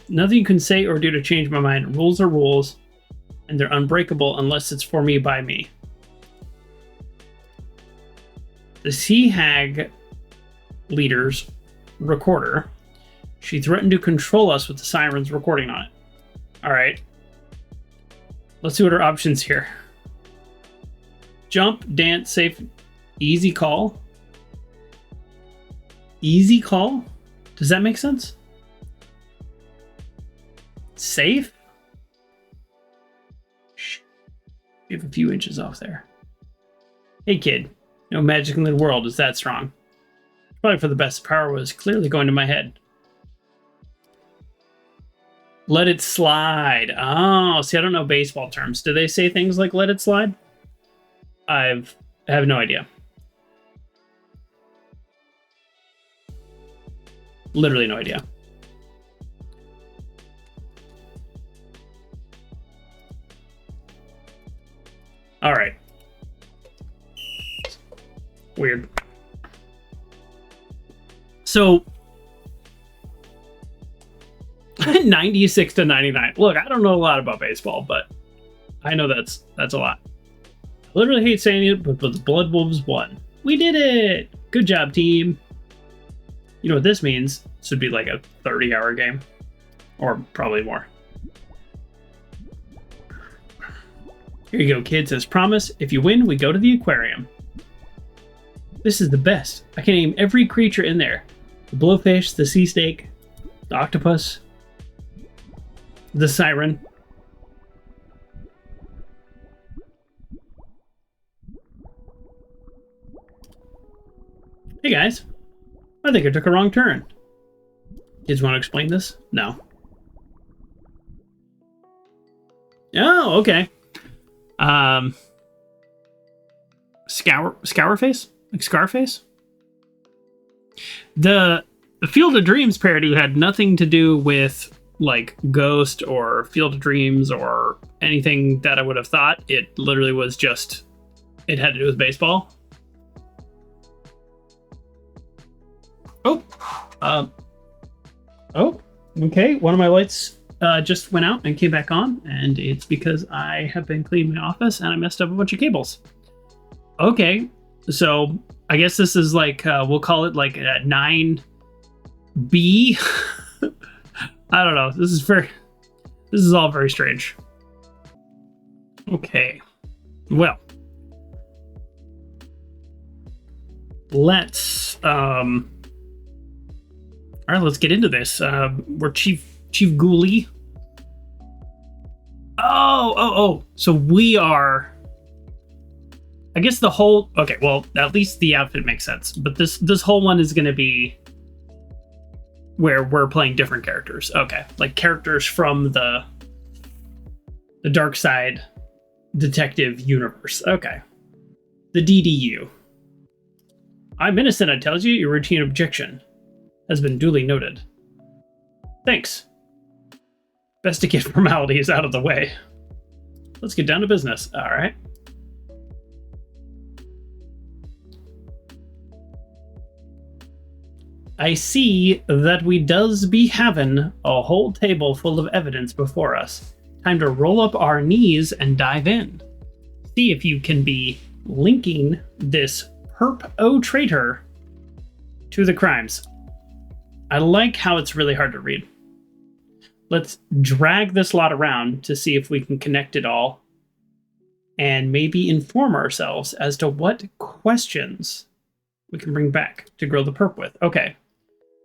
nothing you can say or do to change my mind. Rules are rules, and they're unbreakable unless it's for me by me. The Sea Hag leader's recorder. She threatened to control us with the sirens recording on it. All right. Let's see what our options here. Jump, dance, safe, easy call. Easy call? Does that make sense? Safe? Shh. We have a few inches off there. Hey kid, no magic in the world is that strong. Probably for the best. Power was clearly going to my head. Let it slide. Oh, see, I don't know baseball terms. Do they say things like let it slide? I have no idea. Literally no idea. All right. Weird. So 96 to 99. Look, I don't know a lot about baseball, but I know that's a lot. I literally hate saying it, but the Blood Wolves won. We did it! Good job, team. You know what this means? This would be like a 30-hour game. Or probably more. Here you go, kids. As promised, if you win, we go to the aquarium. This is the best. I can name every creature in there. The blowfish, the sea snake, the octopus, the siren. Hey guys, I think I took a wrong turn. Kids want to explain this? No. Oh, okay. Scourface? Like Scarface? The Field of Dreams parody had nothing to do with like Ghost or Field of Dreams or anything that I would have thought. It literally was just, it had to do with baseball. Oh, okay. One of my lights just went out and came back on, and it's because I have been cleaning my office and I messed up a bunch of cables. Okay, so I guess this is like, we'll call it like a 9B. I don't know. This is all very strange. Okay. Well. Let's all right, let's get into this. We're Chief Ghoulie. Oh. So we are, I guess the whole, okay, well, at least the outfit makes sense. But this whole one is going to be where we're playing different characters. Okay, like characters from the Darkside Detective universe. Okay. The DDU. I'm innocent, I tell you. Your routine objection has been duly noted. Thanks. Best to get formalities out of the way. Let's get down to business. All right. I see that we does be having a whole table full of evidence before us. Time to roll up our knees and dive in. See if you can be linking this perp-o traitor to the crimes. I like how it's really hard to read. Let's drag this lot around to see if we can connect it all and maybe inform ourselves as to what questions we can bring back to grill the perp with. Okay.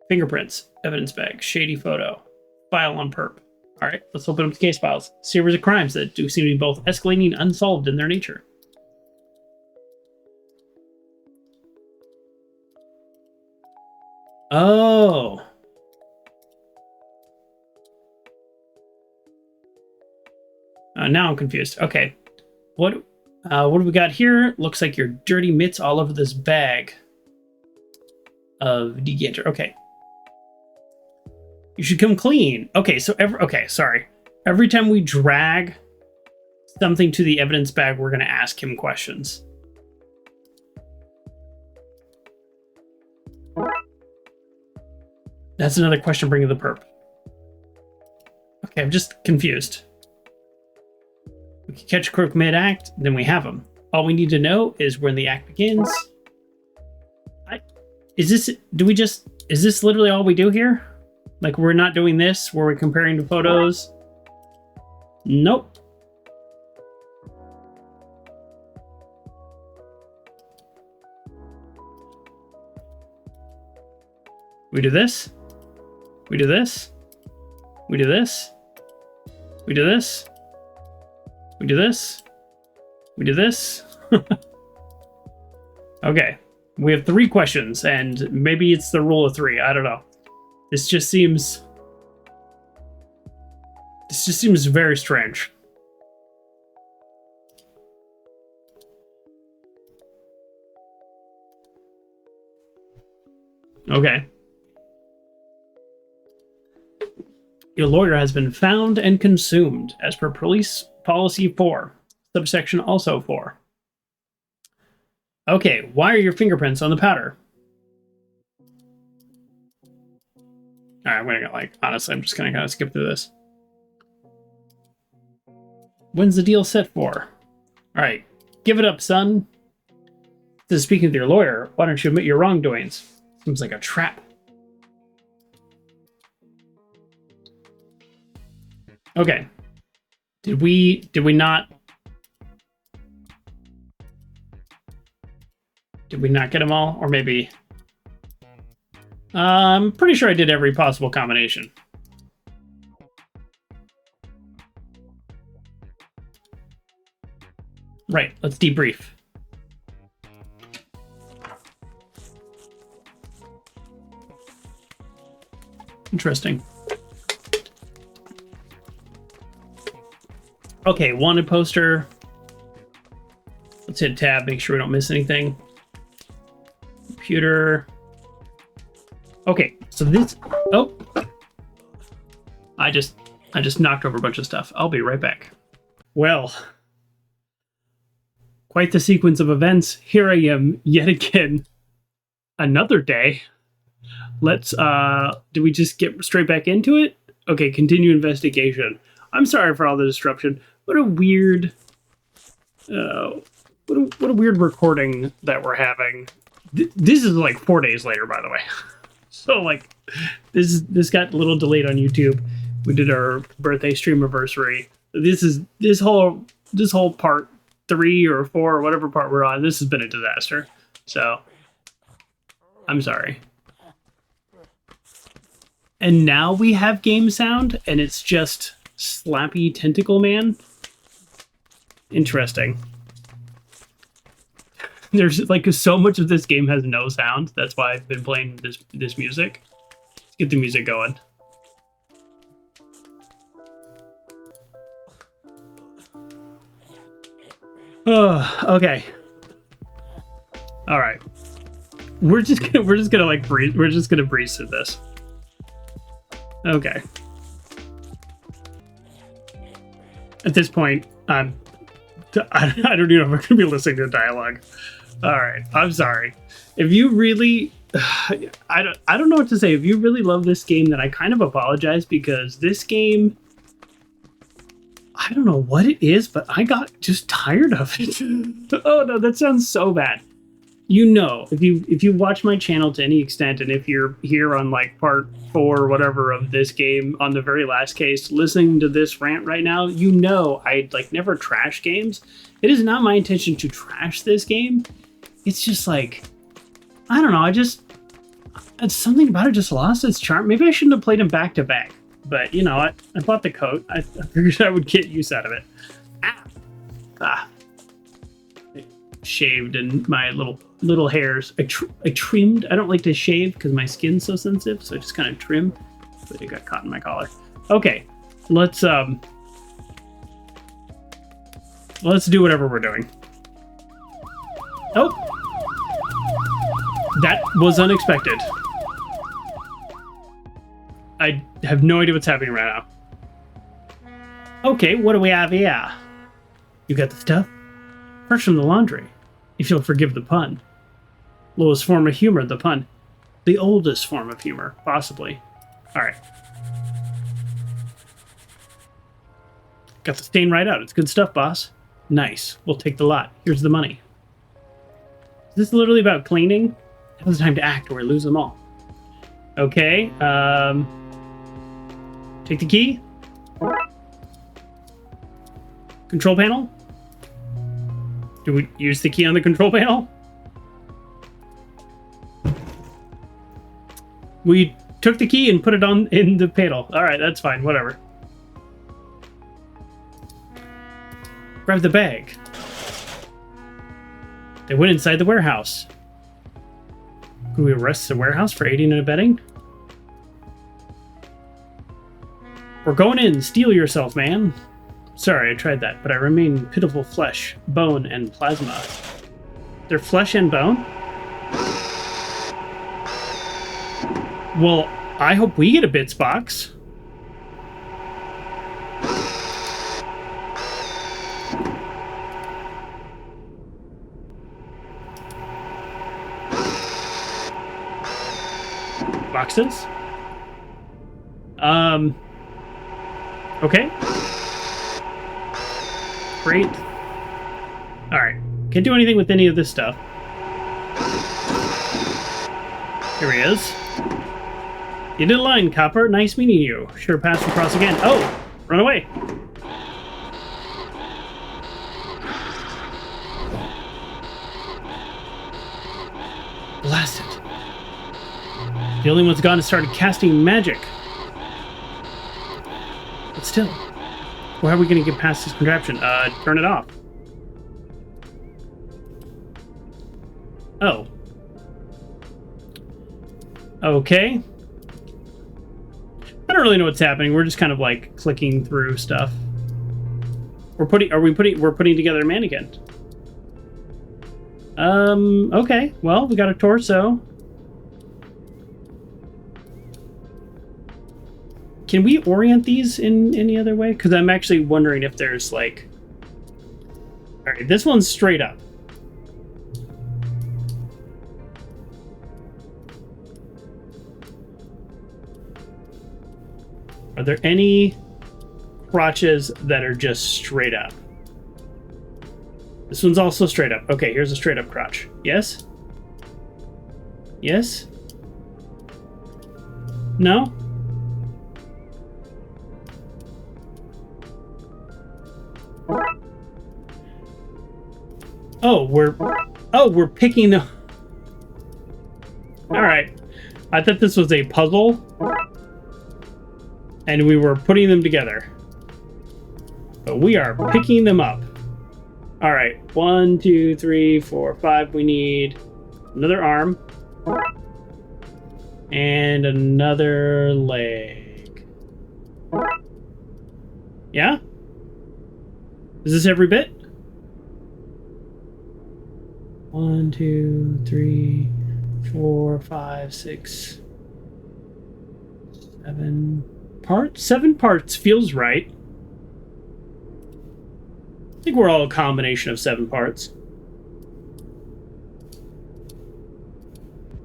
Fingerprints, evidence bag, shady photo, file on perp. All right, let's open up the case files. Series of crimes that do seem to be both escalating and unsolved in their nature. Oh. Now I'm confused. Okay. What do we got here? Looks like your dirty mitts all over this bag of decanter. Okay. You should come clean. Okay, so sorry. Every time we drag something to the evidence bag, we're going to ask him questions. That's another question bringing the perp. Okay, I'm just confused. We can catch a crook mid-act, then we have him. All we need to know is when the act begins. Is this literally all we do here? Like, we're not doing this where we're comparing the photos? Nope. We do this. We do this. We do this. We do this. We do this. We do this. Okay. We have 3 questions, and maybe it's the rule of 3. I don't know. This just seems very strange. Okay. Your lawyer has been found and consumed, as per Police Policy 4, subsection also 4. Okay, why are your fingerprints on the powder? Alright, I'm gonna honestly, I'm just gonna kind of skip through this. When's the deal set for? Alright, give it up, son. This is speaking to your lawyer. Why don't you admit your wrongdoings? Seems like a trap. Okay. Did we not get them all? Or maybe... I'm pretty sure I did every possible combination. Right, let's debrief. Interesting. Okay, wanted poster. Let's hit tab, make sure we don't miss anything. Computer. Okay, so this... Oh! I just knocked over a bunch of stuff. I'll be right back. Well, quite the sequence of events. Here I am, yet again. Another day. Let's, do we just get straight back into it? Okay, continue investigation. I'm sorry for all the disruption. What a weird... what a weird recording that we're having. This is like 4 days later, by the way. So like, this got a little delayed on YouTube. We did our birthday stream anniversary. This whole part 3 or 4 or whatever part we're on. This has been a disaster. So I'm sorry. And now we have game sound, and it's just Slappy Tentacle Man. Interesting. There's like so much of this game has no sound. That's why I've been playing this music. Let's get the music going. Oh, okay. All right. We're just gonna like breeze. We're just gonna breeze through this. Okay. At this point, I don't even know if we're gonna be listening to dialogue. All right, I'm sorry. If you really, I don't know what to say. If you really love this game, then I kind of apologize, because this game, I don't know what it is, but I got just tired of it. Oh no, that sounds so bad. You know, if you watch my channel to any extent, and if you're here on like part 4 or whatever of this game on the very last case, listening to this rant right now, you know I like never trash games. It is not my intention to trash this game. It's just like, I don't know, it's something about it just lost its charm. Maybe I shouldn't have played them back to back. but you know what? I bought the coat. I figured I would get use out of it. Ah. Shaved and my little hairs. I trimmed. I don't like to shave because my skin's so sensitive, so I just kind of trim. But it got caught in my collar. Okay, let's do whatever we're doing. Oh, that was unexpected. I have no idea what's happening right now. Okay, what do we have here? You got the stuff? Fresh from the laundry, if you'll forgive the pun. Lowest form of humor, the pun. The oldest form of humor, possibly. Alright. Got the stain right out. It's good stuff, boss. Nice. We'll take the lot. Here's the money. Is this literally about cleaning? Now's the time to act or we lose them all. Okay, take the key. Control panel? Do we use the key on the control panel? We took the key and put it on in the panel. Alright, that's fine, whatever. Grab the bag. They went inside the warehouse. Could we arrest the warehouse for aiding and abetting? We're going in. Steal yourself, man. Sorry, I tried that, but I remain pitiful flesh, bone, and plasma. They're flesh and bone? Well, I hope we get a bits box. Boxes? Okay. Great. Alright. Can't do anything with any of this stuff. Here he is. You did a line, copper. Nice meeting you. Sure pass across again. Oh! Run away! Blast it. The only one's gone and started casting magic. But still, how are we going to get past this contraption? Turn it off. Oh. Okay. I don't really know what's happening. We're just kind of like clicking through stuff. We're putting together a mannequin. Okay. Well, we got a torso. Can we orient these in any other way? Because I'm actually wondering if there's like... Alright, this one's straight up. Are there any crotches that are just straight up? This one's also straight up. Okay, here's a straight up crotch. Yes? Yes? No? we're picking the... Alright. I thought this was a puzzle. And we were putting them together. But we are picking them up. Alright. 1, 2, 3, 4, 5. We need another arm. And another leg. Yeah? Is this every bit? 1, 2, 3, 4, 5, 6, 7 parts? 7 parts feels right. I think we're all a combination of 7 parts.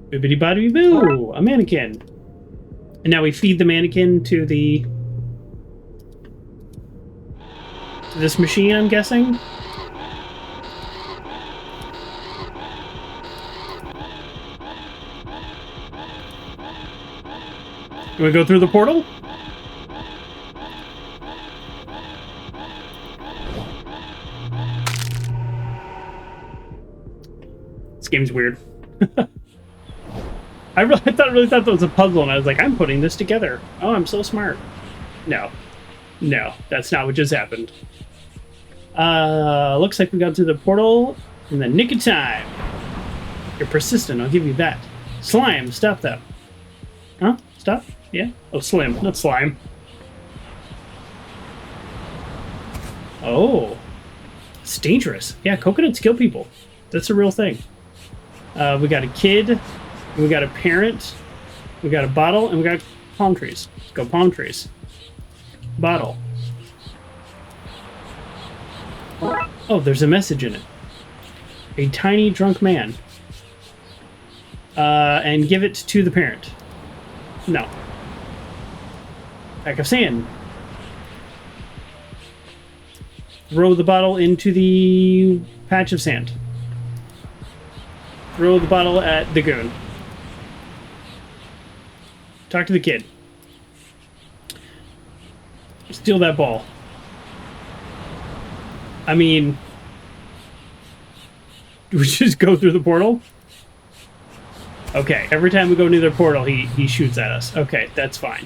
Bibbidi bobbidi boo! A mannequin. And now we feed the mannequin to the... to this machine, I'm guessing? Do we go through the portal? This game's weird. I really thought that was a puzzle, and I was like, I'm putting this together. Oh, I'm so smart. No. No, that's not what just happened. Looks like we got through the portal in the nick of time. You're persistent, I'll give you that. Slime, stop that. Huh? Stop? Yeah? Oh, slim, not slime. Oh. It's dangerous. Yeah, coconuts kill people. That's a real thing. We got a kid, we got a parent, we got a bottle, and we got palm trees. Let's go palm trees. Bottle. Oh, there's a message in it. A tiny drunk man. And give it to the parent. No. Pack of sand. Throw the bottle into the patch of sand. Throw the bottle at the goon. Talk to the kid. Steal that ball. I mean, do we just go through the portal? Okay, every time we go near the portal, he shoots at us. Okay, that's fine.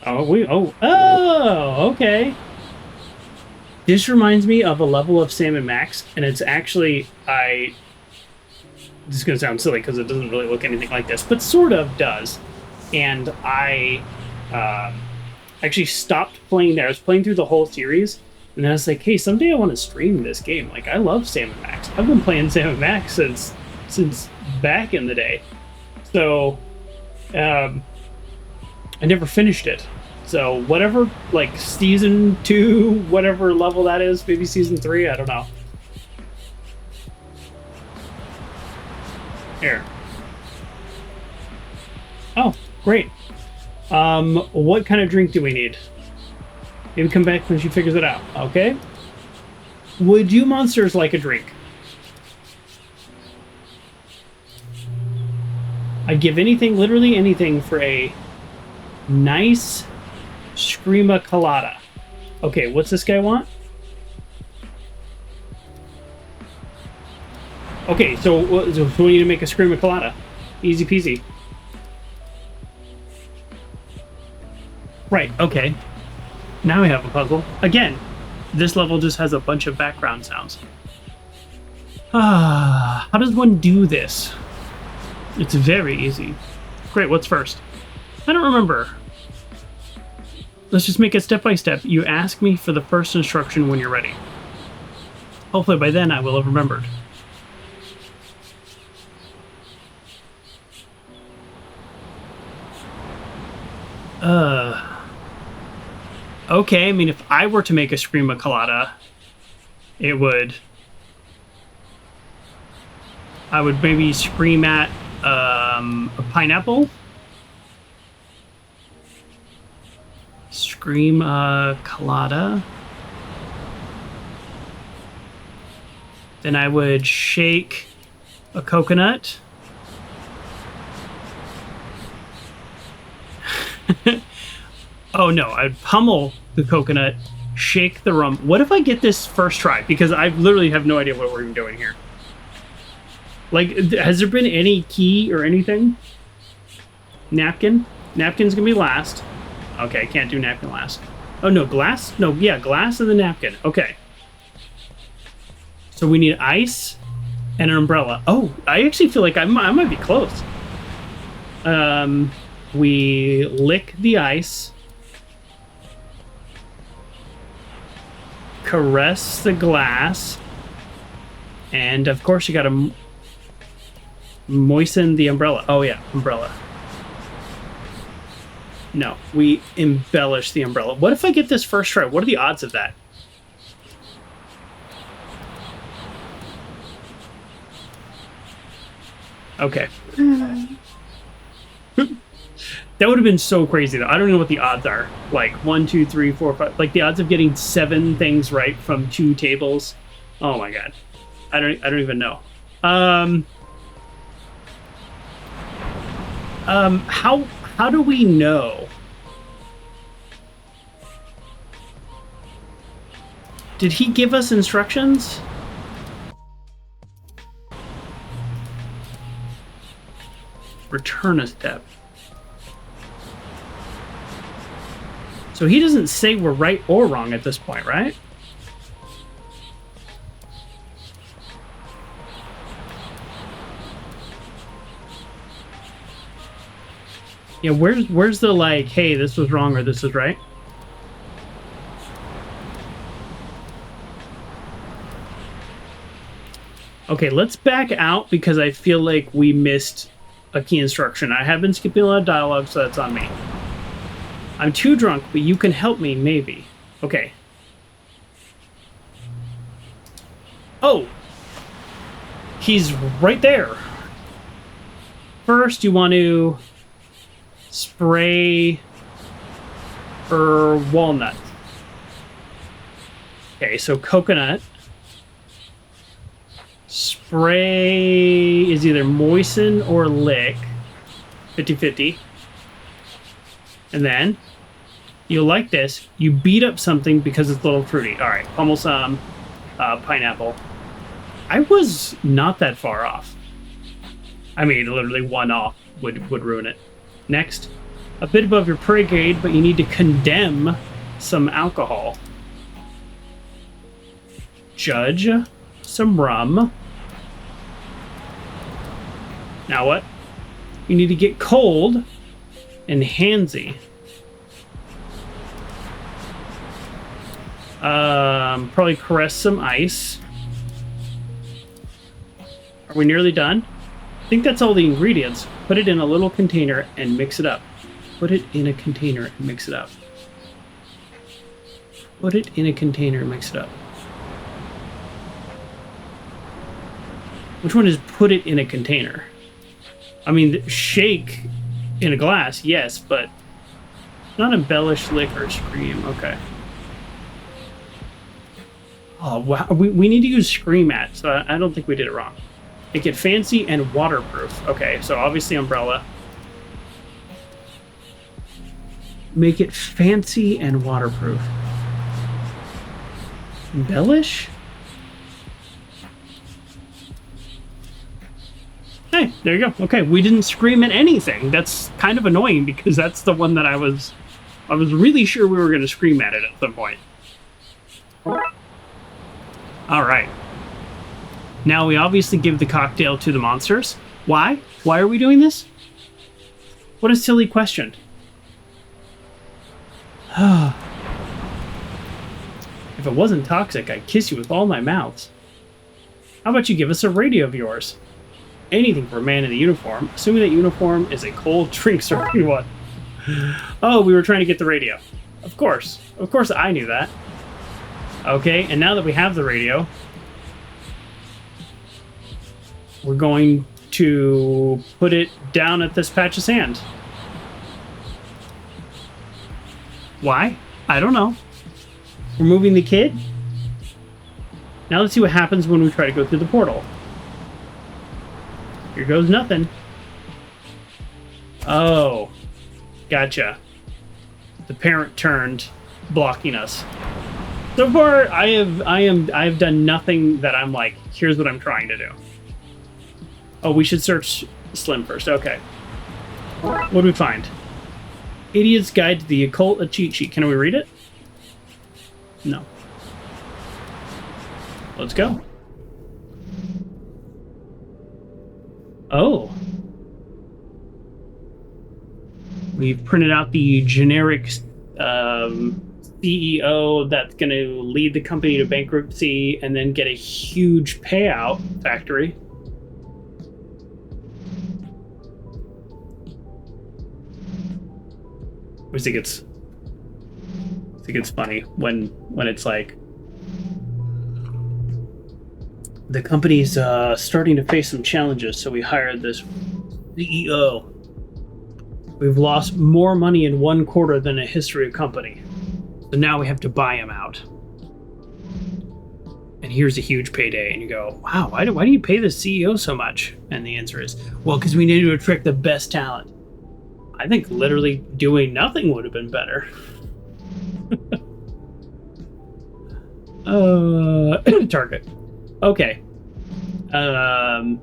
Okay. This reminds me of a level of Sam & Max, and it's actually, this is going to sound silly because it doesn't really look anything like this, but sort of does. And I actually stopped playing there. I was playing through the whole series, and then I was like, hey, someday I want to stream this game. Like, I love Sam & Max. I've been playing Sam & Max since back in the day. So, I never finished it. So, whatever, like, Season 2, whatever level that is, maybe Season 3, I don't know. Here. Oh, great. What kind of drink do we need? Maybe come back when she figures it out. Okay. Would you monsters like a drink? I'd give anything, literally anything, for a nice Screama Colada. Okay, what's this guy want? Okay, so we need to make a Screama Colada. Easy peasy. Right, okay. Now we have a puzzle. Again, this level just has a bunch of background sounds. How does one do this? It's very easy. Great, what's first? I don't remember. Let's just make it step by step. You ask me for the first instruction when you're ready. Hopefully by then I will have remembered. Okay, I mean, if I were to make a Screama Colada, I would maybe scream at a pineapple. Screama Colada. Then I would shake a coconut. Oh no, I'd pummel the coconut, shake the rum. What if I get this first try? Because I literally have no idea what we're even doing here. Like, has there been any key or anything? Napkin? Napkin's gonna be last. Okay, I can't do napkin last. Oh no, glass? No, yeah, glass and the napkin. Okay. So we need ice and an umbrella. Oh, I actually feel like I might be close. We lick the ice. Caress the glass. And of course you gotta moisten the umbrella. Oh yeah, umbrella. No, we embellish the umbrella. What if I get this first try? What are the odds of that? Okay. That would have been so crazy though. I don't know what the odds are. Like 1, 2, 3, 4, 5. Like the odds of getting 7 things right from 2 tables. Oh my god. I don't even know. How do we know? Did he give us instructions? Return a step. So he doesn't say we're right or wrong at this point, right? Yeah, where's the like, hey, this was wrong or this is right? Okay, let's back out because I feel like we missed a key instruction. I have been skipping a lot of dialogue, so that's on me. I'm too drunk, but you can help me, maybe. Okay. Oh! He's right there. First, you want to spray for walnut. Okay, so coconut. Spray is either moisten or lick. 50-50. And then, you'll like this, you beat up something because it's a little fruity. Alright, pummel some pineapple. I was not that far off. I mean, literally one off would ruin it. Next, a bit above your pay grade, but you need to condemn some alcohol. Judge some rum. Now what? You need to get cold and handsy. Probably caress some ice. Are we nearly done? I think that's all the ingredients. Put it in a little container and mix it up. Put it in a container and mix it up. Put it in a container and mix it up. Which one is put it in a container? I mean, shake in a glass, yes, but not embellish, lick, or scream. Okay. Oh, wow. We need to use scream at, so I don't think we did it wrong. Make it fancy and waterproof. Okay, so obviously umbrella. Make it fancy and waterproof. Embellish? Hey, there you go. Okay, we didn't scream at anything. That's kind of annoying because that's the one that I was really sure we were going to scream at it at some point. All right. Now we obviously give the cocktail to the monsters. Why? Why are we doing this? What a silly question. If it wasn't toxic, I'd kiss you with all my mouths. How about you give us a radio of yours? Anything for a man in a uniform, assuming that uniform is a cold drink serving one. Oh, we were trying to get the radio. Of course I knew that. Okay, and now that we have the radio, we're going to put it down at this patch of sand. Why? I don't know. We're moving the kid? Now let's see what happens when we try to go through the portal. Here goes nothing. Oh, gotcha. The parent turned, blocking us. So far, I have done nothing that I'm like, here's what I'm trying to do. Oh, we should search Slim first. Okay. What do we find? Idiot's Guide to the Occult, a cheat sheet. Can we read it? No. Let's go. Oh. We've printed out the generic CEO that's going to lead the company to bankruptcy and then get a huge payout factory. I think it's funny when it's like the company's starting to face some challenges, so we hired this CEO. We've lost more money in one quarter than a history of company, so now we have to buy him out. And here's a huge payday, and you go, wow, why do you pay the CEO so much? And the answer is, well, because we need to attract the best talent. I think literally doing nothing would have been better. Target. Okay. I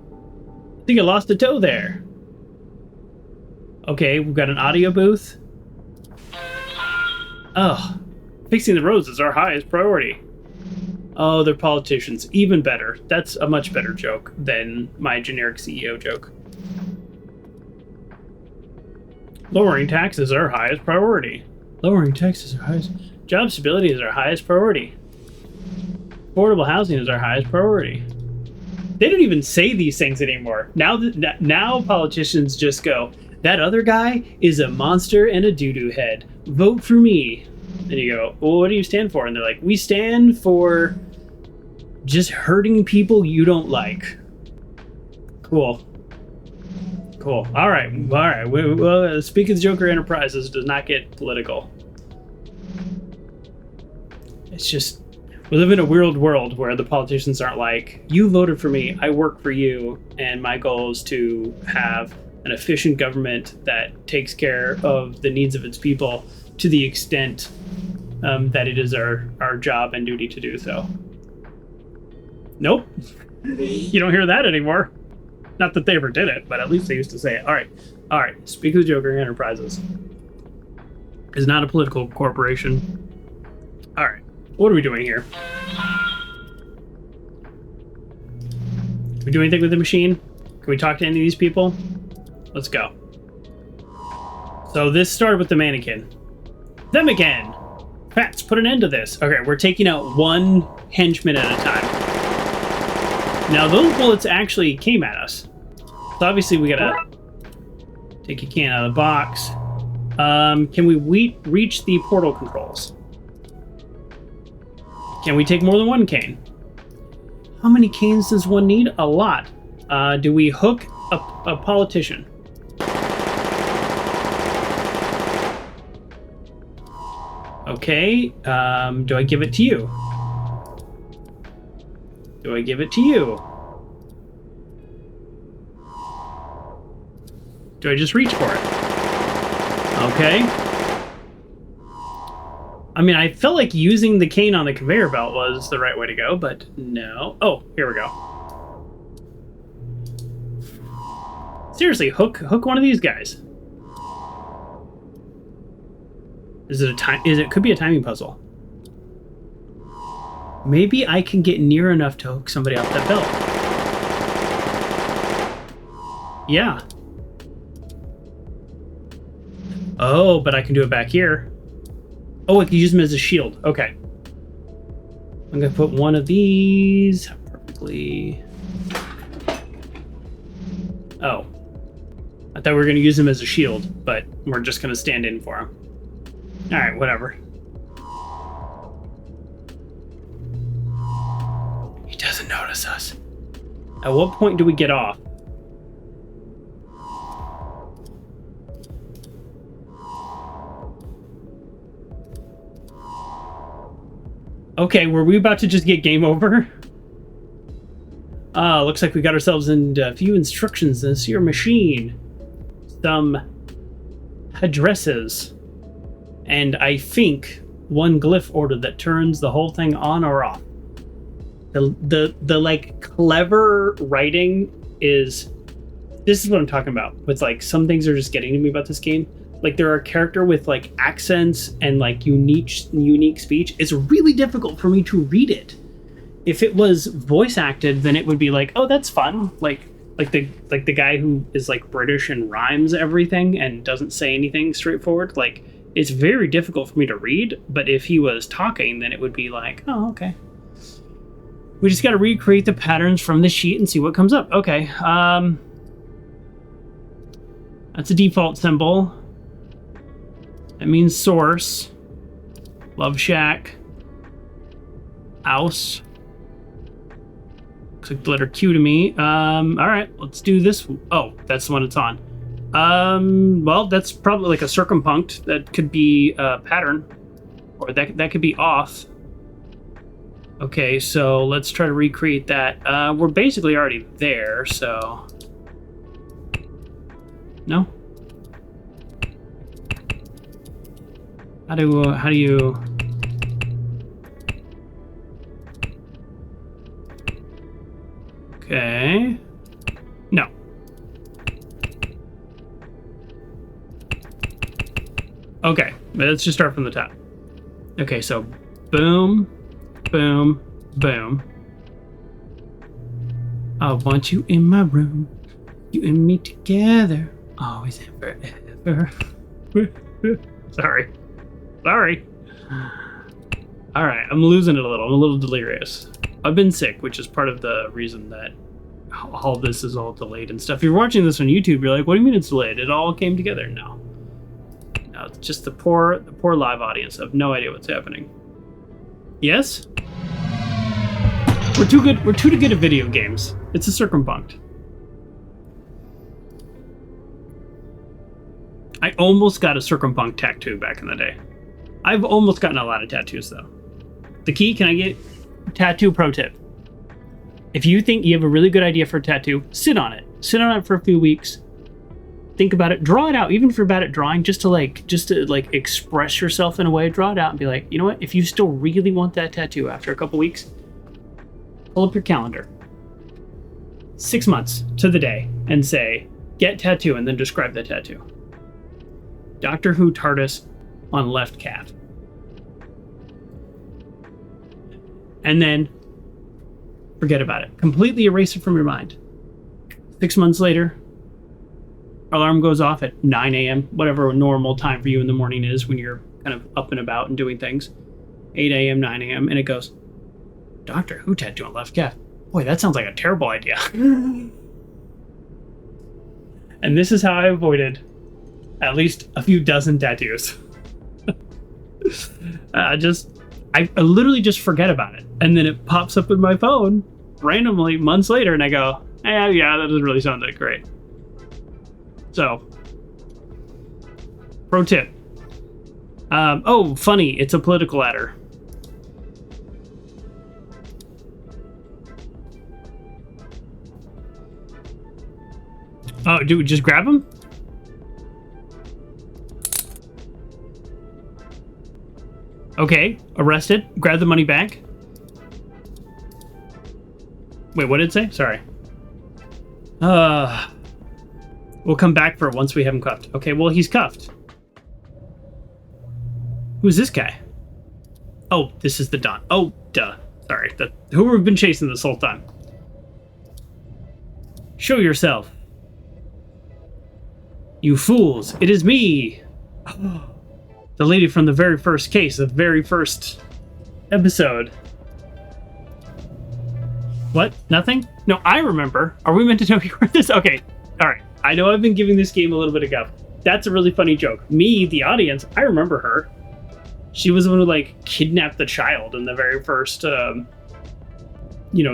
think I lost a toe there. Okay, we've got an audio booth. Ugh. Fixing the roads is our highest priority. Oh, they're politicians. Even better. That's a much better joke than my generic CEO joke. Lowering taxes is our highest priority. Lowering taxes is our highest... Job stability is our highest priority. Affordable housing is our highest priority. They don't even say these things anymore. Now politicians just go, that other guy is a monster and a doo-doo head. Vote for me. And you go, well, what do you stand for? And they're like, we stand for just hurting people you don't like. Cool. Cool. All right. Well, Speak of the Joker Enterprises does not get political. It's just, we live in a weird world where the politicians aren't like, you voted for me, I work for you, and my goal is to have an efficient government that takes care of the needs of its people to the extent that it is our job and duty to do so. Nope. You don't hear that anymore. Not that they ever did it, but at least they used to say it. All right. Speak of the Joker Enterprises is not a political corporation. All right. What are we doing here? Can we do anything with the machine? Can we talk to any of these people? Let's go. So this started with the mannequin. Them again! Fats, put an end to this. Okay, we're taking out one henchman at a time. Now those bullets actually came at us. So obviously we gotta take a can out of the box. Can we reach the portal controls? Can we take more than one cane? How many canes does one need? A lot. Do we hook a politician? Okay, do I give it to you? Do I give it to you? Do I just reach for it? Okay. I mean, I felt like using the cane on the conveyor belt was the right way to go, but no. Oh, here we go. Seriously, hook one of these guys. It could be a timing puzzle. Maybe I can get near enough to hook somebody off that belt. Yeah. Oh, but I can do it back here. Oh, I can use them as a shield. Okay. I'm gonna put one of these perfectly. Oh. I thought we were gonna use them as a shield, but we're just gonna stand in for them. Alright, whatever. He doesn't notice us. At what point do we get off? Okay, were we about to just get game over? Looks like we got ourselves into a few instructions. This your machine. Some addresses. And I think one glyph order that turns the whole thing on or off. The like clever writing is, this is what I'm talking about. With like some things are just getting to me about this game. Like there are a character with like accents and like unique speech. It's really difficult for me to read it. If it was voice acted, then it would be like, oh, that's fun. Like the guy who is like British and rhymes everything and doesn't say anything straightforward. Like it's very difficult for me to read. But if he was talking, then it would be like, oh, okay. We just got to recreate the patterns from the sheet and see what comes up. Okay. That's a default symbol. That means source. Love Shack. House. Looks like the letter Q to me. Alright, let's do this. Oh, that's the one it's on. Well, that's probably like a circumpunct. That could be a pattern. Or that could be off. Okay, so let's try to recreate that. We're basically already there, so... No? How do you... Okay. No. Okay, let's just start from the top. Okay, so boom, boom, boom. I want you in my room. You and me together. Always and forever. Sorry. All right, I'm losing it a little. I'm a little delirious. I've been sick, which is part of the reason that all this is all delayed and stuff. If you're watching this on YouTube, you're like, what do you mean it's delayed? It all came together. No, it's just the poor live audience have no idea what's happening. Yes? We're too good at video games. It's a circumpunct. I almost got a circumpunct tattoo back in the day. I've almost gotten a lot of tattoos though. The key, can I get tattoo pro tip? If you think you have a really good idea for a tattoo, sit on it. Sit on it for a few weeks. Think about it. Draw it out. Even if you're bad at drawing, just to express yourself in a way, draw it out and be like, you know what? If you still really want that tattoo after a couple weeks, pull up your calendar. 6 months to the day and say, get tattoo, and then describe the tattoo. Doctor Who TARDIS on left calf. And then forget about it. Completely erase it from your mind. 6 months later, alarm goes off at 9 a.m., whatever a normal time for you in the morning is when you're kind of up and about and doing things. 8 a.m., 9 a.m., and it goes, Doctor Who tattoo on left calf. Boy, that sounds like a terrible idea. And this is how I avoided at least a few dozen tattoos. I literally just forget about it. And then it pops up in my phone randomly months later, and I go, yeah, that doesn't really sound that great. So, pro tip. Funny, it's a political adder. Oh, dude, just grab him? Okay, arrested. Grab the money back. Wait, what did it say? Sorry. We'll come back for it once we have him cuffed. Okay, well, he's cuffed. Who's this guy? Oh, this is the Don. Oh, duh. Sorry. Who we've been chasing this whole time. Show yourself. You fools, it is me. The lady from the very first case, the very first episode. What? Nothing? No, I remember. Are we meant to know you were this? Okay, all right. I know I've been giving this game a little bit of guff. That's a really funny joke. Me, the audience, I remember her. She was the one who, kidnapped the child in the very first,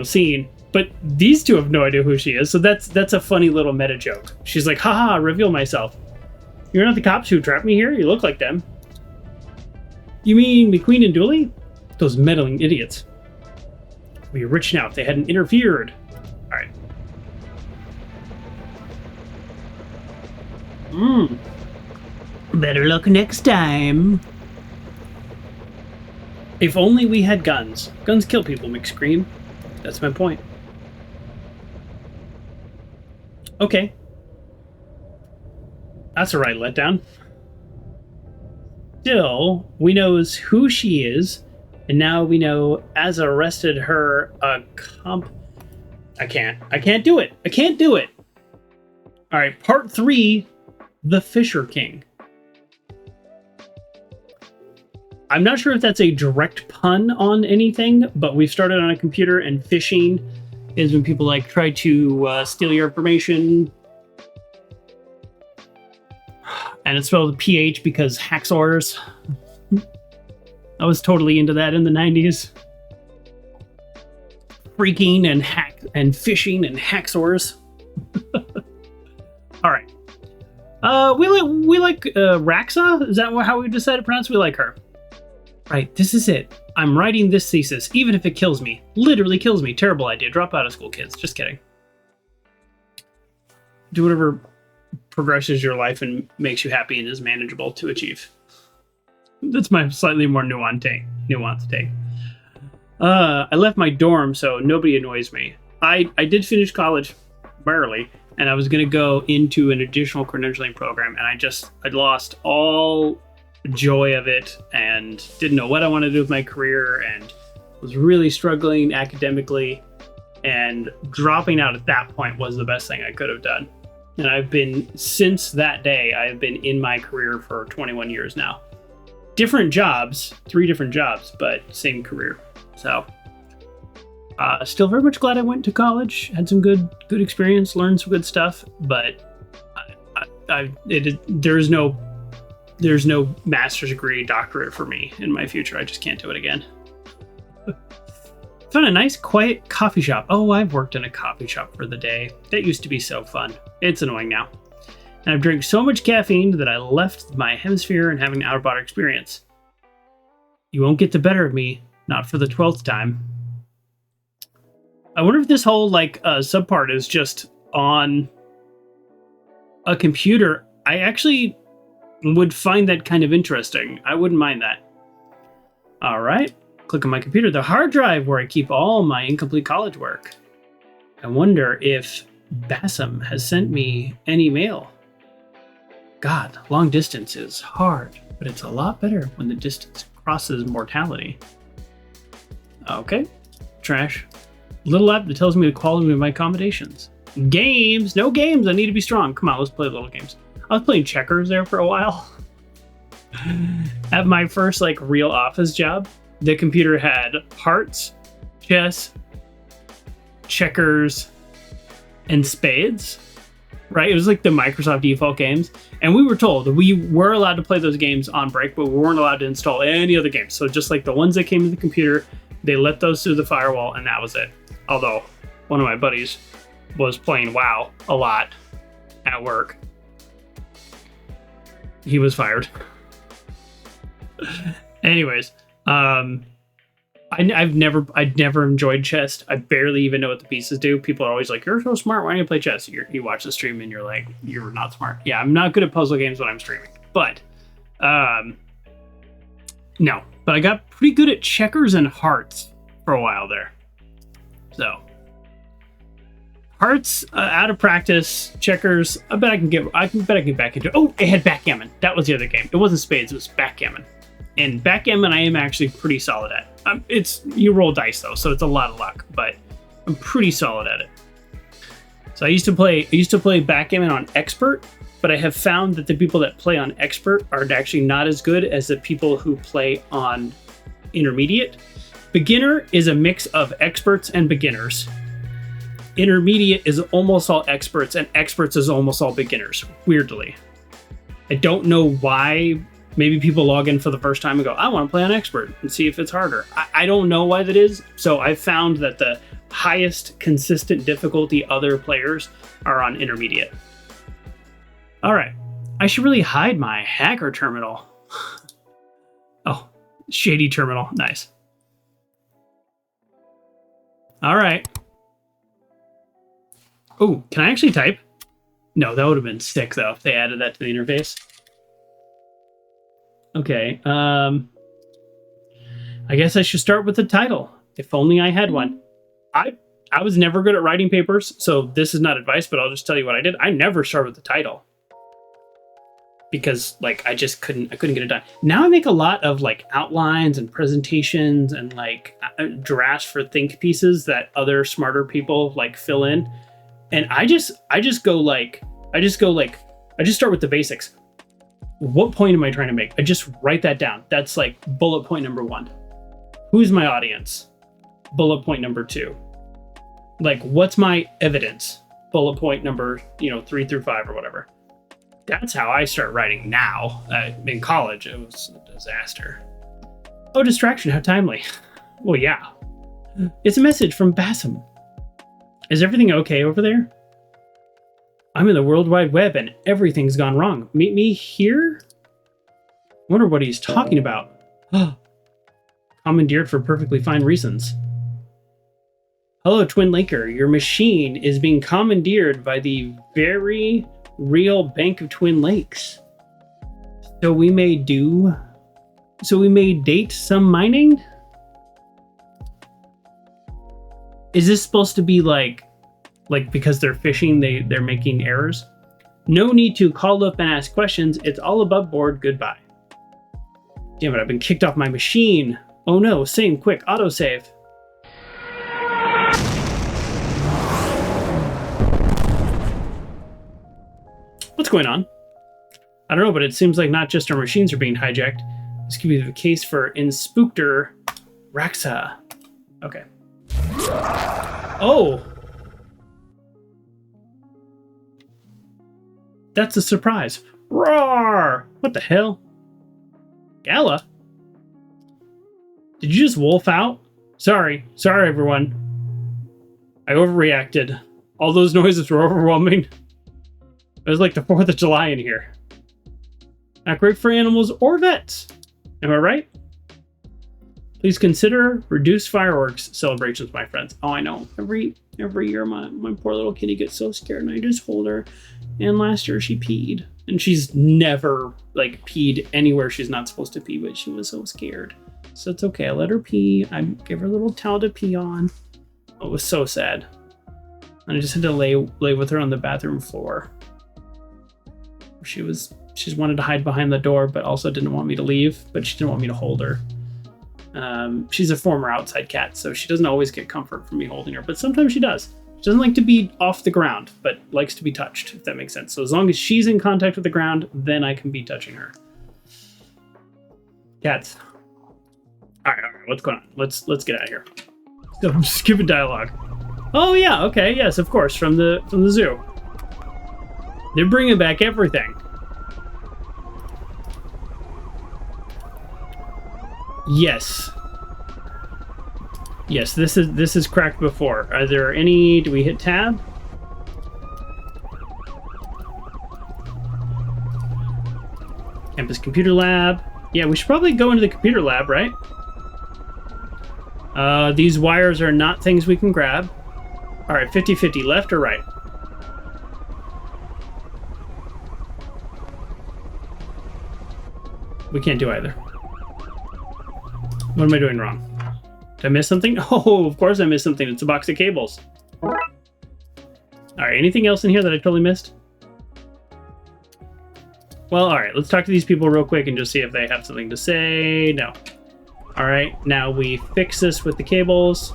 scene. But these two have no idea who she is, so that's a funny little meta joke. She's like, haha, reveal myself. You're not the cops who trapped me here? You look like them. You mean McQueen and Dooley? Those meddling idiots. We'd be rich now if they hadn't interfered. Alright. Better luck next time. If only we had guns. Guns kill people, McScream. That's my point. Okay. That's a right letdown. Still, we know who she is, and now we know as arrested her I can't do it. I can't do it. All right, part 3, The Fisher King. I'm not sure if that's a direct pun on anything, but we've started on a computer, and phishing is when people try to steal your information. And it's spelled PH because hacksaws. I was totally into that in the 90s. Freaking and phishing and hacksaws. All right. We like Raxa? Is that how we decided to pronounce it? We like her. Right, this is it. I'm writing this thesis, even if it kills me. Literally kills me. Terrible idea. Drop out of school, kids. Just kidding. Do whatever progresses your life and makes you happy and is manageable to achieve. That's my slightly more nuanced take. I left my dorm, so nobody annoys me. I did finish college, barely, and I was going to go into an additional credentialing program, and I lost all joy of it and didn't know what I wanted to do with my career and was really struggling academically, and dropping out at that point was the best thing I could have done. And I've been, since that day, I've been in my career for 21 years now. Different jobs, 3 different jobs, but same career. So still very much glad I went to college, had some good experience, learned some good stuff, but there's no master's degree, doctorate for me in my future. I just can't do it again. Found a nice quiet coffee shop. Oh, I've worked in a coffee shop for the day. That used to be so fun. It's annoying now. And I've drank so much caffeine that I left my hemisphere and having an out-of-body experience. You won't get the better of me, not for the 12th time. I wonder if this whole subpart is just on a computer. I actually would find that kind of interesting. I wouldn't mind that. All right. Click on my computer, the hard drive where I keep all my incomplete college work. I wonder if Bassam has sent me any mail. God, long distance is hard, but it's a lot better when the distance crosses mortality. Okay, trash. Little app that tells me the quality of my accommodations. Games, no games, I need to be strong. Come on, let's play little games. I was playing checkers there for a while. At my first real office job, the computer had hearts, chess, checkers, and spades, right? It was like the Microsoft default games. And we were told that we were allowed to play those games on break, but we weren't allowed to install any other games. So just like the ones that came to the computer, they let those through the firewall, and that was it. Although one of my buddies was playing WoW a lot at work. He was fired. Anyways, I'd never enjoyed chess. I barely even know what the pieces do. People are always like, "You're so smart. Why don't you play chess?" You watch the stream and you're like, "You're not smart." Yeah, I'm not good at puzzle games when I'm streaming. But no. But I got pretty good at checkers and hearts for a while there. So hearts out of practice. Checkers, I bet I can get back into it. Oh, it had backgammon. That was the other game. It wasn't spades. It was backgammon. And backgammon, I am actually pretty solid at. You roll dice though, so it's a lot of luck, but I'm pretty solid at it. So I used to play backgammon on expert, but I have found that the people that play on expert are actually not as good as the people who play on intermediate. Beginner is a mix of experts and beginners. Intermediate is almost all experts, and experts is almost all beginners, weirdly. I don't know why. Maybe people log in for the first time and go, I want to play on expert and see if it's harder. I don't know why that is. So I've found that the highest consistent difficulty other players are on intermediate. All right. I should really hide my hacker terminal. Oh, shady terminal. Nice. All right. Oh, can I actually type? No, that would have been sick though if they added that to the interface. Okay, I guess I should start with the title. If only I had one. I was never good at writing papers, so this is not advice, but I'll just tell you what I did. I never started with the title. Because, I couldn't get it done. Now I make a lot of, outlines and presentations and, drafts for think pieces that other smarter people, fill in. And I just start with the basics. What point am I trying to make? I just write that down. That's bullet point number 1. Who's my audience? Bullet point number 2. What's my evidence? Bullet point number, 3 through 5 or whatever. That's how I start writing now. In college, it was a disaster. Oh, distraction, how timely. Well, yeah. It's a message from Bassam. Is everything okay over there? I'm in the World Wide Web and everything's gone wrong. Meet me here? Wonder what he's talking about. Commandeered for perfectly fine reasons. Hello, Twin Laker. Your machine is being commandeered by the very real Bank of Twin Lakes. So we may date some mining? Is this supposed to be because they're fishing, they're making errors? No need to call up and ask questions. It's all above board. Goodbye. Damn it, I've been kicked off my machine. Oh no, same, quick, autosave. What's going on? I don't know, but it seems like not just our machines are being hijacked. This could be the case for Inspector Raxa. Okay. Oh! That's a surprise. Roar! What the hell? Gala? Did you just wolf out? Sorry everyone. I overreacted. All those noises were overwhelming. It was like the 4th of July in here. Not great for animals or vets. Am I right? Please consider reduced fireworks celebrations, my friends. Oh, I know. Every year my poor little kitty gets so scared and I just hold her. And last year she peed. And she's never like peed anywhere she's not supposed to pee, but she was so scared. So it's okay. I let her pee. I gave her a little towel to pee on. Oh, it was so sad. And I just had to lay with her on the bathroom floor. She just wanted to hide behind the door, but also didn't want me to leave, but she didn't want me to hold her. She's a former outside cat, so she doesn't always get comfort from me holding her, but sometimes she does. She doesn't like to be off the ground, but likes to be touched, if that makes sense. So as long as she's in contact with the ground, then I can be touching her. Cats. All right, what's going on? Let's get out of here. So, stupid dialogue. Oh yeah, okay, yes, of course, from the zoo. They're bringing back everything. Yes. Yes, this is cracked before. Are there any? Do we hit tab? Campus computer lab. Yeah, we should probably go into the computer lab, right? These wires are not things we can grab. All right, 50-50, left or right? We can't do either. What am I doing wrong? Did I miss something? Oh, of course I missed something. It's a box of cables. All right, anything else in here that I totally missed? Well, all right, let's talk to these people real quick and just see if they have something to say. No. All right, now we fix this with the cables.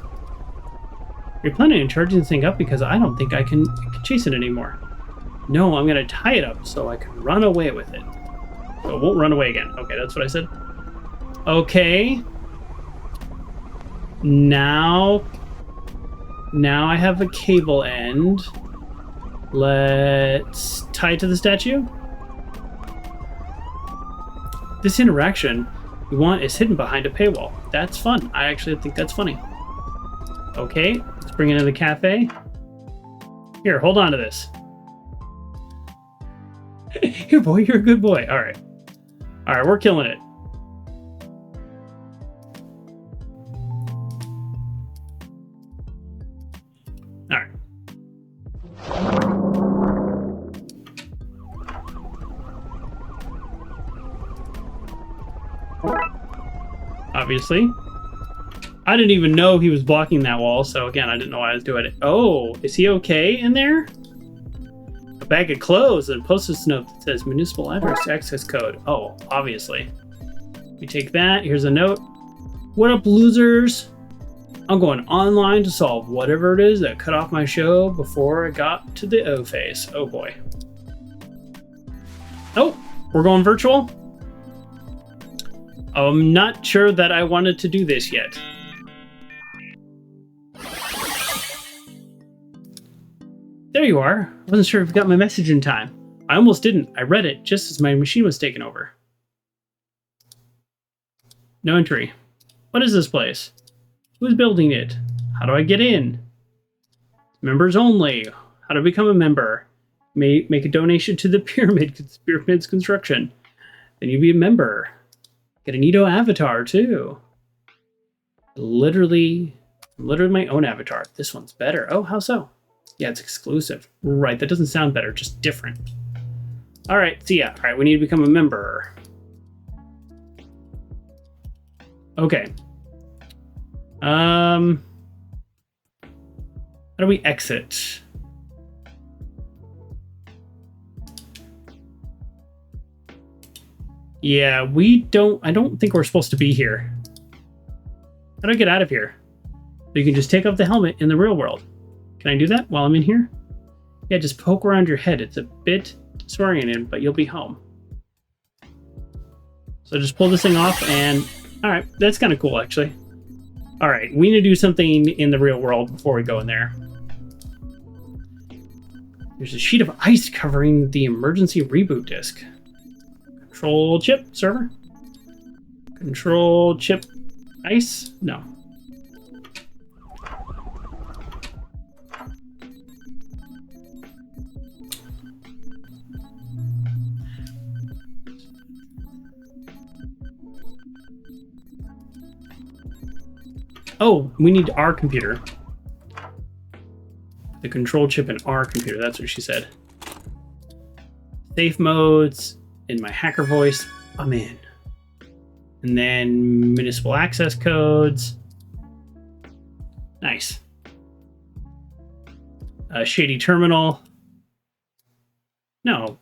You're planning on charging this thing up because I don't think I can chase it anymore. No, I'm gonna tie it up so I can run away with it. So it won't run away again. Okay, that's what I said. Okay. Now I have a cable end. Let's tie it to the statue. This interaction we want is hidden behind a paywall. That's fun. I actually think that's funny. Okay, let's bring it into the cafe. Here, hold on to this. Here, boy, you're a good boy. All right, we're killing it. All right. Obviously. I didn't even know he was blocking that wall, so again, I didn't know why I was doing it. Oh, is he okay in there? A bag of clothes and a post-it note that says municipal address access code. Oh, obviously. We take that. Here's a note. What up, losers? I'm going online to solve whatever it is that cut off my show before I got to the O phase. Oh boy. Oh, we're going virtual? I'm not sure that I wanted to do this yet. There you are. I wasn't sure if you got my message in time. I almost didn't. I read it just as my machine was taken over. No entry. What is this place? Who's building it? How do I get in? Members only. How to become a member? Make a donation to the pyramid's construction. Then you be a member. Get a neato avatar too. Literally my own avatar. This one's better. Oh, how so? Yeah, it's exclusive. Right, that doesn't sound better, just different. All right, see ya. All right, we need to become a member. Okay. How do we exit? Yeah, I don't think we're supposed to be here. How do I get out of here? You can just take off the helmet in the real world. Can I do that while I'm in here? Yeah, just poke around your head. It's a bit disoriented, but you'll be home. So just pull this thing off and... Alright, that's kind of cool, actually. Alright, we need to do something in the real world before we go in there. There's a sheet of ice covering the emergency reboot disk. Control chip, server? Control chip, ice? No. Oh, we need our computer. The control chip in our computer, that's what she said. Safe modes, in my hacker voice, I'm in. And then municipal access codes. Nice. A shady terminal. No.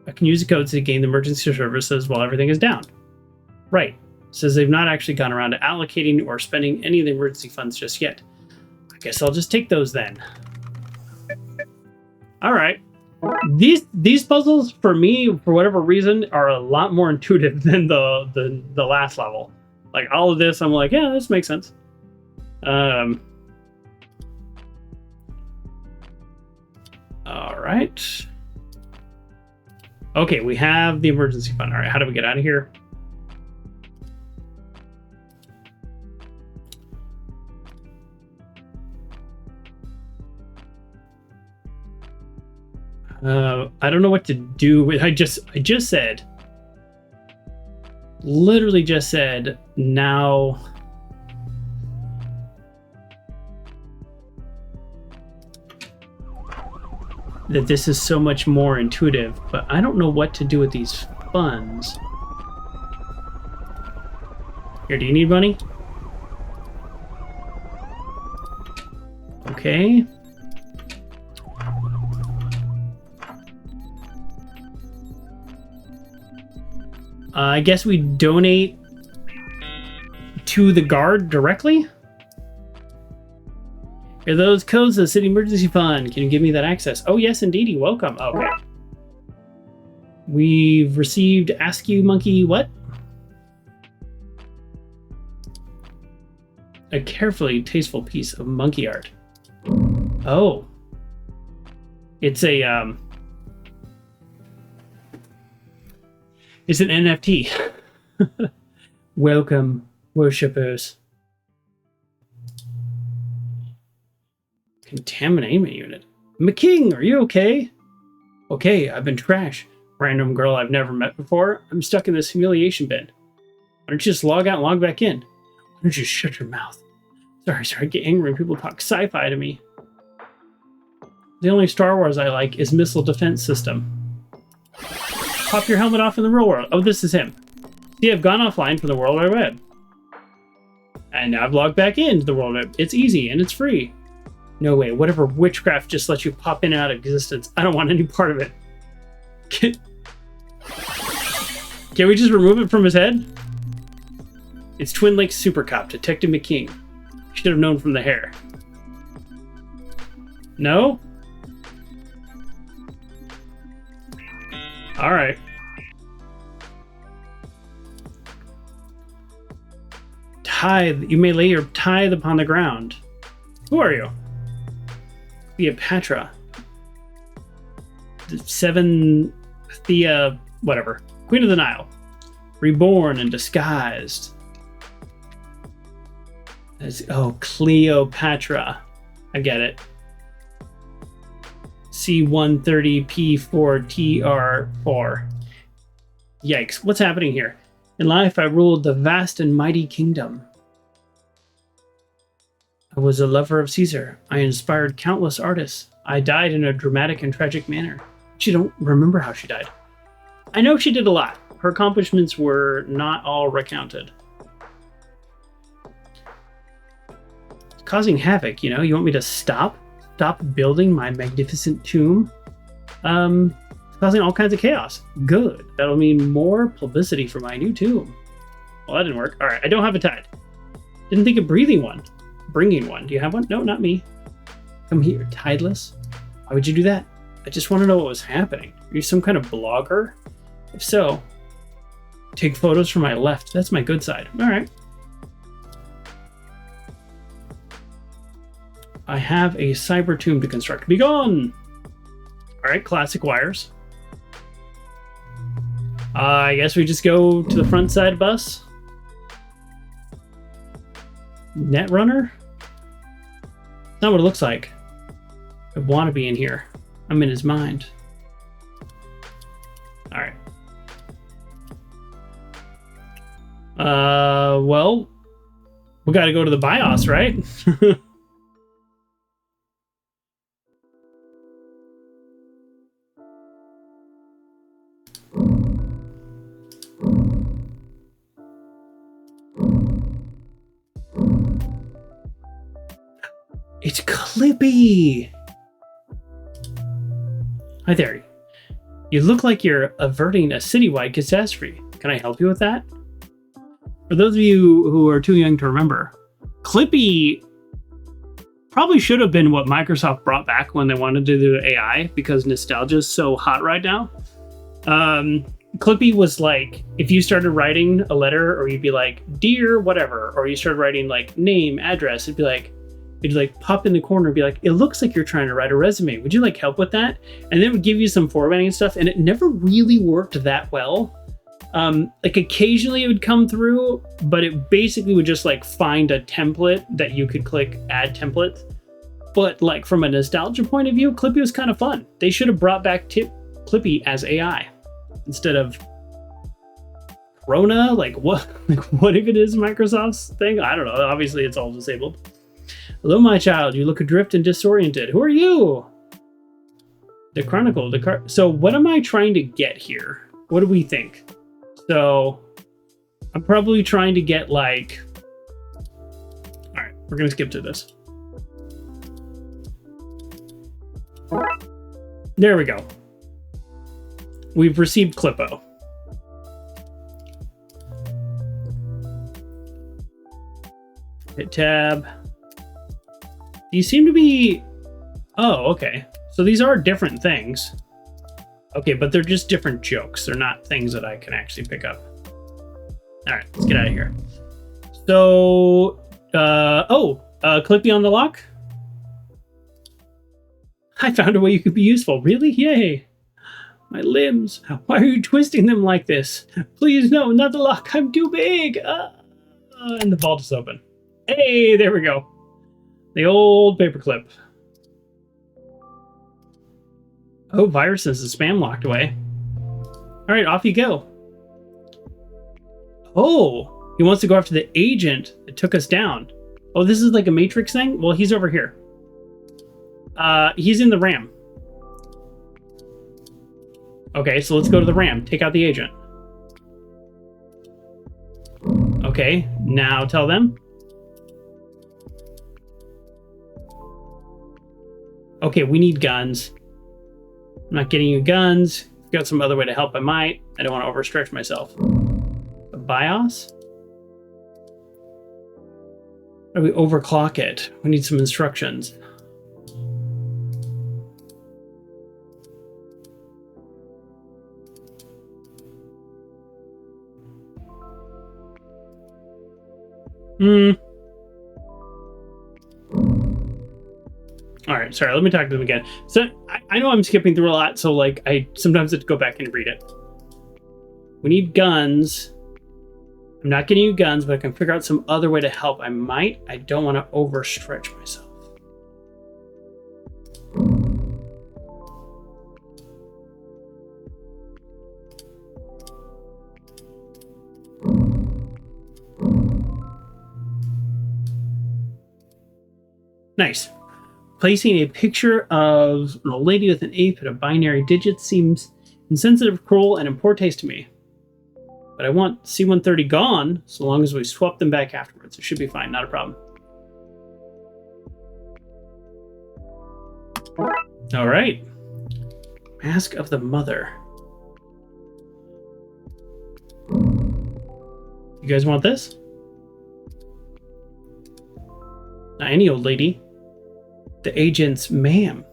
I can use the codes to gain the emergency services while everything is down. Right. Says they've not actually gone around to allocating or spending any of the emergency funds just yet. I guess I'll just take those then. All right. These puzzles, for me, for whatever reason, are a lot more intuitive than the last level. Like, all of this, I'm like, yeah, this makes sense. All right. Okay, we have the emergency fund. All right, how do we get out of here? I don't know what to do with. I just said, literally just said, now. That this is so much more intuitive, but I don't know what to do with these funds. Here, do you need money? Okay. I guess we donate to the guard directly? Are those codes to the City Emergency Fund? Can you give me that access? Oh, yes, indeedy. Welcome. Okay. We've received Askew Monkey what? A carefully tasteful piece of monkey art. Oh. It's a, It's an NFT. Welcome, worshippers. Contamination unit. McKing, are you okay? Okay, I've been trash. Random girl I've never met before. I'm stuck in this humiliation bin. Why don't you just log out and log back in? Why don't you shut your mouth? Sorry, I get angry when people talk sci-fi to me. The only Star Wars I like is Missile Defense System. Pop your helmet off in the real world. Oh, this is him. See, I've gone offline from the World Wide Web. And now I've logged back into the World Wide Web. It's easy and it's free. No way, whatever witchcraft just lets you pop in and out of existence. I don't want any part of it. Can we just remove it from his head? It's Twin Lakes Super Cop, Detective McQueen. Should have known from the hair. No? All right. Tithe. You may lay your tithe upon the ground. Who are you? Cleopatra. Seven Thea, whatever. Queen of the Nile. Reborn and disguised. Oh, Cleopatra. I get it. C130P4TR4. Yikes, what's happening here? In life, I ruled the vast and mighty kingdom. I was a lover of Caesar. I inspired countless artists. I died in a dramatic and tragic manner. She don't remember how she died. I know she did a lot. Her accomplishments were not all recounted. It's causing havoc, you know? You want me to stop? Stop building my magnificent tomb? causing all kinds of chaos. Good. That'll mean more publicity for my new tomb. Well, that didn't work. All right, I don't have a tide. Didn't think of breathing one. Bringing one. Do you have one? No, not me. Come here, tideless. Why would you do that? I just want to know what was happening. Are you some kind of blogger? If so, take photos from my left. That's my good side. All right. I have a cyber tomb to construct. Be gone! All right, classic wires. I guess we just go to the front side bus. Netrunner? Not what it looks like. I want to be in here. I'm in his mind. All right. Well, we got to go to the BIOS, right? It's Clippy! Hi there. You look like you're averting a citywide catastrophe. Can I help you with that? For those of you who are too young to remember, Clippy probably should have been what Microsoft brought back when they wanted to do AI, because nostalgia is so hot right now. Clippy was like, if you started writing a letter, or you'd be like, dear whatever, or you started writing like name, address, it'd like pop in the corner and be like, it looks like you're trying to write a resume. Would you like help with that? And then it would give you some formatting and stuff, and it never really worked that well. Like occasionally it would come through, but it basically would just like find a template that you could click add template. But like from a nostalgia point of view, Clippy was kind of fun. They should have brought back Clippy as AI instead of Corona. Like what if it is Microsoft's thing? I don't know. Obviously it's all disabled. Hello, my child. You look adrift and disoriented. Who are you? The Chronicle. So what am I trying to get here? What do we think? So I'm probably trying to get like... All right, we're going to skip to this. There we go. We've received Clippo. Hit tab. You seem to be... Oh, okay. So these are different things. Okay, but they're just different jokes. They're not things that I can actually pick up. All right, let's get out of here. So, Clippy on the lock. I found a way you could be useful. Really? Yay. My limbs. Why are you twisting them like this? Please, no, not the lock. I'm too big. And the vault is open. Hey, there we go. The old paperclip. Oh, viruses and spam locked away. All right, off you go. Oh, he wants to go after the agent that took us down. Oh, this is like a Matrix thing? Well, he's over here. He's in the RAM. Okay, so let's go to the RAM. Take out the agent. Okay, now tell them. Okay, we need guns. I'm not getting you guns. If you've got some other way to help, I might. I don't want to overstretch myself. A BIOS? How do we overclock it? We need some instructions. All right, sorry, let me talk to them again. So I know I'm skipping through a lot, so like I sometimes have to go back and read it. We need guns. I'm not getting you guns, but I can figure out some other way to help. I might. I don't want to overstretch myself. Nice. Placing a picture of an old lady with an ape and a binary digit seems insensitive, cruel, and in poor taste to me. But I want C-130 gone, so long as we swap them back afterwards. It should be fine, not a problem. All right. Mask of the Mother. You guys want this? Not any old lady. The agent's ma'am.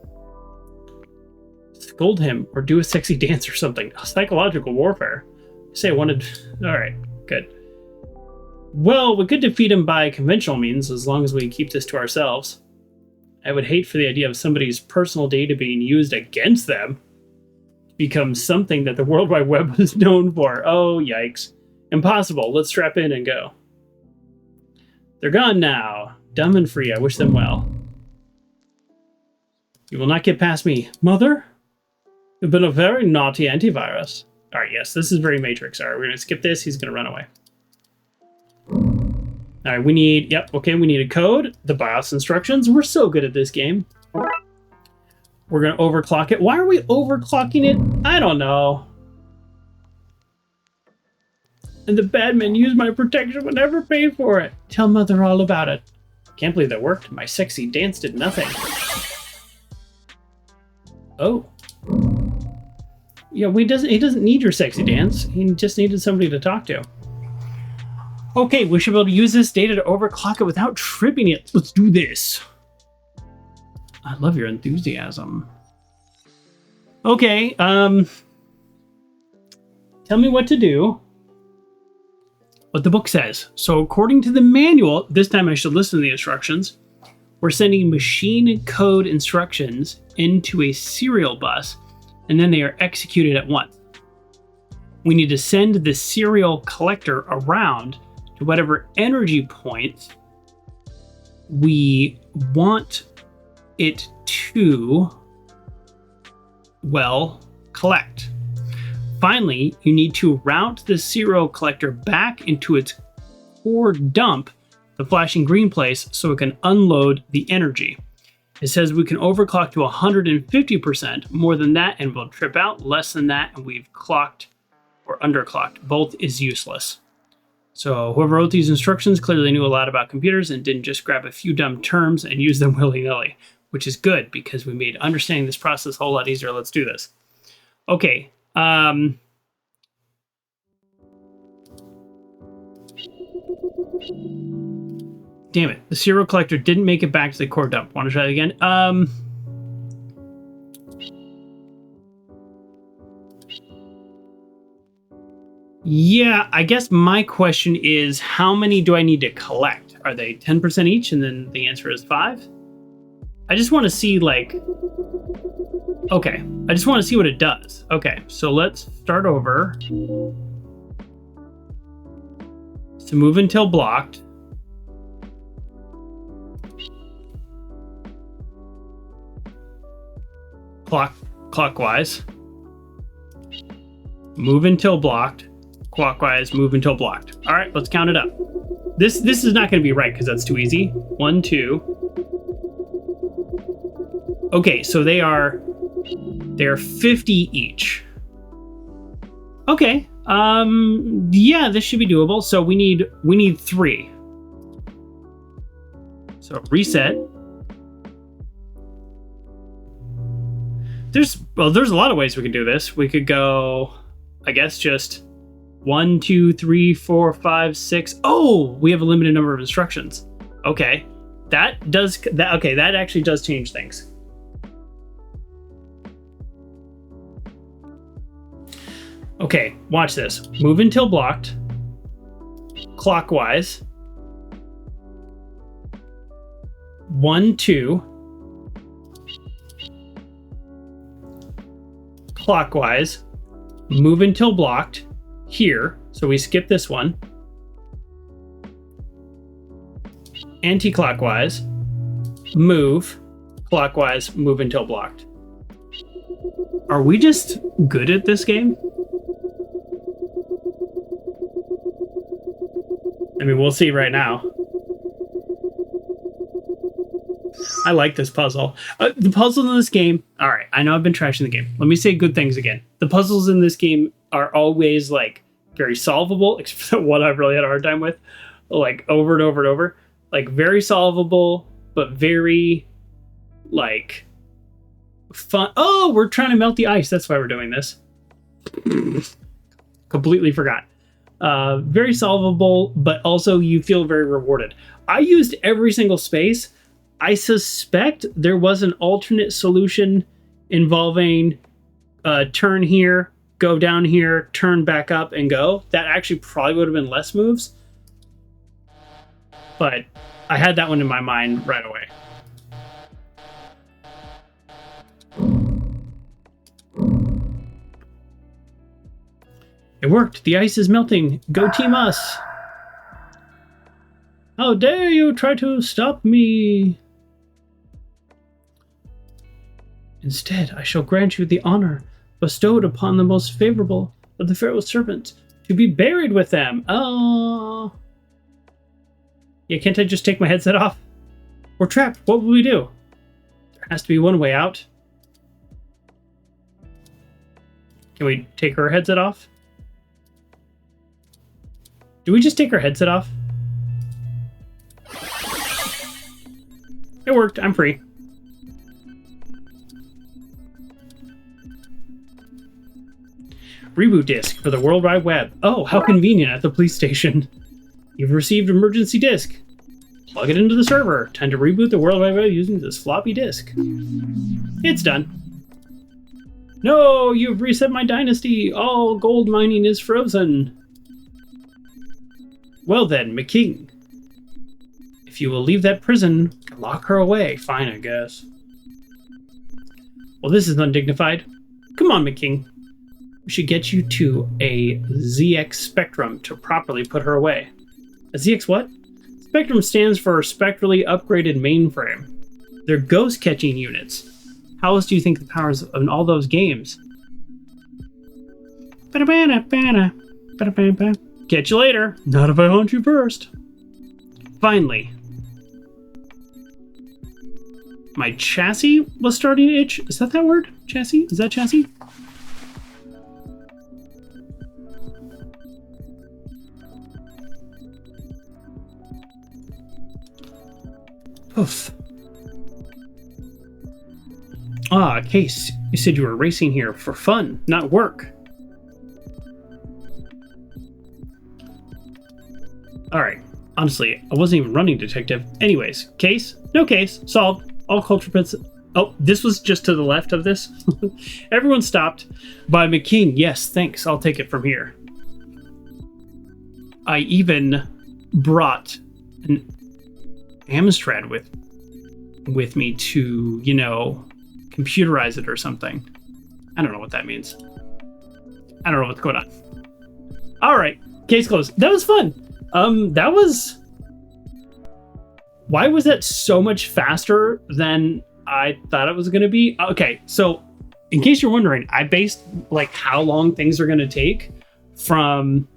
Scold him or do a sexy dance or something. Psychological warfare. Say I wanted... Alright, good. Well, we could defeat him by conventional means as long as we keep this to ourselves. I would hate for the idea of somebody's personal data being used against them to become something that the World Wide Web is known for. Oh, yikes. Impossible. Let's strap in and go. They're gone now. Dumb and free. I wish them well. You will not get past me. Mother? You've been a very naughty antivirus. Alright, yes, this is very Matrix. Alright, we're going to skip this. He's going to run away. Alright, we need... Yep, okay, we need a code. The BIOS instructions. We're so good at this game. We're going to overclock it. Why are we overclocking it? I don't know. And the bad men use my protection, would never pay for it. Tell Mother all about it. Can't believe that worked. My sexy dance did nothing. Oh. Yeah, he doesn't need your sexy dance. He just needed somebody to talk to. Okay, we should be able to use this data to overclock it without tripping it. Let's do this. I love your enthusiasm. Okay, tell me what to do. What the book says. So according to the manual, this time I should listen to the instructions. We're sending machine code instructions into a serial bus, and then they are executed at once. We need to send the serial collector around to whatever energy point we want it to, well, collect. Finally, you need to route the serial collector back into its core dump, the flashing green place, so it can unload the energy. It says we can overclock to 150%. More than that and we'll trip out. Less than that and we've clocked or underclocked. Both is useless. So whoever wrote these instructions clearly knew a lot about computers and didn't just grab a few dumb terms and use them willy-nilly, which is good because we made understanding this process a whole lot easier. Let's do this. Okay. Damn it. The serial collector didn't make it back to the core dump. Want to try it again? Yeah, I guess my question is, how many do I need to collect? Are they 10% each? And then the answer is 5? I just want to see, like... Okay, I just want to see what it does. Okay, so let's start over. So move until blocked. Clockwise. Move until blocked. Clockwise, move until blocked. All right, let's count it up. This is not going to be right because that's too easy. 1, 2. Okay, so they are 50 each. Okay. Yeah, this should be doable. So we need 3. So reset. There's a lot of ways we can do this. We could go, I guess, just 1, 2, 3, 4, 5, 6. Oh, we have a limited number of instructions. Okay, that actually does change things. Okay, watch this. Move until blocked. Clockwise. 1, 2. Clockwise. Move until blocked. Here. So we skip this one. Anti-clockwise. Move. Clockwise. Move until blocked. Are we just good at this game? I mean, we'll see right now. I like this puzzle. The puzzles in this game... Alright, I know I've been trashing the game. Let me say good things again. The puzzles in this game are always, like, very solvable, except for the one I've really had a hard time with. Like, over and over and over. Like, very solvable, but very, like, fun. Oh, we're trying to melt the ice. That's why we're doing this. Completely forgot. Very solvable, but also you feel very rewarded. I used every single space. I suspect there was an alternate solution involving turn here, go down here, turn back up, and go. That actually probably would have been less moves. But I had that one in my mind right away. It worked. The ice is melting. Go team us. How dare you try to stop me? Instead, I shall grant you the honor bestowed upon the most favorable of the Pharaoh's servants to be buried with them. Oh. Yeah, can't I just take my headset off? We're trapped. What will we do? There has to be one way out. Can we take her headset off? Do we just take her headset off? It worked. I'm free. Reboot disk for the World Wide Web. Oh, how convenient at the police station. You've received emergency disk. Plug it into the server. Time to reboot the World Wide Web using this floppy disk. It's done. No, you've reset my dynasty. All gold mining is frozen. Well then, McKing. If you will leave that prison, lock her away. Fine, I guess. Well, this is undignified. Come on, McKing. We should get you to a ZX Spectrum to properly put her away. A ZX what? Spectrum stands for Spectrally Upgraded Mainframe. They're ghost-catching units. How else do you think the powers of all those games? Catch you later. Not if I hunt you first. Finally. My chassis was starting to itch. Is that word? Chassis? Is that chassis? Oof. Ah, Case. You said you were racing here for fun, not work. Alright. Honestly, I wasn't even running Detective. Anyways, Case? No case. Solved. All culture pits. Oh, this was just to the left of this. Everyone stopped. By McKing. Yes, thanks. I'll take it from here. I even brought an Amstrad with me to, computerize it or something. I don't know what that means. I don't know what's going on. All right, case closed. That was fun. Why was that so much faster than I thought it was going to be? Okay, so in case you're wondering, I based how long things are going to take from...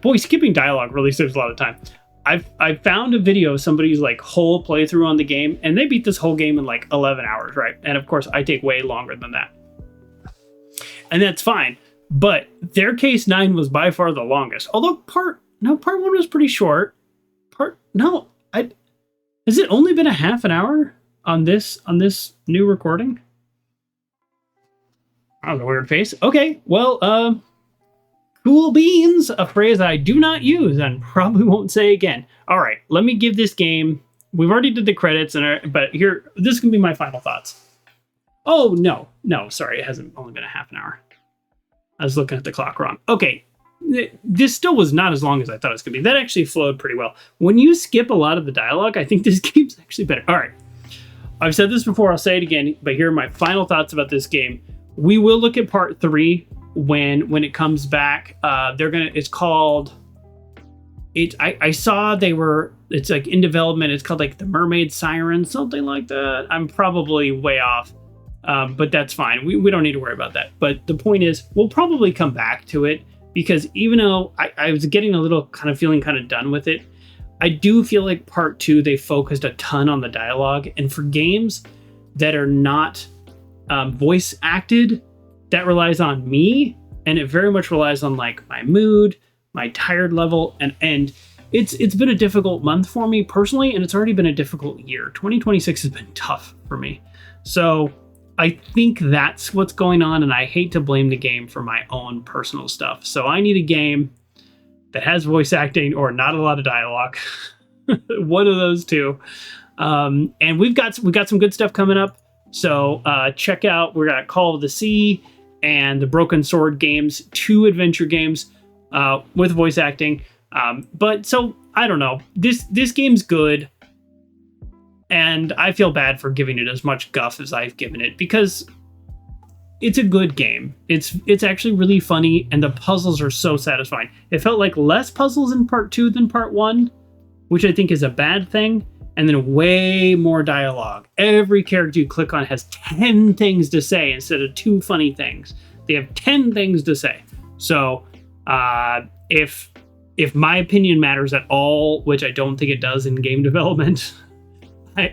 Boy, skipping dialogue really saves a lot of time. I found a video of somebody's whole playthrough on the game, and they beat this whole game in 11 hours, right? And of course, I take way longer than that. And that's fine. But their case 9 was by far the longest. Although part 1 was pretty short. Has it only been a half an hour on this new recording? That was a weird face. Okay, well, cool beans, a phrase I do not use and probably won't say again. All right, let me give this game. We've already did the credits, but here, this can be my final thoughts. Oh, no, sorry, it hasn't only been a half an hour. I was looking at the clock wrong. Okay, this still was not as long as I thought it was going to be. That actually flowed pretty well. When you skip a lot of the dialogue, I think this game's actually better. All right, I've said this before, I'll say it again, but here are my final thoughts about this game. We will look at part 3 when it comes back. It's called, I saw it's in development. It's called the Mermaid Siren, something like that. I'm probably way off, but that's fine. We don't need to worry about that. But the point is, we'll probably come back to it, because even though I was getting a little feeling done with it, I do feel like part 2, they focused a ton on the dialogue. And for games that are not voice acted, that relies on me, and it very much relies on my mood, my tired level, and it's been a difficult month for me personally, and it's already been a difficult year. 2026 has been tough for me. So I think that's what's going on, and I hate to blame the game for my own personal stuff. So I need a game that has voice acting or not a lot of dialogue. One of those two. And we've got some good stuff coming up. So check out, we got Call of the Sea and the Broken Sword games, 2 adventure games with voice acting. But so I don't know. This game's good, and I feel bad for giving it as much guff as I've given it because it's a good game. It's actually really funny, and the puzzles are so satisfying. It felt like less puzzles in part 2 than part 1, which I think is a bad thing, and then way more dialogue. Every character you click on has 10 things to say instead of 2 funny things. They have 10 things to say. So if my opinion matters at all, which I don't think it does in game development,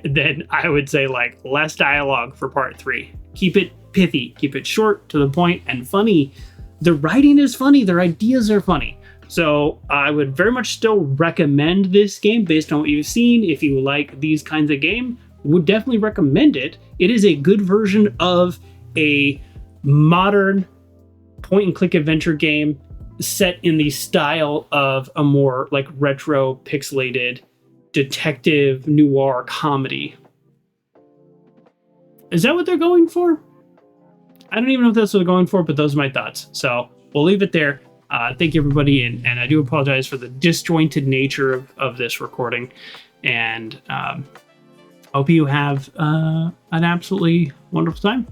then I would say like less dialogue for part 3. Keep it pithy, keep it short, to the point, and funny. The writing is funny, their ideas are funny. So I would very much still recommend this game based on what you've seen. If you like these kinds of game, would definitely recommend it. It is a good version of a modern point and click adventure game set in the style of a more like retro pixelated detective noir comedy. Is that what they're going for? I don't even know if that's what they're going for, but those are my thoughts. So we'll leave it there. Thank you, everybody, and I do apologize for the disjointed nature of this recording, and hope you have an absolutely wonderful time,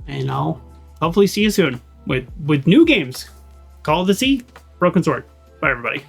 and I'll hopefully see you soon with new games. Call of the Sea, Broken Sword. Bye, everybody.